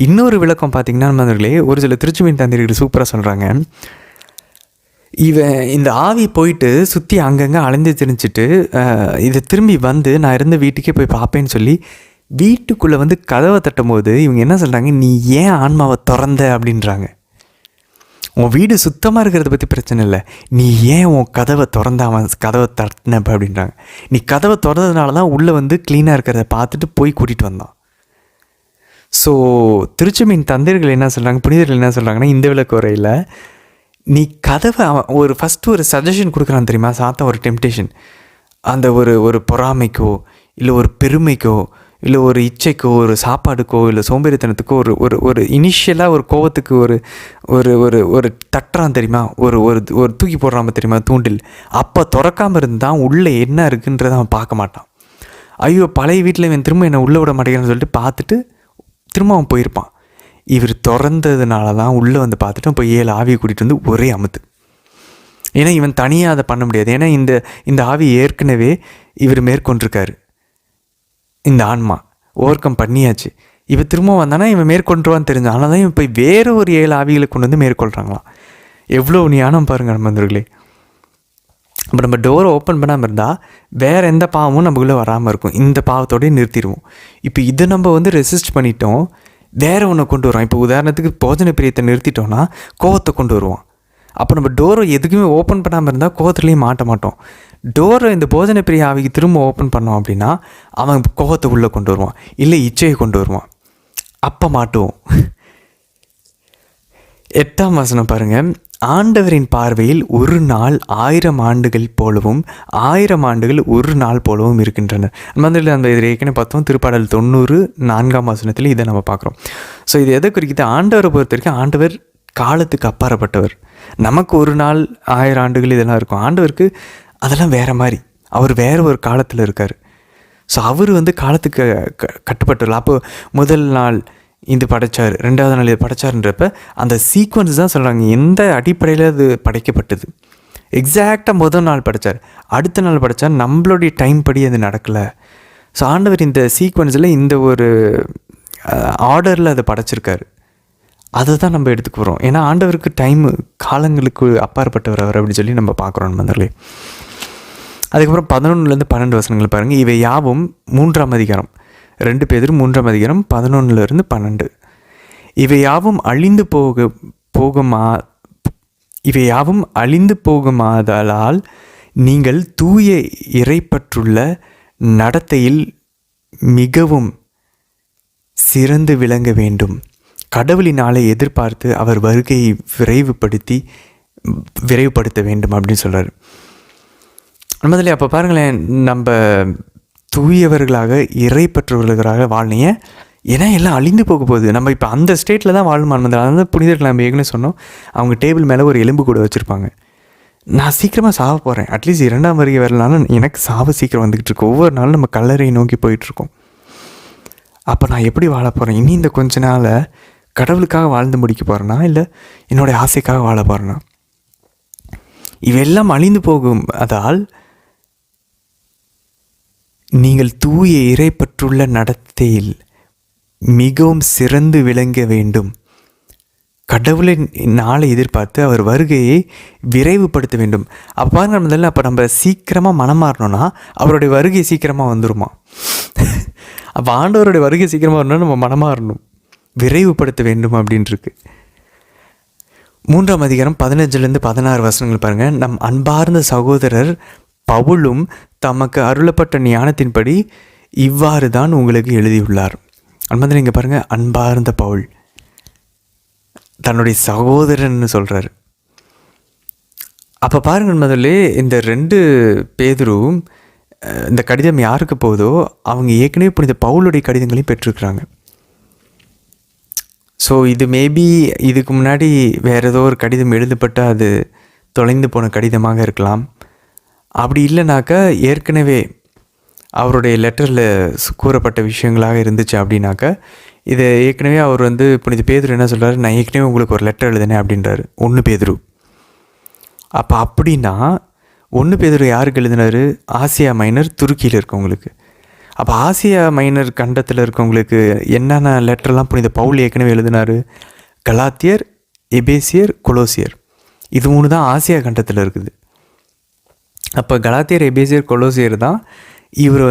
இன்னொரு விளக்கம் பார்த்திங்கன்னா நம்மளே ஒரு சில திருச்சபையின் தந்தைகள் சூப்பராக சொல்கிறாங்க. இந்த ஆவி போயிட்டு சுற்றி அங்கங்கே அலைந்து திரிஞ்சிட்டு இதை திரும்பி வந்து நான் இருந்த வீட்டுக்கே போய் பார்ப்பேன்னு சொல்லி வீட்டுக்குள்ளே வந்து கதவை தட்டும் போது இவங்க என்ன சொல்கிறாங்க, நீ ஏன் ஆன்மாவை திறந்த அப்படின்றாங்க. உன் வீடு சுத்தமாக இருக்கிறத பற்றி பிரச்சனை இல்லை, நீ ஏன் உன் கதவை திறந்த அவன் கதவை தட்டினப்ப அப்படின்றாங்க. நீ கதவை திறந்ததுனால தான் உள்ளே வந்து க்ளீனாக இருக்கிறத பார்த்துட்டு போய் கூட்டிகிட்டு வந்தான். ஸோ திருச்சபையின் தந்தையர்கள் என்ன சொல்கிறாங்க, புனிதர்கள் என்ன சொல்கிறாங்கன்னா, இந்த விளக்க உரையில் நீ கதவை அவன் ஒரு ஃபஸ்ட்டு ஒரு சஜஷன் கொடுக்குறான் தெரியுமா? சாத்தான் ஒரு டெம்டேஷன், அந்த ஒரு பொறாமைக்கோ இல்லை ஒரு பெருமைக்கோ இல்லை ஒரு இச்சைக்கோ ஒரு சாப்பாடுக்கோ இல்லை சோம்பேறித்தனத்துக்கோ ஒரு இனிஷியலாக ஒரு கோவத்துக்கு ஒரு ஒரு ஒரு ஒரு தட்டுறான் தெரியுமா? ஒரு ஒரு தூக்கி போடுறாம தெரியுமா தூண்டில். அப்போ திறக்காமல் இருந்தால் உள்ளே என்ன இருக்குன்றதை அவன் பார்க்க மாட்டான். ஐயோ பழைய வீட்டில் இவன் திரும்ப என்னை உள்ளே விட மாட்டேங்கிறான்னு சொல்லிட்டு பார்த்துட்டு திரும்ப அவன் போயிருப்பான். இவர் திறந்ததுனால தான் உள்ளே வந்து பார்த்துட்டு இப்போ 7 ஆவியை கூட்டிகிட்டு வந்து ஒரே அமுத்து. ஏன்னா இவன் தனியாக அதை பண்ண முடியாது. ஏன்னா இந்த ஆவி ஏற்கனவே இவர் மேற்கொண்டிருக்காரு. இந்த ஆன்மா ஓவர் கம் பண்ணியாச்சு. இவன் திரும்ப வந்தானா இவன் மேற்கொண்டுருவான்னு தெரிஞ்சு, ஆனால் தான் இவன் போய் வேறு ஒரு 7 ஆவிகளை கொண்டு வந்து மேற்கொள்கிறாங்களாம். எவ்வளோ ஞானம் பாருங்கள் நண்பர்களே. அப்போ நம்ம டோரை ஓப்பன் பண்ணாமல் இருந்தால் வேறு எந்த பாவமும் நம்மக்குள்ளே வராமல் இருக்கும். இந்த பாவத்தோடய நிறுத்திடுவோம். இப்போ இதை நம்ம வந்து ரெசிஸ்ட் பண்ணிட்டோம், வேறு ஒன்று கொண்டு வருவோம். இப்போ உதாரணத்துக்கு போஜன பிரியத்தை நிறுத்திட்டோன்னா கோவத்தை கொண்டு வருவான். அப்போ நம்ம டோரை எதுக்குமே ஓப்பன் பண்ணாமல் இருந்தால் கோவத்துலேயும் மாட்ட மாட்டோம். டோரை இந்த போஜன பிரிய ஆவிக்கு திரும்ப ஓப்பன் பண்ணோம் அப்படின்னா அவன் கோவத்தை உள்ளே கொண்டு வருவான், இல்லை இச்சையை கொண்டு வருவான். அப்போ மாட்டுவோம். 8ஆம் வசனம் பாருங்கள். ஆண்டவரின் பார்வையில் ஒரு நாள் 1000 ஆண்டுகள் போலவும் 1000 ஆண்டுகள் ஒரு நாள் போலவும் இருக்கின்றன. அந்த இதில் ஏற்கனவே பார்த்தோம், திருப்பாடல் 90 4ஆம் வசனத்தில் இதை நம்ம பார்க்குறோம். ஸோ இது எதை குறிக்குது? ஆண்டவரை பொறுத்த வரைக்கும் ஆண்டவர் காலத்துக்கு அப்பாற்பட்டவர். நமக்கு ஒரு நாள் 1000 ஆண்டுகள் இதெல்லாம் இருக்கும். ஆண்டவருக்கு அதெல்லாம் வேறு மாதிரி, அவர் வேறு ஒரு காலத்தில் இருக்கார். ஸோ அவர் வந்து காலத்துக்கு கட்டுப்பட்டுள்ள. அப்போ முதல் நாள் இது படைத்தார், 2வது நாள் இது படைத்தார்ன்றப்ப அந்த சீக்வன்ஸ் தான் சொல்கிறாங்க எந்த அடிப்படையில் அது படைக்கப்பட்டது. எக்ஸாக்டாக முதல் நாள் படைத்தார், அடுத்த நாள் படைத்தார், நம்மளுடைய டைம் படி அது நடக்கலை. ஸோ ஆண்டவர் இந்த சீக்வன்ஸில் இந்த ஒரு ஆர்டரில் அதை படைச்சிருக்காரு. அதை தான் நம்ம எடுத்துக்கு போகிறோம். ஏன்னா ஆண்டவருக்கு டைமு காலங்களுக்கு அப்பாற்பட்டவர் அவர் அப்படின்னு சொல்லி நம்ம பார்க்குறோம் நண்பர்களே. அதுக்கப்புறம் 11 12 வசனங்கள் பாருங்கள். இவை யாவும் 3ஆம் அதிகாரம் 2 பேதுரு 3ஆம் அதிகாரம் 11 12. இவை யாவும் அழிந்து போகுமாதலால் நீங்கள் தூய இறைப்பற்றுள்ள நடத்தையில் மிகவும் சிறந்து விளங்க வேண்டும். கடவுளினாலே எதிர்பார்த்து அவர் வருகையை விரைவுபடுத்த வேண்டும் அப்படின்னு சொல்கிறார். நம்மதில் அப்போ பாருங்களேன், நம்ம தூயவர்களாக இறைப்பற்றவர்களாக வாழ்நிய, ஏன்னா எல்லாம் அழிந்து போக போகுது. நம்ம இப்போ அந்த ஸ்டேட்டில் தான் வாழணும். அந்த புனிதர்கள் நம்ம ஏற்கனவே சொன்னோம், அவங்க டேபிள் மேலே ஒரு எலும்பு கூட வச்சுருப்பாங்க. நான் சீக்கிரமாக சாவ போகிறேன், அட்லீஸ்ட் 2ஆம் வருகை வரலான்னு எனக்கு சாவு சீக்கிரம் வந்துக்கிட்டு இருக்கு. ஒவ்வொரு நாளும் நம்ம கல்லறையை நோக்கி போயிட்டுருக்கோம். அப்போ நான் எப்படி வாழ போகிறேன்? இனி இந்த கொஞ்ச நாள் கடவுளுக்காக வாழ்ந்து முடிக்க போகிறேன்னா இல்லை என்னுடைய ஆசைக்காக வாழ போகிறேன்னா? இவெல்லாம் அழிந்து போகும். அதால் நீங்கள் தூய இறைப்பற்றுள்ள நடத்தையில் மிகவும் சிறந்து விளங்க வேண்டும். கடவுளின் நாளை எதிர்பார்த்து அவர் வருகையை விரைவுபடுத்த வேண்டும். அப்போ முதல்ல அப்போ நம்ம சீக்கிரமாக மனம் மாறணும்னா அவருடைய வருகை சீக்கிரமாக வந்துருமா? அப்போ ஆண்டவருடைய வருகை சீக்கிரமாக வரணும்னா நம்ம மனம் மாறணும், விரைவுபடுத்த வேண்டும் அப்படின்ட்டுருக்கு. 3ஆம் அதிகாரம் 15-16 வசனங்கள் பாருங்கள். நம் அன்பார்ந்த சகோதரர் பவுலும் தமக்கு அருளப்பட்ட ஞானத்தின்படி இவ்வாறு தான் உங்களுக்கு எழுதியுள்ளார். அன்பதில் இங்கே பாருங்கள், அன்பார்ந்த பவுல் தன்னுடைய சகோதரன்னு சொல்கிறார். அப்போ பாருங்கள், முதல்ல இந்த 2 பேதுருவும் இந்த கடிதம் யாருக்கு போகுதோ அவங்க ஏற்கனவே புனித பவுலுடைய கடிதங்களையும் பெற்றிருக்கிறாங்க. ஸோ இது மேபி இதுக்கு முன்னாடி வேறு ஏதோ ஒரு கடிதம் எழுதப்பட்டு அது தொலைந்து போன கடிதமாக இருக்கலாம். அப்படி இல்லைனாக்கா ஏற்கனவே அவருடைய லெட்டரில் கூறப்பட்ட விஷயங்களாக இருந்துச்சு அப்படின்னாக்கா இதை ஏற்கனவே அவர் புனித பேதுரு என்ன சொல்கிறார், நான் ஏற்கனவே உங்களுக்கு ஒரு லெட்டர் எழுதினேன் அப்படின்றாரு 1 பேதுரு. அப்போ அப்படின்னா 1 பேதுரு யாருக்கு எழுதினார்? ஆசியா மைனர் துருக்கியில் இருக்கவங்களுக்கு. அப்போ ஆசியா மைனர் கண்டத்தில் இருக்கவங்களுக்கு என்னென்ன லெட்டர்லாம் புனித பவுல் ஏற்கனவே எழுதினார்? கலாத்தியர், எபேசியர், கொலோசியர். இது 3 தான் ஆசியா கண்டத்தில் இருக்குது. அப்போ கலாத்தியர், எபேசியர், கொலோசியர் தான் இவர்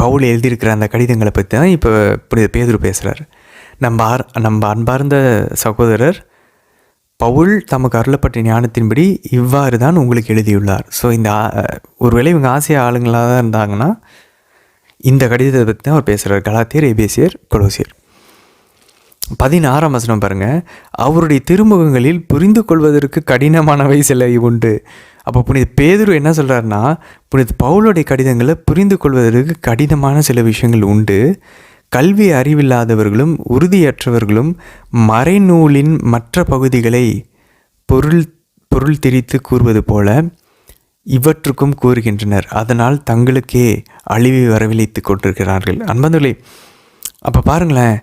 பவுல் எழுதியிருக்கிற அந்த கடிதங்களை பற்றி தான் இப்போ புனித பேதுரு பேசுகிறார். நம்ம அன்பார்ந்த சகோதரர் பவுல் தமக்கு அருளப்பட்ட ஞானத்தின்படி இவ்வாறு தான் உங்களுக்கு எழுதியுள்ளார். ஸோ இந்த ஒருவேளை இவங்க ஆசிய ஆளுங்களாக தான் இருந்தாங்கன்னா இந்த கடிதத்தை பற்றி தான் அவர் பேசுகிறார். கலாத்தியர், எபேசியர், கொலோசியர். 16ஆம் வசனம் பாருங்கள். அவருடைய திருமுகங்களில் புரிந்து கொள்வதற்கு கடினமானவை சில உண்டு. அப்போ புனித பேதுரு என்ன சொல்கிறாருன்னா, புனித பவுலுடைய கடிதங்களை புரிந்து கொள்வதற்கு கடினமான சில விஷயங்கள் உண்டு. கல்வி அறிவில்லாதவர்களும் உறுதியற்றவர்களும் மறைநூலின் மற்ற பகுதிகளை பொருள் திரித்து கூறுவது போல இவற்றுக்கும் கூறுகின்றனர். அதனால் தங்களுக்கே அழிவை வரவழைத்து கொண்டிருக்கிறார்கள். அன்பர்களே, அப்போ பாருங்களேன்,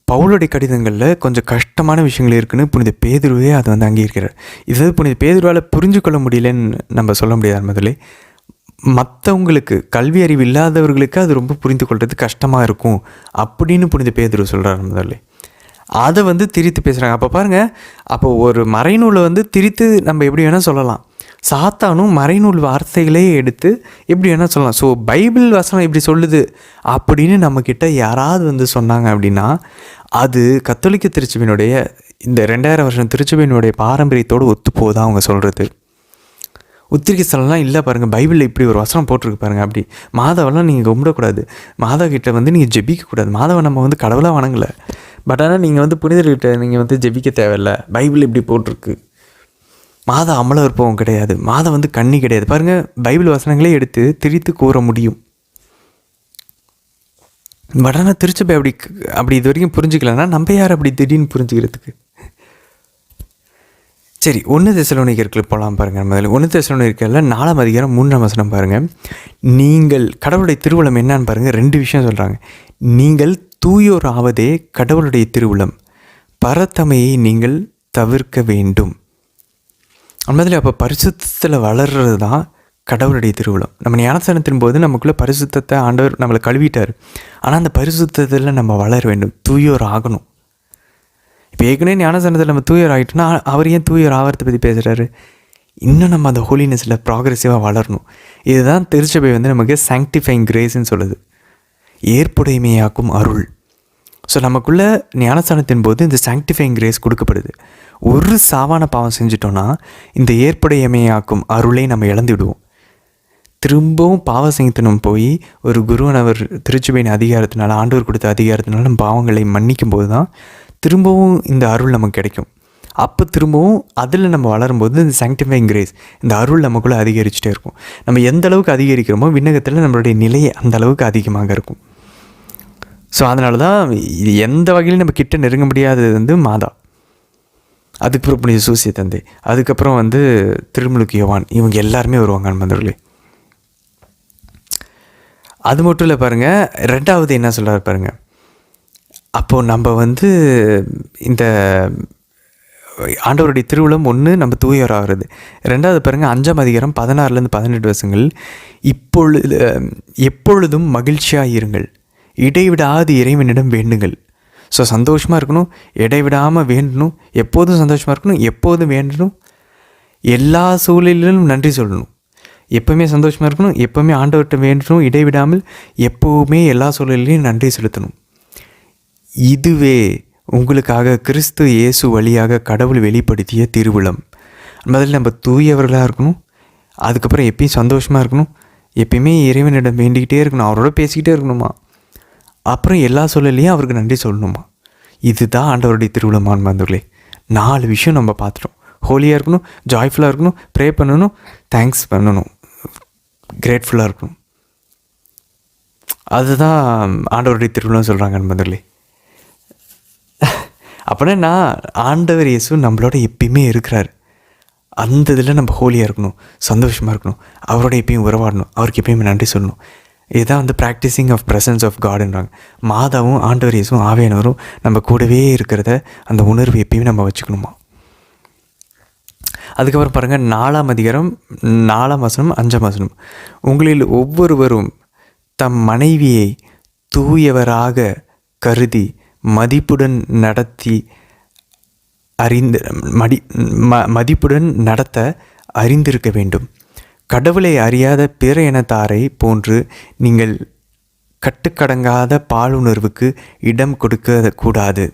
பவுலுடைய கடிதங்களில் கொஞ்சம் கஷ்டமான விஷயங்கள் இருக்குன்னு புனித பேதுருவே அதை அங்கீகரிக்கிறார். இது புனித பேதுருவால் புரிஞ்சு கொள்ள முடியலன்னு நம்ம சொல்ல முடியாது. முதல்ல மற்றவங்களுக்கு கல்வி அறிவு இல்லாதவர்களுக்கு அது ரொம்ப புரிந்து கொள்வது கஷ்டமாக இருக்கும் அப்படின்னு புனித பேதுரு சொல்கிறார். முதல்ல அதை திரித்து பேசுகிறாங்க. அப்போ பாருங்கள், அப்போ ஒரு மறைநூலை திரித்து நம்ம எப்படி வேணால் சொல்லலாம். சாத்தானும் மறைநூல் வார்த்தைகளே எடுத்து எப்படி வேணால் சொல்லலாம். ஸோ பைபிள் வசனம் இப்படி சொல்லுது அப்படின்னு நம்மக்கிட்ட யாராவது சொன்னாங்க அப்படின்னா அது கத்தோலிக்க திருச்சபையினுடைய இந்த 2000 வருஷம் திருச்சபையினுடைய பாரம்பரியத்தோடு ஒத்துப்போதான் அவங்க சொல்கிறது. உத்திரிக்கை ஸ்தலம்லாம் இல்லை பாருங்கள், பைபிளில் இப்படி ஒரு வசனம் போட்டிருக்கு பாருங்கள். அப்படி மாதாவெல்லாம் நீங்கள் கும்பிடக்கூடாது, மாதா கிட்ட நீங்கள் ஜெபிக்கக்கூடாது. மாதாவை நம்ம கடவுளாக வணங்கலை, பட் ஆனால் நீங்கள் புனிதர்கிட்ட நீங்கள் ஜெபிக்க தேவையில்லை, பைபிள் இப்படி போட்டிருக்கு. மாதா அமல விருப்பம் கிடையாது, மாதா கண்ணி கிடையாது. பாருங்கள், பைபிள் வசனங்களே எடுத்து திரித்து கூற முடியும். பட் ஆனால் திருச்சபை அப்படி இது வரைக்கும் புரிஞ்சுக்கலன்னா நம்ம யார் அப்படி திடீர்னு புரிஞ்சுக்கிறதுக்கு? சரி, 1 தெசலோனிக்கருக்கு போகலாம் பாருங்கள். முதல்ல 1 தெசலோனிக்கரில் 4ஆம் அதிகாரம் 3ஆம் வசனம் பாருங்கள். நீங்கள் கடவுளுடைய திருவுளம் என்னான்னு பாருங்கள். 2 விஷயம் சொல்கிறாங்க. நீங்கள் தூயோர் ஆவதே கடவுளுடைய திருவுளம், பரத்தமையை நீங்கள் தவிர்க்க வேண்டும். அந்த அப்போ பரிசுத்தத்தில் வளர்கிறது தான் கடவுளுடைய திருவுளம். நம்ம ஞானஸ்நானத்தின் போது நமக்குள்ளே பரிசுத்தத்தை ஆண்டவர் நம்மளை கழுவிட்டார். ஆனால் அந்த பரிசுத்தத்தில் நம்ம வளர வேண்டும், தூயோர் ஆகணும். இப்போ ஏற்கனவே ஞானஸ்நானத்தில் நம்ம தூயோர் ஆகிட்டோன்னா அவர் ஏன் தூயோர் ஆகிறத பற்றி பேசுகிறாரு? இன்னும் நம்ம அந்த ஹோலினஸில் ப்ராக்ரெசிவாக வளரணும். இதுதான் திருச்சபை நமக்கு சாங்டிஃபைங் கிரேஸ்ன்னு சொல்லுது, ஏற்புடைமையாக்கும் அருள். ஸோ நமக்குள்ளே ஞானஸ்நானத்தின் போது இந்த சாங்டிஃபைங் கிரேஸ் கொடுக்கப்படுது. ஒரு சாவான பாவம் செஞ்சிட்டோன்னா இந்த ஏற்புடைமையாக்கும் அருளை நம்ம இழந்து விடுவோம். திரும்பவும் பாவ சங்கத்தனம் போய் ஒரு குருவனவர் திருச்சபையின் அதிகாரத்தினால, ஆண்டவர் கொடுத்த அதிகாரத்தினால நம்ம பாவங்களை மன்னிக்கும் போது தான் திரும்பவும் இந்த அருள் நமக்கு கிடைக்கும். அப்போ திரும்பவும் அதில் நம்ம வளரும்போது இந்த சாங்டிஃபைங் கிரேஸ், இந்த அருள் நமக்குள்ளே அதிகரிச்சுட்டே இருக்கும். நம்ம எந்த அளவுக்கு அதிகரிக்கிறோமோ விண்ணகத்தில் நம்மளுடைய நிலை அந்த அளவுக்கு அதிகமாக இருக்கும். ஸோ அதனால தான் இது எந்த வகையிலும் நம்ம கிட்ட நெருங்க முடியாதது மாதா, அதுக்கப்புறம் புனித சூசிய தந்தை, அதுக்கப்புறம் திருமுழுக்கு யோவான், இவங்க எல்லாருமே வருவாங்க நண்பர்களே. அது மட்டும் இல்லை பாருங்கள், 2வது என்ன சொல்கிறார் பாருங்கள். அப்போது நம்ம இந்த ஆண்டவருடைய திருவுளம் ஒன்று நம்ம தூயவராகிறது. ரெண்டாவது பாருங்கள் 5ஆம் அதிகாரம் 16-18 வசனங்கள், எப்பொழுதும் மகிழ்ச்சியாக இருங்கள், இடைவிடாது இறைவனிடம் வேண்டுங்கள். ஸோ சந்தோஷமாக இருக்கணும், இடைவிடாமல் வேண்டணும், எப்போதும் சந்தோஷமாக இருக்கணும், எப்போதும் வேண்டணும், எல்லா சூழலிலும் நன்றி சொல்லணும், எப்போவுமே சந்தோஷமாக இருக்கணும், எப்போவுமே ஆண்டவர்கிட்ட வேண்டணும், இடைவிடாமல் எப்போவுமே எல்லா சூழலிலையும் நன்றி செலுத்தணும். இதுவே உங்களுக்காக கிறிஸ்து இயேசு வழியாக கடவுள் வெளிப்படுத்திய திருவிழம். முதல்ல நம்ம தூயவர்களாக இருக்கணும், அதுக்கப்புறம் எப்பயும் சந்தோஷமாக இருக்கணும், எப்பயுமே இறைவனிடம் வேண்டிக்கிட்டே இருக்கணும், அவரோட பேசிக்கிட்டே இருக்கணுமா, அப்புறம் எல்லா சூழலையும் அவருக்கு நன்றி சொல்லணுமா. இதுதான் ஆண்டவருடைய திருவிழமான் வந்தவர்களே. 4 விஷயம் நம்ம பார்த்துட்டோம். ஹோலியாக இருக்கணும், ஜாய்ஃபுல்லாக இருக்கணும், ப்ரே பண்ணணும், தேங்க்ஸ் பண்ணணும், கிரேட்ஃபுல்லாக இருக்கணும். அதுதான் ஆண்டவருடைய திருவிழான்னு சொல்கிறாங்க நண்பர்களே. அப்படின்னா ஆண்டவர் இயேசு நம்மளோட எப்பயுமே இருக்கிறார். அந்த இதில் நம்ம ஹோலியாக இருக்கணும், சந்தோஷமாக இருக்கணும், அவரோட எப்பயும் உறவாடணும், அவருக்கு எப்பயுமே நன்றி சொல்லணும். இதுதான் வந்து ப்ராக்டிஸிங் ஆஃப் ப்ரெசன்ஸ் ஆஃப் காடுன்றாங்க. மாதாவும் ஆண்டவர் இயேசுவும் ஆவியானவரும் நம்ம கூடவே இருக்கிறத அந்த உணர்வு எப்பயுமே நம்ம வச்சுக்கணுமா. அதுக்கப்புறம் பாருங்கள் 4ஆம் அதிகாரம் 4ஆம் வசனம் 5ஆம் வசனம், உங்களில் ஒவ்வொருவரும் தம் மனைவியை தூயவராக கருதி மதிப்புடன் நடத்த அறிந்திருக்க வேண்டும். கடவுளை அறியாத பிற இனத்தாரை போன்று நீங்கள் கட்டுக்கடங்காத பாலுணர்வுக்கு இடம் கொடுக்க கூடாது.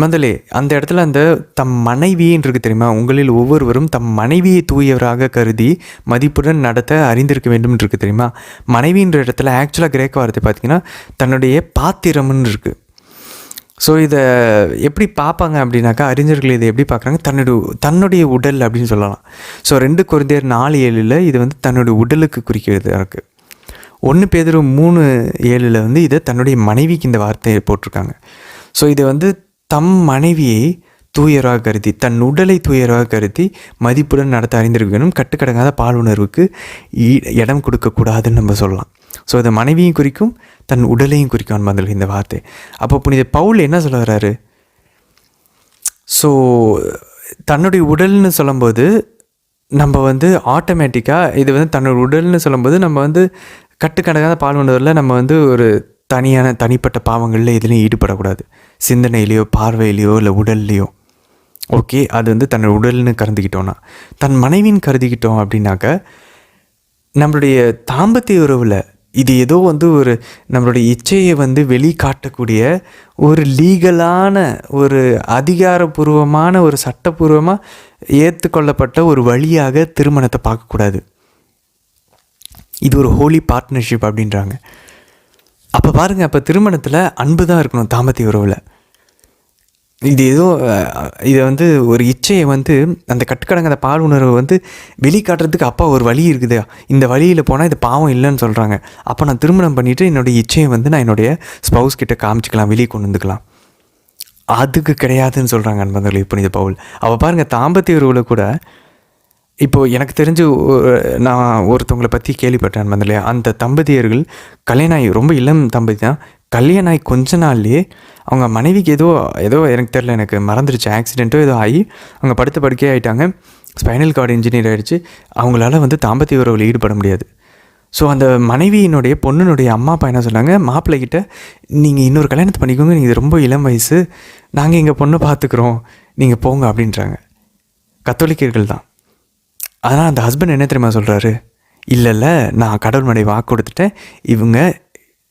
முதலே அந்த இடத்துல அந்த தம் மனைவின்னு இருக்கு தெரியுமா, உங்களில் ஒவ்வொருவரும் தம் மனைவியை தூயவராக கருதி மதிப்புடன் நடத்த அறிந்திருக்க வேண்டும் இருக்கு தெரியுமா. மனைவின்ற இடத்துல ஆக்சுவலாக கிரேக்க வார்த்தை பார்த்திங்கன்னா தன்னுடைய பாத்திரம்னு இருக்குது. ஸோ இதை எப்படி பார்ப்பாங்க அப்படின்னாக்கா, அறிஞர்கள் இதை எப்படி பார்க்குறாங்க, தன்னுடைய உடல் அப்படின்னு சொல்லலாம். ஸோ 2 கொரிந்தியர் 4:7 இது வந்து தன்னுடைய உடலுக்கு குறிக்கிறது இருக்குது. 1 பேதுரு 3:7 வந்து இதை தன்னுடைய மனைவிக்கு இந்த வார்த்தையை போட்டிருக்காங்க. ஸோ இதை வந்து தம் மனைவியை தூயராக கருதி, தன் உடலை தூயராக கருதி மதிப்புடன் நடத்த அறிந்திருக்க வேணும், கட்டுக்கடங்காத பாலுணர்வுக்கு இடம் கொடுக்கக்கூடாதுன்னு நம்ம சொல்லலாம். ஸோ இதை மனைவியும் குறிக்கும், தன் உடலையும் குறிக்கும் அன்பார்ந்தவர்களே இந்த வார்த்தை. அப்போ புனித பவுல் என்ன சொல்ல வர்றாரு, ஸோ தன்னுடைய உடல்னு சொல்லும்போது நம்ம வந்து ஆட்டோமேட்டிக்காக இது வந்து தன்னோட உடல்னு சொல்லும்போது நம்ம வந்து கட்டுக்கடங்காத பாலுணர்வில் நம்ம வந்து ஒரு தனிப்பட்ட பாவங்களில் எதுலேயும் ஈடுபடக்கூடாது. சிந்தனையிலையோ பார்வையிலையோ இல்லை உடல்லையோ. ஓகே, அது வந்து தன்னோட உடல்னு கருதிக்கிட்டோன்னா, தன் மனைவின்னு கருதிக்கிட்டோம் அப்படின்னாக்க நம்மளுடைய தாம்பத்திய உறவில் இது ஏதோ வந்து ஒரு நம்மளுடைய இச்சையை வந்து வெளிக்காட்டக்கூடிய ஒரு லீகலான ஒரு அதிகாரப்பூர்வமான ஒரு சட்டப்பூர்வமாக ஏற்றுக்கொள்ளப்பட்ட ஒரு வழியாக திருமணத்தை பார்க்கக்கூடாது. இது ஒரு ஹோலி பார்ட்னர்ஷிப் அப்படின்றாங்க. அப்போ பாருங்கள், அப்போ திருமணத்தில் அன்பு தான் இருக்கணும் தாம்பத்திய உறவில். இதை வந்து ஒரு இச்சையை வந்து அந்த கட்டுக்கடங்காத பால் உணர்வை வந்து வெளிக்காட்டுறதுக்கு அப்பா ஒரு வழி இருக்குது, இந்த வழியில் போனால் இது பாவம் இல்லைன்னு சொல்கிறாங்க. அப்போ நான் திருமணம் பண்ணிவிட்டு என்னுடைய இச்சையை வந்து நான் என்னுடைய ஸ்பவுஸ் கிட்ட காமிச்சிக்கலாம், வெளியே கொண்டு வந்துக்கலாம். அதுக்கு கிடையாதுன்னு சொல்கிறாங்க அன்பர்களே புனித பவுல். அப்போ பாருங்கள், தாம்பத்திய உறவில் கூட இப்போது எனக்கு தெரிஞ்சு நான் ஒருத்தவங்களை பற்றி கேள்விப்பட்டேன் அன்பர்களே. அந்த தம்பதியர்கள் கல்யாணம் ரொம்ப இளம் தம்பதி தான். கல்யாணம் ஆகி கொஞ்ச நாள்லேயே அவங்க மனைவிக்கு ஏதோ எனக்கு தெரில, எனக்கு மறந்துடுச்சு, ஆக்சிடெண்ட்டோ ஏதோ ஆகி அவங்க படுக்கே ஆகிட்டாங்க. ஸ்பைனல் கார்டு இன்ஜினியர் ஆகிடுச்சு. அவங்களால வந்து தாம்பத்திய உறவில் ஈடுபட முடியாது. ஸோ அந்த மனைவியினுடைய பொண்ணுனுடைய அம்மா அப்பா என்ன சொன்னாங்க, மாப்பிள்ளைகிட்ட நீங்கள் இன்னொரு கல்யாணத்தை பண்ணிக்கோங்க, நீங்கள் ரொம்ப இளம் வயசு, நாங்கள் எங்கள் பொண்ணை பார்த்துக்குறோம், நீங்கள் போங்க அப்படின்றாங்க. கத்தோலிக்கர்கள் தான். அதனால் அந்த ஹஸ்பண்ட் என்ன தெரியுமா சொல்கிறாரு, இல்லை நான் கடவுள் மனைவி வாக்கு கொடுத்துட்டேன், இவங்க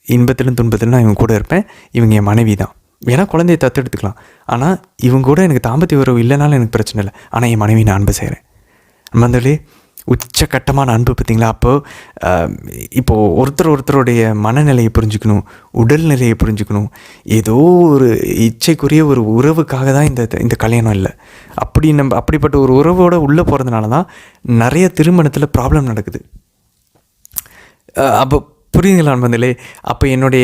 இன்பத்திலும் துன்பத்திலும் நான் இவங்க கூட இருப்பேன், இவங்க என் மனைவி தான், வேணா குழந்தைய தத்தெடுத்துக்கலாம், ஆனால் இவங்க கூட எனக்கு தாம்பத்திய உறவு இல்லைனாலும் எனக்கு பிரச்சனை இல்லை, ஆனால் என் மனைவி நான் அன்பு செய்கிறேன். நம்மளே உச்சக்கட்டமான அன்பு பார்த்திங்களா. இப்போது ஒருத்தருடைய மனநிலையை புரிஞ்சுக்கணும், உடல்நிலையை புரிஞ்சுக்கணும். ஏதோ ஒரு இச்சைக்குரிய ஒரு உறவுக்காக தான் இந்த கல்யாணம் இல்லை. அப்படிப்பட்ட ஒரு உறவோடு உள்ளே போகிறதுனால தான் நிறைய திருமணத்தில் ப்ராப்ளம் நடக்குது. அப்போ புரியுதுங்களா நண்பர்களே. அப்போ என்னோட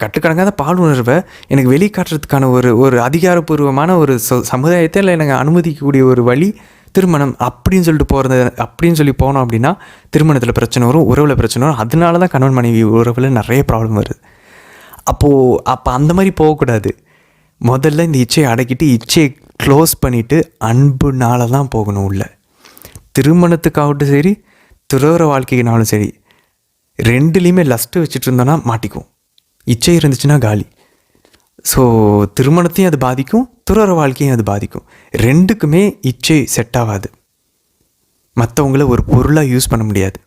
கட்டுக்கடங்காத பால் உணர்வை எனக்கு வெளிக்காட்டுறதுக்கான ஒரு அதிகாரப்பூர்வமான ஒரு சமுதாயத்தில் எனக்கு அனுமதிக்கக்கூடிய ஒரு வழி திருமணம் அப்படின்னு சொல்லி போனோம் அப்படின்னா திருமணத்தில் பிரச்சனை வரும், உறவில் பிரச்சனை வரும். அதனால தான் கணவன் மனைவி உறவில் நிறைய ப்ராப்ளம் வருது. அப்போ அந்த மாதிரி போகக்கூடாது. முதல்ல இந்த இச்சையை அடக்கிட்டு இச்சையை க்ளோஸ் பண்ணிவிட்டு அன்புனால தான் போகணும் உள்ள. திருமணத்துக்காகட்டும் சரி, துறவற வாழ்க்கைக்குனாலும் சரி, ரெண்டுலேயுமே லஸ்ட்டு வச்சுட்டு இருந்தோன்னா மாட்டிக்கும். இச்சை இருந்துச்சுன்னா காலி. ஸோ திருமணத்தையும் அது பாதிக்கும், துறவற வாழ்க்கையும் அது பாதிக்கும். ரெண்டுக்குமே இச்சை செட் ஆகாது. மற்றவங்கள ஒரு பொருளாக யூஸ் பண்ண முடியாது.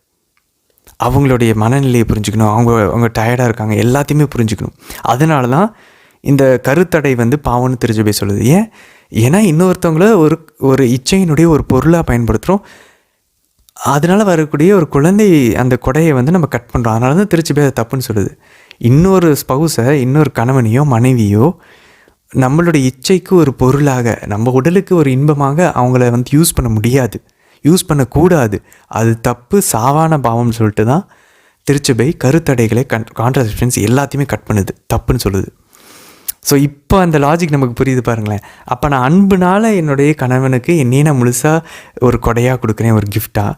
அவங்களுடைய மனநிலையை புரிஞ்சுக்கணும், அவங்க டயர்டாக இருக்காங்க, எல்லாத்தையுமே புரிஞ்சுக்கணும். அதனால தான் இந்த கருத்தடை வந்து பாவம்னு திருச்சபை சொல்லுது. ஏன்னா இன்னொருத்தவங்கள ஒரு இச்சையினுடைய ஒரு பொருளாக பயன்படுத்துகிறோம். அதனால் வரக்கூடிய ஒரு குழந்தை அந்த கொடையை வந்து நம்ம கட் பண்ணுறோம். அதனால தான் திருச்சபை அதை தப்புன்னு சொல்லுது. இன்னொரு ஸ்பௌஸை, இன்னொரு கணவனையோ மனைவியோ நம்மளுடைய இச்சைக்கு ஒரு பொருளாக, நம்ம உடலுக்கு ஒரு இன்பமாக அவங்கள வந்து யூஸ் பண்ண முடியாது, யூஸ் பண்ணக்கூடாது. அது தப்பு, சாவான பாவம்னு சொல்லிட்டு தான் திருச்சபை கருத்தடைகளை கான்ட்ராசெப்ஷன்ஸ் எல்லாத்தையுமே கட் பண்ணுது, தப்புன்னு சொல்லுது. ஸோ இப்போ அந்த லாஜிக் நமக்கு புரியுது பாருங்களேன். அப்போ நான் அன்புனால் என்னுடைய கணவனுக்கு என்னையே நான் முழுசாக ஒரு கொடையாக கொடுக்குறேன், ஒரு கிஃப்டாக.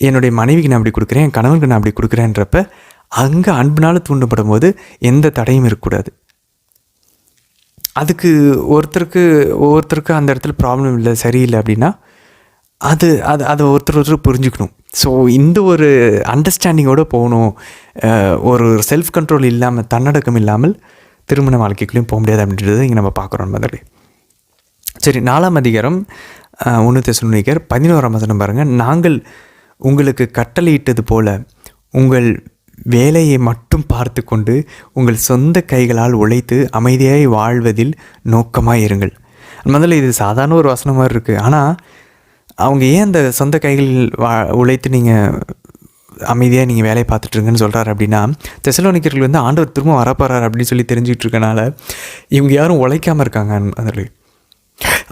என்னுடைய மனைவிக்கு நான் அப்படி கொடுக்குறேன், என் கணவனுக்கு நான் அப்படி கொடுக்குறேன்றப்ப அங்கே அன்புனால் தூண்டப்படும் போது எந்த தடையும் இருக்கக்கூடாது. அதுக்கு ஒவ்வொருத்தருக்கு அந்த இடத்துல ப்ராப்ளம் இல்லை, சரியில்லை அப்படின்னா அதை ஒருத்தர் புரிஞ்சுக்கணும். ஸோ இந்த ஒரு அண்டர்ஸ்டாண்டிங்கோடு போகணும். ஒரு செல்ஃப் கண்ட்ரோல் இல்லாமல், தன்னடக்கம் இல்லாமல் திருமண வாழ்க்கைக்குள்ளேயும் போக முடியாது அப்படின்றது இங்கே நம்ம பார்க்குறோம் முதல்ல. சரி, 4ஆம் அதிகாரம் 1 தெசலோனிக்கர் 11ஆம் வசனம் பாருங்கள். நாங்கள் உங்களுக்கு கட்டளையிட்டது போல உங்கள் வேலையை மட்டும் பார்த்து கொண்டு உங்கள் சொந்த கைகளால் உழைத்து அமைதியாய் வாழ்வதில் நோக்கமாக இருங்கள். முதல்ல இது சாதாரண ஒரு வசனம் மாதிரி இருக்குது. ஆனால் அவங்க ஏன் அந்த சொந்த கைகளில் உழைத்து நீங்கள் அமைதியாக நீங்கள் வேலையை பார்த்துட்ருங்கன்னு சொல்கிறாரு அப்படின்னா, தெசலோனிக்கர்கள் வந்து ஆண்டவர் திரும்ப வரப்போறார் அப்படின்னு சொல்லி தெரிஞ்சுக்கிட்டு இருக்கனால இவங்க யாரும் உழைக்காமல் இருக்காங்க. அதில்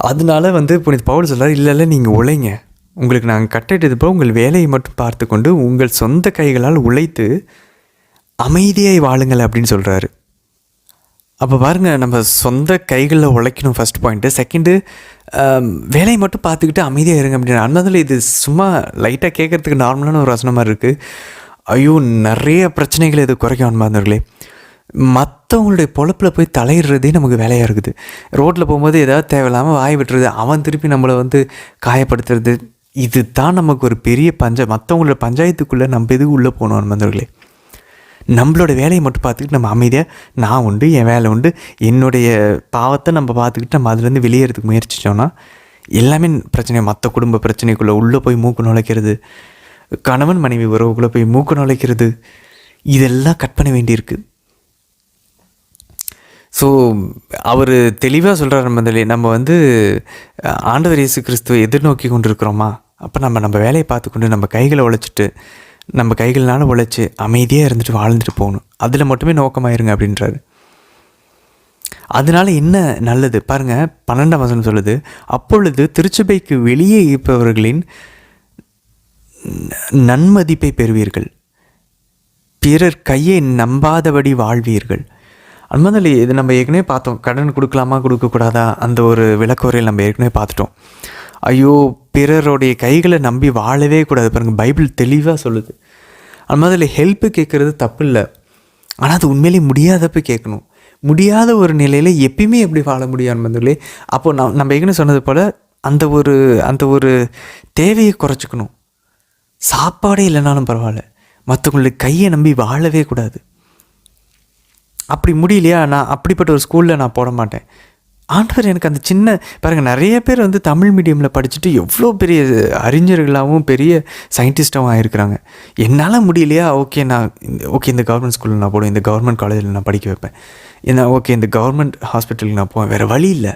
அதனால வந்து புனித பவுல் சொல்கிறார், இல்லை நீங்கள் உழைங்க, உங்களுக்கு நாங்கள் கட்டிட்டது போல் உங்கள் வேலையை மட்டும் பார்த்து கொண்டு உங்கள் சொந்த கைகளால் உழைத்து அமைதியாய் வாழுங்கள் அப்படின்னு சொல்கிறாரு. அப்போ பாருங்கள், நம்ம சொந்த கைகளில் உழைக்கணும் ஃபஸ்ட் பாயிண்ட்டு. செகண்டு, வேலையை மட்டும் பார்த்துக்கிட்டு அமைதியாக இருங்க அப்படின்னு. அதனால இது சும்மா லைட்டாக கேட்குறதுக்கு நார்மலான ஒரு வசனமாக இருக்குது. ஐயோ, நிறைய பிரச்சனைகள் இது குறைக்கும் அன்பார்ந்தவர்களே. மற்றவங்களுடைய பொழப்பில் போய் தலையிடுறதே நமக்கு வேலையாக இருக்குது. ரோட்டில் போகும்போது ஏதாவது தேவையில்லாமல் வாய் விட்டுறது, அவன் திருப்பி நம்மளை வந்து காயப்படுத்துறது, இது தான் நமக்கு ஒரு பெரிய மற்றவங்களோட பஞ்சாயத்துக்குள்ளே நம்ம எதுக்கு உள்ளே போகணும் அன்பார்ந்தவர்களே. நம்மளோட வேலையை மட்டும் பார்த்துக்கிட்டு நம்ம அமைதியாக, நான் உண்டு, என் வேலை உண்டு, என்னுடைய பாவத்தை நம்ம பார்த்துக்கிட்டு நம்ம அதுலேருந்து வெளியேறதுக்கு முயற்சித்தோன்னா எல்லாமே பிரச்சனை. மற்ற குடும்ப பிரச்சனைக்குள்ளே உள்ளே போய் மூக்கு நுழைக்கிறது, கணவன் மனைவி உறவுக்குள்ளே போய் மூக்கு நுழைக்கிறது, இதெல்லாம் கட் பண்ண வேண்டியிருக்கு. ஸோ அவர் தெளிவாக சொல்கிறார் முதல்ல, நம்ம வந்து ஆண்டவர் இயேசு கிறிஸ்துவை எதிர்நோக்கி கொண்டு இருக்கிறோமா, அப்போ நம்ம வேலையை பார்த்துக்கொண்டு நம்ம கைகளை உழைச்சிட்டு நம்ம கைகள்னால உழைச்சி அமைதியாக இருந்துட்டு வாழ்ந்துட்டு போகணும். அதில் மட்டுமே நோக்கமாக இருங்க அப்படின்றாரு. அதனால என்ன நல்லது பாருங்கள், 12ஆம் வசனம் சொல்லுது, அப்பொழுது திருச்சபைக்கு வெளியே இருப்பவர்களின் நன்மதிப்பை பெறுவீர்கள், பிறர் கையை நம்பாதபடி வாழ்வீர்கள். அன்பார்ந்தவர்களே, இது நம்ம ஏற்கனவே பார்த்தோம். கடன் கொடுக்கலாமா கொடுக்கக்கூடாதா, அந்த ஒரு விளக்குறையில் நம்ம ஏற்கனவே பார்த்துட்டோம். ஐயோ, பிறருடைய கைகளை நம்பி வாழவே கூடாது. பாருங்கள், பைபிள் தெளிவாக சொல்லுது. அன்பார்ந்தவர்களே, ஹெல்ப்பு கேட்குறது தப்பு இல்லை, ஆனால் அது உண்மையிலே முடியாதப்ப கேட்கணும். முடியாத ஒரு நிலையில் எப்பயுமே எப்படி வாழ முடியும் அன்பார்ந்தவர்களே? அப்போது நம்ம ஏற்கனவே சொன்னது போல் அந்த ஒரு தேவையை குறைச்சிக்கணும். சாப்பாடே இல்லைனாலும் பரவாயில்ல, மற்றவங்களுக்கு கையை நம்பி வாழவே கூடாது. அப்படி முடியலையா, நான் அப்படிப்பட்ட ஒரு ஸ்கூலில் நான் போட மாட்டேன். ஆண்டவர் எனக்கு அந்த சின்ன பாருங்கள், நிறைய பேர் வந்து தமிழ் மீடியமில் படிச்சுட்டு எவ்வளோ பெரிய அறிஞர்களாகவும் பெரிய சயின்டிஸ்டாகவும் ஆகிருக்கிறாங்க. என்னால் முடியலையா, இந்த கவர்மெண்ட் ஸ்கூலில் நான் போடுவேன், இந்த கவர்மெண்ட் காலேஜில் நான் படிக்க வைப்பேன், இந்த கவர்மெண்ட் ஹாஸ்பிட்டலுக்கு நான் போவேன், வேறு வழி இல்லை.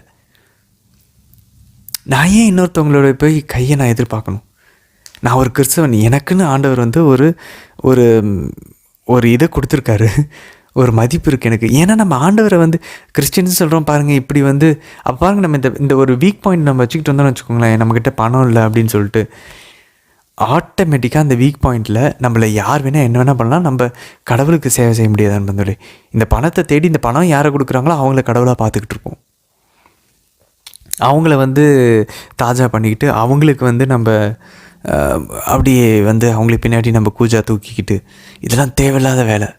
நான் ஏன் இன்னொருத்தவங்களோட போய் கையை நான் எதிர்பார்க்கணும்? நான் ஒரு கிறிஸ்தவன், எனக்குன்னு ஆண்டவர் வந்து ஒரு இதை கொடுத்துருக்காரு, ஒரு மதிப்பு இருக்குது எனக்கு. ஏன்னா நம்ம ஆண்டவரை வந்து கிறிஸ்டின்ஸ் சொல்கிறோம் பாருங்கள், இப்படி வந்து அப்போ பாருங்கள், நம்ம இந்த ஒரு வீக் பாயிண்ட் நம்ம வச்சுக்கிட்டு வந்தோம்னு வச்சுக்கோங்களேன், நம்மக்கிட்ட பணம் இல்லை அப்படின்னு சொல்லிட்டு ஆட்டோமேட்டிக்காக அந்த வீக் பாயிண்டில் நம்மளை யார் வேணால் என்ன வேணால் பண்ணலாம், நம்ம கடவுளுக்கு சேவை செய்ய முடியாதான்னு வந்தோடே. இந்த பணத்தை தேடி இந்த பணம் யாரை கொடுக்குறாங்களோ அவங்கள கடவுளாக பார்த்துக்கிட்டு இருப்போம். அவங்கள வந்து தாஜா பண்ணிக்கிட்டு அவங்களுக்கு வந்து நம்ம அப்படியே வந்து அவங்களுக்கு பின்னாடி நம்ம கூஜா தூக்கிக்கிட்டு, இதெல்லாம் தேவையில்லாத வேலை.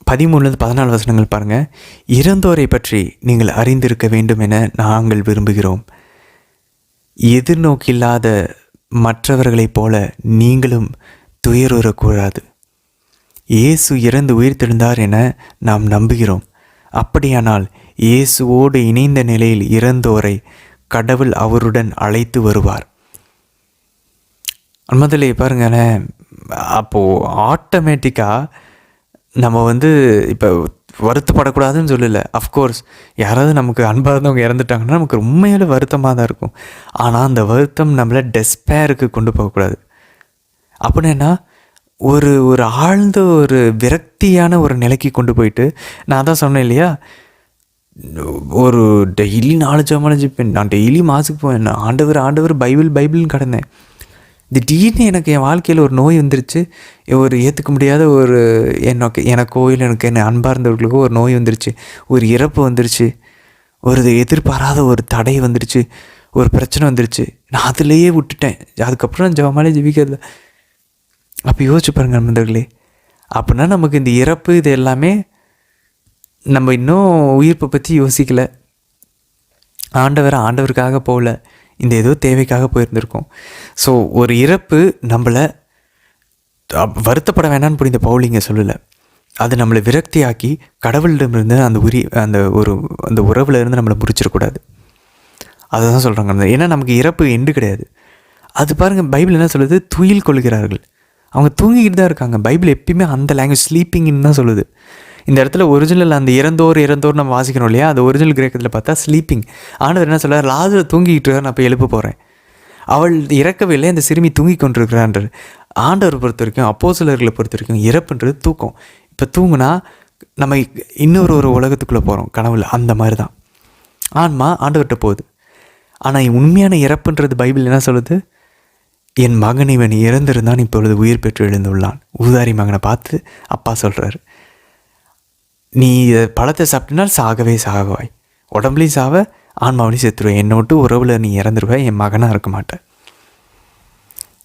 13-14 வசனங்கள் பாருங்கள். இறந்தோரை பற்றி நீங்கள் அறிந்திருக்க வேண்டும் என நாங்கள் விரும்புகிறோம். எதிர்நோக்கில்லாத மற்றவர்களைப் போல நீங்களும் துயருறக்கூடாது. இயேசு இறந்து உயிர்த்தெழுந்தார் என நாம் நம்புகிறோம். அப்படியானால் இயேசுவோடு இணைந்த நிலையில் இறந்தோரை கடவுள் அவருடன் அழைத்து வருவார். முதல்ல பாருங்களேன், அப்போது ஆட்டோமேட்டிக்காக நம்ம இப்போ வருத்தப்படக்கூடாதுன்னு சொல்லலை. அஃப்கோர்ஸ் யாராவது நமக்கு அன்பாக இருந்தவங்க இறந்துட்டாங்கன்னா நமக்கு உண்மையில வருத்தமாக தான் இருக்கும். ஆனால் அந்த வருத்தம் நம்மளை டெஸ்பேருக்கு கொண்டு போகக்கூடாது. அப்படின்னா ஒரு ஆழ்ந்த ஒரு விரக்தியான ஒரு நிலைக்கு கொண்டு போயிட்டு, நான் தான் சொன்னேன் இல்லையா, ஒரு டெய்லி 4 ஜெபம் ஜெபிப்பேன், நான் டெய்லி மாசுக்கு போவேன், நான் ஆண்டவர் பைபிள்னு கடந்தேன். திடீர்னு எனக்கு என் வாழ்க்கையில் ஒரு நோய் வந்துருச்சு, ஒரு ஏற்றுக்க முடியாத ஒரு எனக்கோ இல்லை எனக்கு என்ன அன்பாக இருந்தவர்களுக்கோ ஒரு நோய் வந்துருச்சு, ஒரு இறப்பு வந்துருச்சு, ஒரு எதிர்பாராத ஒரு தடை வந்துருச்சு, ஒரு பிரச்சனை வந்துருச்சு. நான் அதிலேயே விட்டுட்டேன். அதுக்கப்புறம் நான் ஜெபமாலே ஜெபிக்கிறது. அப்போ யோசிச்சு பாருங்க நண்பர்களே, அப்படின்னா நமக்கு இந்த இறப்பு இது எல்லாமே நம்ம இன்னும் உயிர்ப்பை பற்றி யோசிக்கலை. ஆண்டவருக்காக போகல, இந்த ஏதோ தேவைக்காக போயிருந்திருக்கோம். ஸோ ஒரு இறப்பு நம்மளை வருத்தப்பட வேணான்னு புரிந்த பவுலிங்க சொல்லலை. அது நம்மளை விரக்தியாக்கி கடவுளிடமிருந்து அந்த உறவுல இருந்து நம்மளை முறிச்சிடக்கூடாது. அதை தான் சொல்கிறாங்க. ஏன்னா நமக்கு இறப்பு எண்டு கிடையாது. அது பாருங்கள், பைபிள் என்ன சொல்லுது, துயில் கொள்கிறார்கள். அவங்க தூங்கிக்கிட்டு தான் இருக்காங்க. பைபிள் எப்பயுமே அந்த லாங்குவேஜ் ஸ்லீப்பிங்னு தான் சொல்லுது. இந்த இடத்துல ஒரிஜினல் அந்த இறந்தோர் நம்ம வாசிக்கணும் இல்லையா, அது ஒரிஜினல் கிரேக்கத்தில் பார்த்தா ஸ்லீப்பிங். ஆண்டவர் என்ன சொல்கிறார், லாசர் தூங்கிக்கிட்டு நான் இப்போ எழுப்ப போகிறேன், அவள் இறக்கவே இல்லை, அந்த சிறுமி தூங்கி கொண்டிருக்கிறான்றது. ஆண்டவர் பொறுத்த வரைக்கும், அப்போஸ்தலர்களை பொறுத்த வரைக்கும் இறப்புன்றது தூக்கம். இப்போ தூங்குனா நம்ம இன்னொரு உலகத்துக்குள்ளே போகிறோம், கனவுல. அந்த மாதிரி தான் ஆன்மா ஆண்டவர்கிட்ட போகுது. ஆனால் உண்மையான இறப்புன்றது பைபிள் என்ன சொல்லுது, என் மகன் இவன் இறந்திருந்தான், இப்பொழுது உயிர் பெற்று எழுந்துள்ளான். ஊதாரி மகனை பார்த்து அப்பா சொல்கிறார், நீ பழத்தை சாப்பிட்டினால் சாகவாய், உடம்புலையும் சாவ, ஆன்மாவிலையும் செத்துருவேன், என்னை விட்டு உறவில் நீ இறந்துருவேன், என் மகனாக இருக்க மாட்டேன்.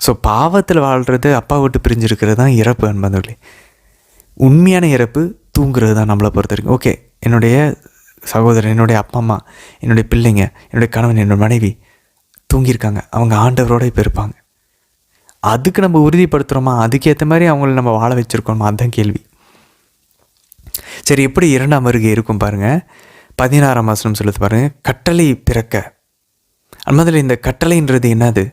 ஸோ பாவத்தில் வாழ்கிறது, அப்பா விட்டு பிரிஞ்சிருக்கிறது தான் இறப்பு அன்பர்களே. உண்மையான இறப்பு தூங்குறது தான் நம்மளை பொறுத்த வரைக்கும். ஓகே, என்னுடைய சகோதரன், என்னுடைய அப்பா அம்மா, என்னுடைய பிள்ளைங்க, என்னுடைய கணவன், என்னோட மனைவி தூங்கியிருக்காங்க, அவங்க ஆண்டவரோட இப்போ இருப்பாங்க. அதுக்கு நம்ம உறுதிப்படுத்துகிறோமா, அதுக்கேற்ற மாதிரி அவங்கள நம்ம வாழ வச்சுருக்கோமா, அதுதான் கேள்வி. சரி, எப்படி 2ஆம் வருகை இருக்கும் பாருங்கள். 16ஆம் வசனம் சொல்லுது பாருங்கள், கட்டளை பிறக்க. முதல்ல இந்த கட்டளைன்றது என்னது,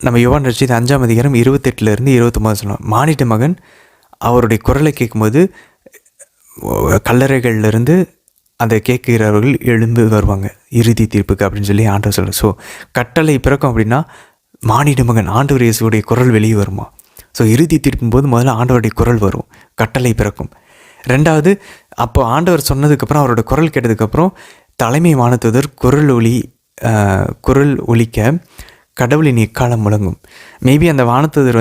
நம்ம யோவான் நற்செய்தி 5ஆம் அதிகாரம் 28 29 சொல்லலாம். மானிட மகன் அவருடைய குரலை கேட்கும்போது கல்லறைகள்லேருந்து அதை கேட்கிறவர்கள் எழுந்து வருவாங்க இறுதி தீர்ப்புக்கு அப்படின்னு சொல்லி ஆண்டவர் சொல்கிறார். ஸோ கட்டளை பிறக்கும் அப்படின்னா மானிட மகன் ஆண்டவர் இயேசுடைய குரல் வெளியே வருமா. ஸோ இறுதி தீர்ப்பும் போது முதல்ல ஆண்டவருடைய குரல் வரும், கட்டளை பிறக்கும். 2வது, அப்போ ஆண்டவர் சொன்னதுக்கப்புறம், அவரோட குரல் கேட்டதுக்கப்புறம் தலைமை வானதூதர் குரல் ஒலிக்க கடவுளின் எக்காலம் முழங்கும். மேபி அந்த வானதூதர்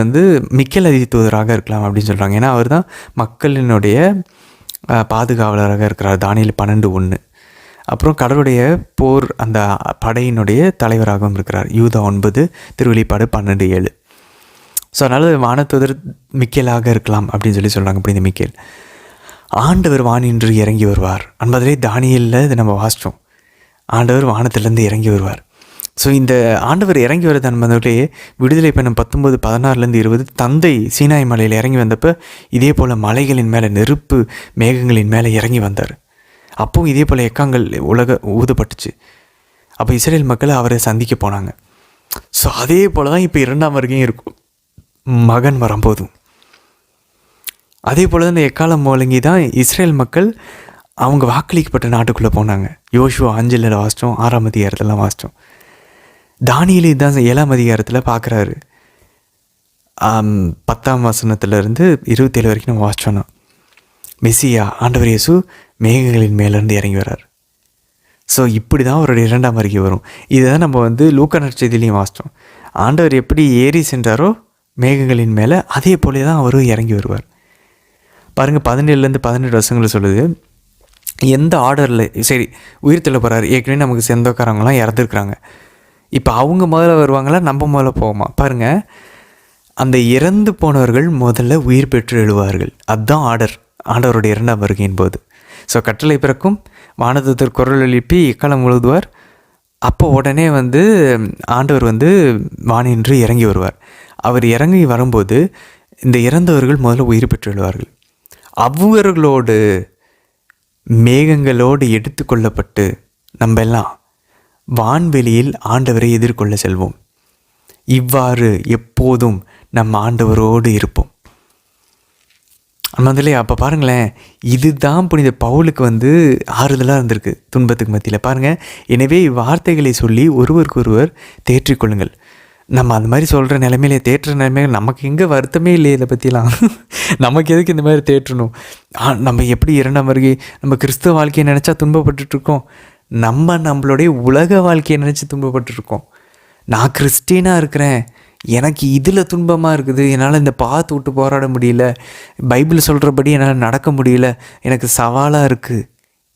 மிக்கேல் அதிதூதராக இருக்கலாம் அப்படின்னு சொல்கிறாங்க. ஏன்னா அவர் தான் மக்களினுடைய பாதுகாவலராக இருக்கிறார், தானியேல் 12:1. அப்புறம் கடவுளுடைய போர் அந்த படையினுடைய தலைவராகவும் இருக்கிறார், யூதா 9, திருவெளிப்பாடு 12:7. ஸோ அதனால் வானதூதர் மிக்கேலாக இருக்கலாம் அப்படின்னு சொல்லி சொல்கிறாங்க. அப்படி இந்த மிக்கேல் ஆண்டவர் வானின்று இறங்கி வருவார் என்பதிலே தானியேலில் இது நம்ம வாசித்தோம். ஆண்டவர் வானத்திலேருந்து இறங்கி வருவார். ஸோ இந்த ஆண்டவர் இறங்கி வருது என்பதிலே விடுதலை பயணம் 19:16-20 தந்தை சீனாய் மலையில் இறங்கி வந்தப்போ இதே போல் மலைகளின் மேலே நெருப்பு மேகங்களின் மேலே இறங்கி வந்தார். அப்போவும் இதே போல் எக்காங்கள் ஊதப்பட்டுச்சு. அப்போ இஸ்ரேல் மக்கள் அவரை சந்திக்க போனாங்க. ஸோ அதே போல் தான் இப்போ 2ஆம் வருகையும் இருக்கும், மகன் வரும்போதும். அதே போல் தான் இந்த எக்காலம் முழங்கி தான் இஸ்ரேல் மக்கள் அவங்க வாக்களிக்கப்பட்ட நாட்டுக்குள்ளே போனாங்க. யோசுவா 5 வாசித்தோம், 6ஆம் அதிகாரத்தெல்லாம் வாசித்தோம். தானியேல் தான் 7ஆம் அதிகாரத்தில் பார்க்குறாரு. 10ஆம் வசனத்துலேருந்து 27 வரைக்கும் நம்ம வாசித்தோன்னா மெசியா ஆண்டவர் இயேசு மேகங்களின் மேலேருந்து இறங்கி வர்றார். ஸோ இப்படி தான் அவருடைய 2ஆம் வருகை வரும். இதை தான் நம்ம லூக்கா நற்செய்தியிலையும் வாசித்தோம். ஆண்டவர் எப்படி ஏறி சென்றாரோ மேகங்களின் மேலே, அதே போல தான் அவரும் இறங்கி வருவார். பாருங்கள், 17-18 வருஷங்கள் சொல்லுது. எந்த ஆர்டரில் சரி உயிர் தள்ள போகிறாரு. ஏற்கனவே நமக்கு சொந்தக்காரங்களாம் இறந்துருக்குறாங்க. இப்போ அவங்க முதல்ல வருவாங்களா, நம்ம முதல்ல போவோமா? பாருங்கள், அந்த இறந்து போனவர்கள் முதல்ல உயிர் பெற்று எழுவார்கள். அதுதான் ஆர்டர். ஆண்டவருடைய 2ஆம் வருகையின் போது. ஸோ கட்டளை பிறக்கும், வானதூதர் குரல் எழுப்பி எக்காலம் எழுதுவார். அப்போ உடனே வந்து ஆண்டவர் வந்து வானின்று இறங்கி வருவார். அவர் இறங்கி வரும்போது இந்த இறந்தவர்கள் முதல்ல உயிர் பெற்று எழுவார்கள். அவர்களோடு மேகங்களோடு எடுத்து கொள்ளப்பட்டு நம்ம எல்லாம் வான்வெளியில் ஆண்டவரை எதிர்கொள்ள செல்வோம். இவ்வாறு எப்போதும் நம்ம ஆண்டவரோடு இருப்போம். முதல்ல அப்போ பாருங்களேன், இதுதான் புனித பவுலுக்கு வந்து ஆறுதலாக இருந்திருக்கு துன்பத்துக்கு மத்தியில். பாருங்கள், எனவே வார்த்தைகளை சொல்லி ஒருவருக்கு ஒருவர் தேற்றிக்கொள்ளுங்கள். நம்ம அந்த மாதிரி சொல்கிற நிலைமையிலே தேற்றுற நிலைமையில் நமக்கு எங்கே வருத்தமே இல்லையே இதை பற்றிலாம். நமக்கு எதுக்கு இந்த மாதிரி தேற்றணும்? நம்ம எப்படி 2ஆம் வருகை, நம்ம கிறிஸ்துவ வாழ்க்கையை நினச்சா துன்பப்பட்டுருக்கோம். நம்மளுடைய உலக வாழ்க்கையை நினச்சி துன்பப்பட்டுருக்கோம். நான் கிறிஸ்டினாக இருக்கிறேன், எனக்கு இதில் துன்பமாக இருக்குது, என்னால் இந்த பாத்து விட்டு போராட முடியல, பைபிள் சொல்கிறபடி என்னால் நடக்க முடியல, எனக்கு சவாலாக இருக்குது.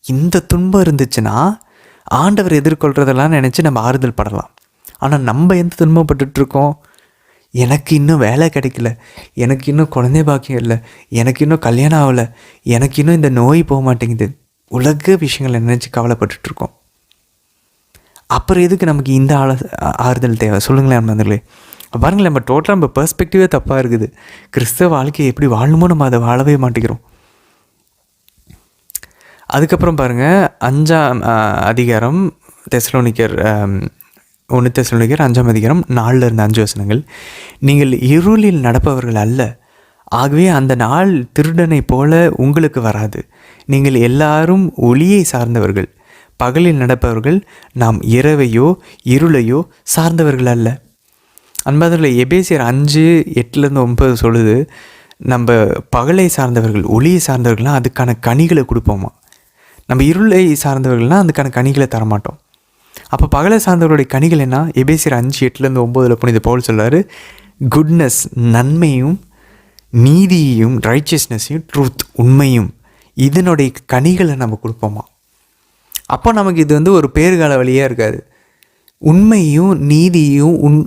இந்த துன்பம் இருந்துச்சுன்னா ஆண்டவர் எதிர்கொள்கிறதெல்லாம் நினச்சி நம்ம ஆறுதல் படலாம். ஆனால் நம்ம எந்த துன்பப்பட்டுருக்கோம்? எனக்கு இன்னும் வேலை கிடைக்கல, எனக்கு இன்னும் குழந்தை பாக்கியம் இல்லை, எனக்கு இன்னும் கல்யாணம் ஆகலை, எனக்கு இன்னும் இந்த நோய் போக மாட்டேங்குது, உலக விஷயங்களை நினச்சி கவலைப்பட்டுருக்கோம். அப்புறம் எதுக்கு நமக்கு இந்த ஆறுதல் தேவை? சொல்லுங்களேன் நண்பர்களே. பாருங்களேன், நம்ம டோட்டலாக நம்ம பெர்ஸ்பெக்டிவே தப்பாக இருக்குது. கிறிஸ்தவ வாழ்க்கையை எப்படி வாழணுமோ நம்ம அதை வாழவே மாட்டேங்கிறோம். அதுக்கப்புறம் பாருங்கள், 5ஆம் அதிகாரம் தெசலோனிக்கர் 1 தெசலோனிக்கர் 5ஆம் அதிகாரம் 4-5 வசனங்கள். நீங்கள் இருளில் நடப்பவர்கள் அல்ல, ஆகவே அந்த நாள் திருடனை போல உங்களுக்கு வராது. நீங்கள் எல்லாரும் ஒளியை சார்ந்தவர்கள், பகலில் நடப்பவர்கள், நாம் இரவையோ இருளையோ சார்ந்தவர்கள் அல்ல. அன்பதில் எபேசியர் 5:8-9 சொல்லுது, நம்ம பகலை சார்ந்தவர்கள், ஒளியை சார்ந்தவர்கள்னால் அதுக்கான கனிகளை கொடுப்போமா, நம்ம இருளை சார்ந்தவர்கள்னால் அதுக்கான கனிகளை தரமாட்டோம். அப்போ பகலை சார்ந்தவர்களுடைய கனிகள் என்ன? எபேசியர் 5:8-9 புனித பவுல் சொல்கிறாரு, குட்னஸ் நன்மையும், நீதியையும், ரைச்சியஸ்னஸையும், ட்ரூத் உண்மையும், இதனுடைய கனிகளை நம்ம கொடுப்போமா? அப்போ நமக்கு இது வந்து ஒரு பேறுகால வழியாக இருக்காது. உண்மையும் நீதியும்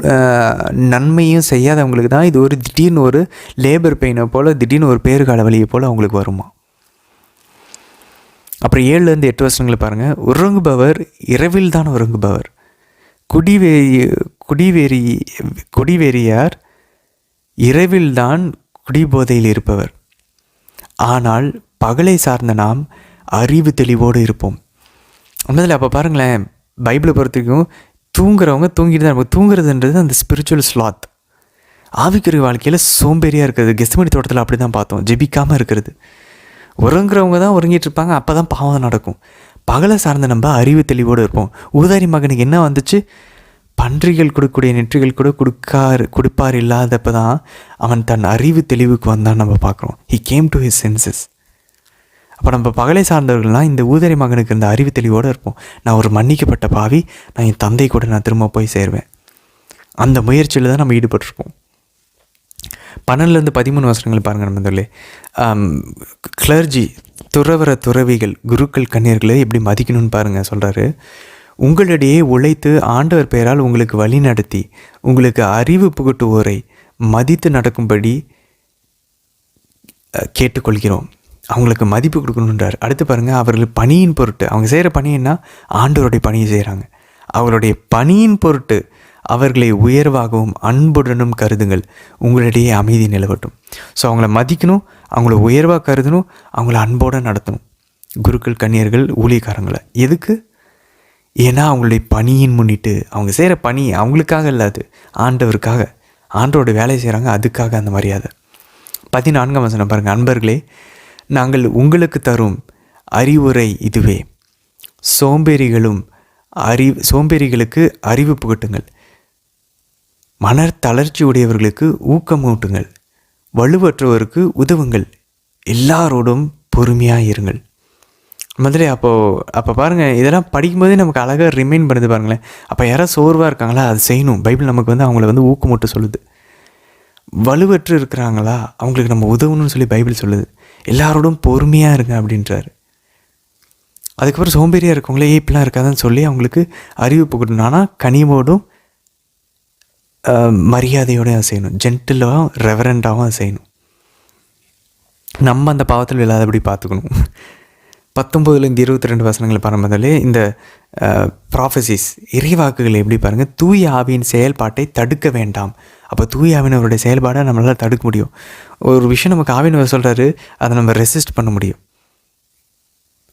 நன்மையும் செய்யாதவங்களுக்கு தான் இது ஒரு திடீர்னு ஒரு லேபர் பெயினை போல், திடீர்னு ஒரு பேறுகால வழியை போல் அவங்களுக்கு வருமா? அப்புறம் 7-8 வருஷங்களை பாருங்கள். உறங்குபவர் இரவில் தான் உறங்குபவர், குடிவெறியார் இரவில் தான் குடிபோதையில் இருப்பவர், ஆனால் பகலை சார்ந்த நாம் அறிவு தெளிவோடு இருப்போம். முதல்ல அப்போ பாருங்களேன், பைபிளை பொறுத்தவரைக்கும் தூங்குறவங்க தூங்கிட்டு தான் இருப்போம். தூங்குறதுன்றது அந்த ஸ்பிரிச்சுவல் ஸ்லாத், ஆவிக்குரிய வாழ்க்கையில் சோம்பேறியாக இருக்கிறது. கெஸ்தமனி தோட்டத்தில் அப்படி தான் பார்த்தோம், ஜெபிக்காமல் இருக்கிறது. உறங்குறவங்க தான் உறங்கிட்டு இருப்பாங்க, அப்போ தான் பாவம் நடக்கும். பகலை சார்ந்த நம்ம அறிவு தெளிவோடு இருப்போம். ஊதாரி மகனுக்கு என்ன வந்துச்சு? பன்றிகள் கொடுக்கக்கூடிய நெற்றிகள் கூட கொடுப்பார் இல்லாதப்போ தான் அவன் தன் அறிவு தெளிவுக்கு வந்தான்னு நம்ம பார்க்குறோம். He came to his senses. அப்போ நம்ம பகலை சார்ந்தவர்கள்லாம் இந்த ஊதாரி மகனுக்கு இருந்த அறிவு தெளிவோடு இருப்போம். நான் ஒரு மன்னிக்கப்பட்ட பாவி, நான் என் தந்தை கூட நான் திரும்ப போய் சேருவேன். அந்த முயற்சியில் தான் நம்ம ஈடுபட்டிருப்போம். 12-13 வசனங்கள் பாருங்கள் நண்பர்களே. கிளர்ஜி, துறவிகள், குருக்கள், கன்னியர்களை எப்படி மதிக்கணும்னு பாருங்கள். சொல்கிறாரு, உங்களிடையே உழைத்து ஆண்டவர் பெயரால் உங்களுக்கு வழி நடத்தி உங்களுக்கு அறிவு புகட்டுவோரை மதித்து நடக்கும்படி கேட்டுக்கொள்கிறோம். அவங்களுக்கு மதிப்பு கொடுக்கணுன்றார். அடுத்து பாருங்கள், அவர்கள் பணியின் பொருட்டு, அவங்க செய்கிற பணின்னா ஆண்டவருடைய பணியை செய்கிறாங்க. அவருடைய பணியின் பொருட்டு அவர்களை உயர்வாகவும் அன்புடனும் கருதுங்கள், உங்களிடையே அமைதி நிலவட்டும். ஸோ அவங்கள மதிக்கணும், அவங்கள உயர்வாக கருதணும், அவங்கள அன்போடு நடத்தணும். குருக்கள், கன்னியர்கள், ஊழியக்காரங்களை எதுக்கு? ஏன்னா அவங்களுடைய பணியின் முன்னிட்டு, அவங்க செய்கிற பணி அவங்களுக்காக இல்லாது, ஆண்டவருக்காக, ஆண்டவருடைய வேலை செய்கிறாங்க, அதுக்காக அந்த மரியாதை. 14ஆம் வசனம் பாருங்கள். அன்பர்களே, நாங்கள் உங்களுக்கு தரும் அறிவுரை இதுவே, சோம்பேறிகளுக்கு அறிவு புகட்டுங்கள், தளர்ச்சி உடையவர்களுக்கு ஊக்கமூட்டுங்கள், வலுவற்றவருக்கு உதவுங்கள், எல்லாரோடும் பொறுமையாக இருங்கள். முதல்ல அப்போ பாருங்கள், இதெல்லாம் படிக்கும்போதே நமக்கு அழகாக ரிமைண்ட் பண்ணுது பாருங்களேன். அப்போ யாராவது சோர்வாக இருக்காங்களா, அது செய்யணும். பைபிள் நமக்கு வந்து அவங்கள வந்து ஊக்கமூட்ட சொல்லுது. வலுவற்று இருக்கிறாங்களா, அவங்களுக்கு நம்ம உதவணும்னு சொல்லி பைபிள் சொல்லுது. எல்லாரோடும் பொறுமையாக இருங்க அப்படின்றாரு. அதுக்கப்புறம் சோம்பேறியாக இருக்கவங்களே இப்படிலாம் இருக்காதுன்னு சொல்லி அவங்களுக்கு அறிவு புகட்டணும். ஆனால் கனிவோடும் மரியாதையோடு செய்யணும், ஜென்டிலாகவும் ரெவரண்டாகவும் செய்யணும். நம்ம அந்த பாவத்தில் இல்லாதபடி பார்த்துக்கணும். 19 22 வசனங்களை பாரும்போதாலே இந்த ப்ராஃபசிஸ் இறைவாக்குகள் எப்படி பாருங்கள், தூய ஆவியின் செயல்பாட்டை தடுக்க வேண்டாம். அப்போ தூய ஆவியினருடைய செயல்பாடை நம்மளால் தடுக்க முடியும். ஒரு விஷயம் நமக்கு ஆவியினர் சொல்கிறாரு, அதை நம்ம ரெசிஸ்ட் பண்ண முடியும்.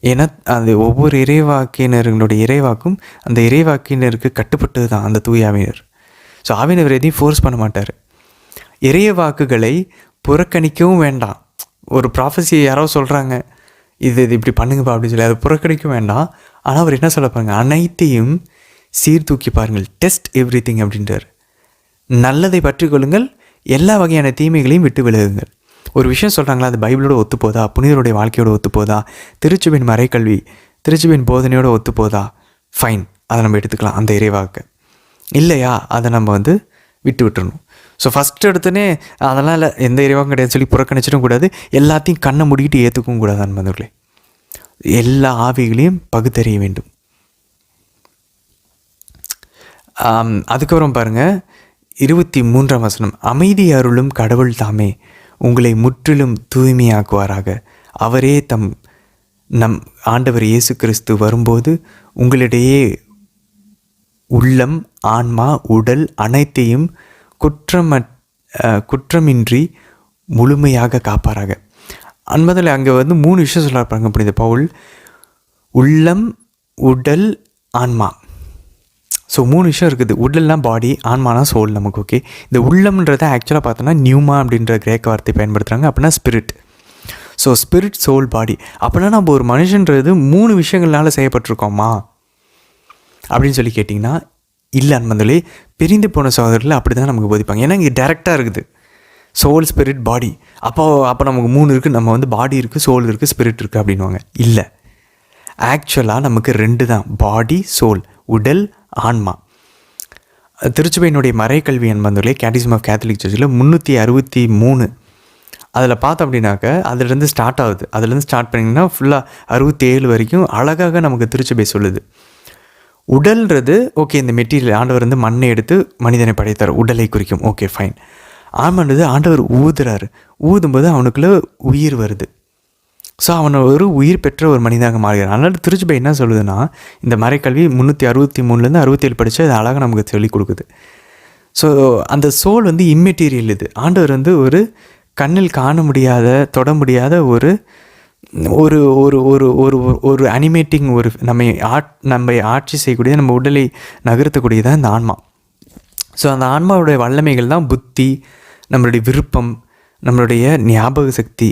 ஏன்னா அது ஒவ்வொரு இறைவாக்கினர்களுடைய இறைவாக்கும் அந்த இறைவாக்கினருக்கு கட்டுப்பட்டது தான் அந்த தூய ஆவியினர். ஸோ ஆவியினர் எதையும் ஃபோர்ஸ் பண்ண மாட்டார். இறைவாக்குகளை புறக்கணிக்கவும் வேண்டாம். ஒரு ப்ராஃபஸியை யாரோ சொல்கிறாங்க, இது இப்படி பண்ணுங்கப்பா அப்படின்னு சொல்லி அதை புறக்கணிக்க வேண்டாம். ஆனால் அவர் என்ன சொல்ல பாருங்க, அனைத்தையும் சீர்தூக்கி பாருங்கள், டெஸ்ட் எவ்ரி திங் அப்படின்றார். நல்லதை பற்றி கொள்ளுங்கள், எல்லா வகையான தீமைகளையும் விட்டு விலகுங்கள். ஒரு விஷயம் சொல்கிறாங்களா, அது பைபிளோட ஒத்துப்போதா, புனிதருடைய வாழ்க்கையோட ஒத்துப்போதா, திருச்சுவின் மறைக்கல்வி திருச்சுவின் போதனையோட ஒத்துப்போதா, ஃபைன், அதை நம்ம எடுத்துக்கலாம் அந்த இறைவாக்கு. இல்லையா அதை நம்ம விட்டு விட்டுறணும். ஸோ ஃபஸ்ட்டு எடுத்தோடனே அதனால் எந்த இறைவாக்கும் கிடையாது சொல்லி புறக்கணிச்சிடும் கூடாது, எல்லாத்தையும் கண்ணை மூடிக்கிட்டு ஏற்றுக்கவும் கூடாது. அன்பர்களே, எல்லா ஆவிகளையும் பகுத்தறிய வேண்டும். அதுக்கப்புறம் பாருங்கள் 23ஆம் வசனம், அமைதி அருளும் கடவுள் தாமே உங்களை முற்றிலும் தூய்மையாக்குவாராக. அவரே நம் ஆண்டவர் இயேசு கிறிஸ்து வரும்போது உங்களிடையே உள்ளம், ஆன்மா, உடல் அனைத்தையும் குற்றமின்றி முழுமையாக காப்பாராக. அன்பதில் அங்கே 3 விஷயம் சொல்லிருப்பாங்க புனித பவுல், உள்ளம், உடல், ஆன்மா. ஸோ 3 விஷயம் இருக்குது. உடல்னால் பாடி, ஆன்மானா சோல் நமக்கு. ஓகே, இந்த உள்ளம்ன்றதை ஆக்சுவலாக பார்த்தோன்னா நியூமா அப்படின்ற கிரேக்க வார்த்தை பயன்படுத்துகிறாங்க. அப்படின்னா ஸ்பிரிட். ஸோ ஸ்பிரிட், சோல், பாடி. அப்படின்னா நம்ம ஒரு மனுஷன்றது 3 விஷயங்கள்னால செய்யப்பட்டிருக்கோமா அப்படின்னு சொல்லி கேட்டிங்கன்னா இல்லை அன்பர்களே. பிரிந்து போன சகோதரர்கள் அப்படி தான் நமக்கு போதிப்பாங்க. ஏன்னா இங்கே டேரெக்டாக இருக்குது, சோல், ஸ்பிரிட், பாடி. அப்போ நமக்கு 3 இருக்குது. நம்ம பாடி இருக்குது, சோல் இருக்குது, ஸ்பிரிட் இருக்குது அப்படின்வாங்க. இல்லை, ஆக்சுவலாக நமக்கு 2 தான், பாடி, சோல், உடல், ஆன்மா. திருச்சபையினுடைய மறைக்கல்வி என்பதிலே கேட்டிசம் ஆஃப் கேத்தலிக் சர்ச்சில் 363 அதில் பார்த்தோம் அப்படின்னாக்க அதுலேருந்து ஸ்டார்ட் ஆகுது. அதுலேருந்து ஸ்டார்ட் பண்ணிங்கன்னா ஃபுல்லாக 67 வரைக்கும் அழகாக நமக்கு திருச்சபை சொல்லுது. உடல்ன்றது ஓகே, இந்த மெட்டீரியல் ஆண்டவர் மண்ணை எடுத்து மனிதனை படைத்தார், உடலை குறிக்கும். Okay fine. ஆன்மான்றது ஆண்டவர் ஊதுறாரு, ஊதும்போது அவனுக்குள்ள உயிர் வருது. ஸோ அவனை ஒரு உயிர் பெற்ற ஒரு மனிதனாக மாறுகிறான். அதனால் திருச்சபை என்ன சொல்லுதுன்னா, இந்த மறைக்கல்வி 363 67 படித்து அது அழகாக நமக்கு சொல்லிக் கொடுக்குது. ஸோ அந்த சோல் இம்மெட்டீரியல். இது ஆண்டவர் ஒரு கண்ணில் காண முடியாத, தொட முடியாத ஒரு ஒரு ஒரு ஒரு ஒரு ஒரு அனிமேட்டிங், ஒரு நம்மை ஆட்சி செய்யக்கூடிய, நம்ம உடலை நகர்த்தக்கூடியதான் இந்த ஆன்மா. ஸோ அந்த ஆன்மாவுடைய வல்லமைகள் தான் புத்தி, நம்மளுடைய விருப்பம், நம்மளுடைய ஞாபக சக்தி,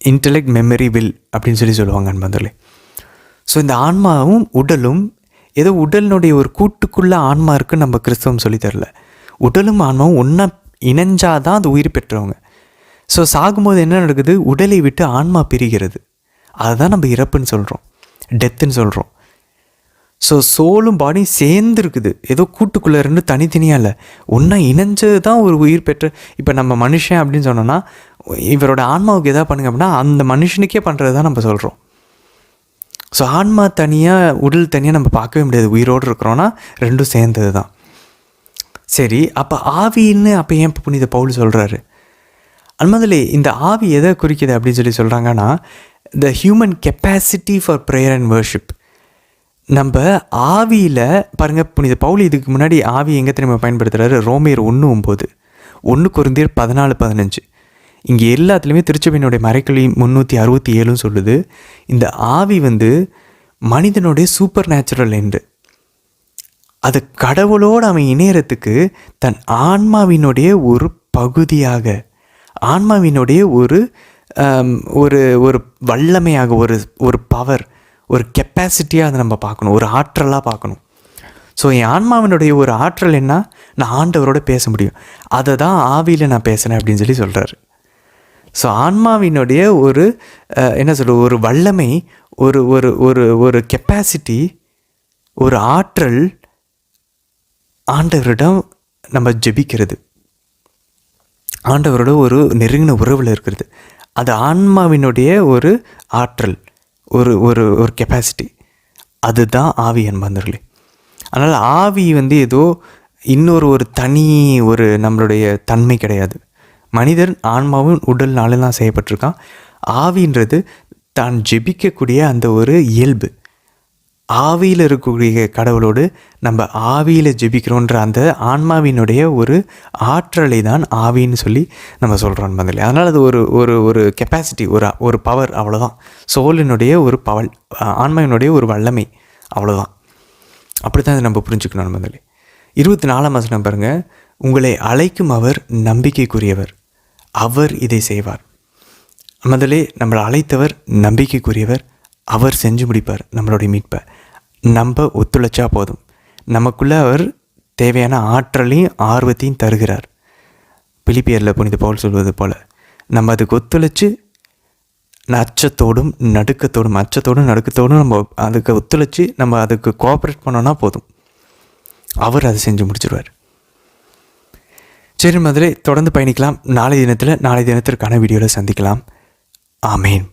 இன்டெலெக்ட், மெமரி, வில் அப்படின்னு சொல்லுவாங்க அன்பர்களே. ஸோ இந்த ஆன்மாவும் உடலும் ஏதோ உடலினுடைய ஒரு கூட்டுக்குள்ளே ஆன்மா இருக்குன்னு நம்ம கிறிஸ்தவம் சொல்லித்தரல. உடலும் ஆன்மாவும் ஒன்றா இணைஞ்சாதான் அது உயிர் பெற்றவங்க. ஸோ சாகும்போது என்ன நடக்குது, உடலை விட்டு ஆன்மா பிரிகிறது. அதுதான் நம்ம இறப்புன்னு சொல்கிறோம், டெத்துன்னு சொல்கிறோம். ஸோ சோலும் பாடியும் சேர்ந்து இருக்குது, ஏதோ கூட்டுக்குள்ளே 2 தனித்தனியாக இல்லை, ஒன்றா இணைஞ்சது தான் ஒரு உயிர் பெற்ற. இப்போ நம்ம மனுஷன் அப்படின்னு சொன்னோன்னா, இவரோட ஆன்மாவுக்கு எதாவது பண்ணுங்க அப்படின்னா அந்த மனுஷனுக்கே பண்ணுறது தான் நம்ம சொல்கிறோம். ஸோ ஆன்மா தனியாக, உடல் தனியாக நம்ம பார்க்கவே முடியாது. உயிரோடு இருக்கிறோன்னா 2 சேர்ந்தது தான். சரி, அப்போ ஆவின்னு அப்போ ஏன் புனித பவுல் சொல்கிறாரு? அன்மதிலே இந்த ஆவி எதை குறிக்குது அப்படின்னு சொல்கிறாங்கன்னா, the human capacity for prayer and worship. நம்ம ஆவியில் பாருங்கள், புனித பவுல் இதுக்கு முன்னாடி ஆவி எங்கே திரும்ப பயன்படுத்துகிறாரு, ரோமேயர் 1:9, 1 கொரிந்தியர் 14:15. இங்கே எல்லாத்துலேயுமே திருச்சபையினுடைய மறைக்கல்வி 367 சொல்லுது. இந்த ஆவி மனிதனுடைய சூப்பர் நேச்சுரல் என்று, அது கடவுளோடு அவன் இணையறதுக்கு தன் ஆன்மாவினுடைய ஒரு பகுதியாக, ஆன்மாவினுடைய ஒரு ஒரு ஒரு வல்லமையாக, ஒரு பவர், ஒரு கெப்பாசிட்டியாக அதை நம்ம பார்க்கணும், ஒரு ஆற்றலாக பார்க்கணும். ஸோ என் ஆன்மாவினுடைய ஒரு ஆற்றல் என்ன, நான் ஆண்டவரோட பேச முடியும், அதை தான் ஆவியில் நான் பேசுகிறேன் அப்படின்னு சொல்கிறாரு. ஸோ ஆன்மாவினுடைய ஒரு என்ன சொல்கிறது, ஒரு வல்லமை, ஒரு ஒரு ஒரு ஒரு கெப்பாசிட்டி, ஒரு ஆற்றல் ஆண்டவரிடம் நம்ம ஜெபிக்கிறது, ஆண்டவரோட ஒரு நெருங்கின உறவில் இருக்கிறது. அது ஆன்மாவினுடைய ஒரு ஆற்றல், ஒரு ஒரு ஒரு கெப்பாசிட்டி, அதுதான் ஆவி என்பர்களே. அதனால் ஆவி ஏதோ இன்னொரு ஒரு தனி ஒரு நம்மளுடைய தன்மை கிடையாது. மனிதன் ஆன்மாவும் உடல் நாளும் தான் செய்யப்பட்டிருக்கான். ஆவின்றது தான் ஜெபிக்கக்கூடிய அந்த ஒரு இயல்பு. ஆவியில் இருக்கக்கூடிய கடவுளோடு நம்ம ஆவியில் ஜெபிக்கிறோன்ற அந்த ஆன்மாவினுடைய ஒரு ஆற்றலை தான் ஆவின்னு சொல்லி நம்ம சொல்கிறோம் பதில். அதனால் அது ஒரு ஒரு ஒரு கெப்பாசிட்டி, ஒரு பவர், அவ்வளோதான். சோலினுடைய ஒரு பவர், ஆன்மாவினுடைய ஒரு வல்லமை, அவ்வளோதான். அப்படி தான் இதை நம்ம புரிஞ்சுக்கணும் பதில். 24ஆம் வசனம் பாருங்கள். உங்களை அழைக்கும் அவர் நம்பிக்கைக்குரியவர், அவர் இதை செய்வார். முதலே நம்மளை அழைத்தவர் நம்பிக்கைக்குரியவர், அவர் செஞ்சு முடிப்பார் நம்மளுடைய மீட்பை. நம்ம ஒத்துழைச்சா போதும். நமக்குள்ளே அவர் தேவையான ஆற்றலையும் ஆர்வத்தையும் தருகிறார். பிலிப்பியரில் புனித பவுல் சொல்வது போல் நம்ம அதுக்கு ஒத்துழைச்சு அச்சத்தோடும் நடுக்கத்தோடும் நம்ம அதுக்கு ஒத்துழைச்சி நம்ம அதுக்கு கோஆப்ரேட் பண்ணோன்னா போதும், அவர் அதை செஞ்சு முடிச்சிடுவார். சரி, முதலே தொடர்ந்து பயணிக்கலாம். நாளை தினத்திற்கான வீடியோவில் சந்திக்கலாம். ஆமேன்.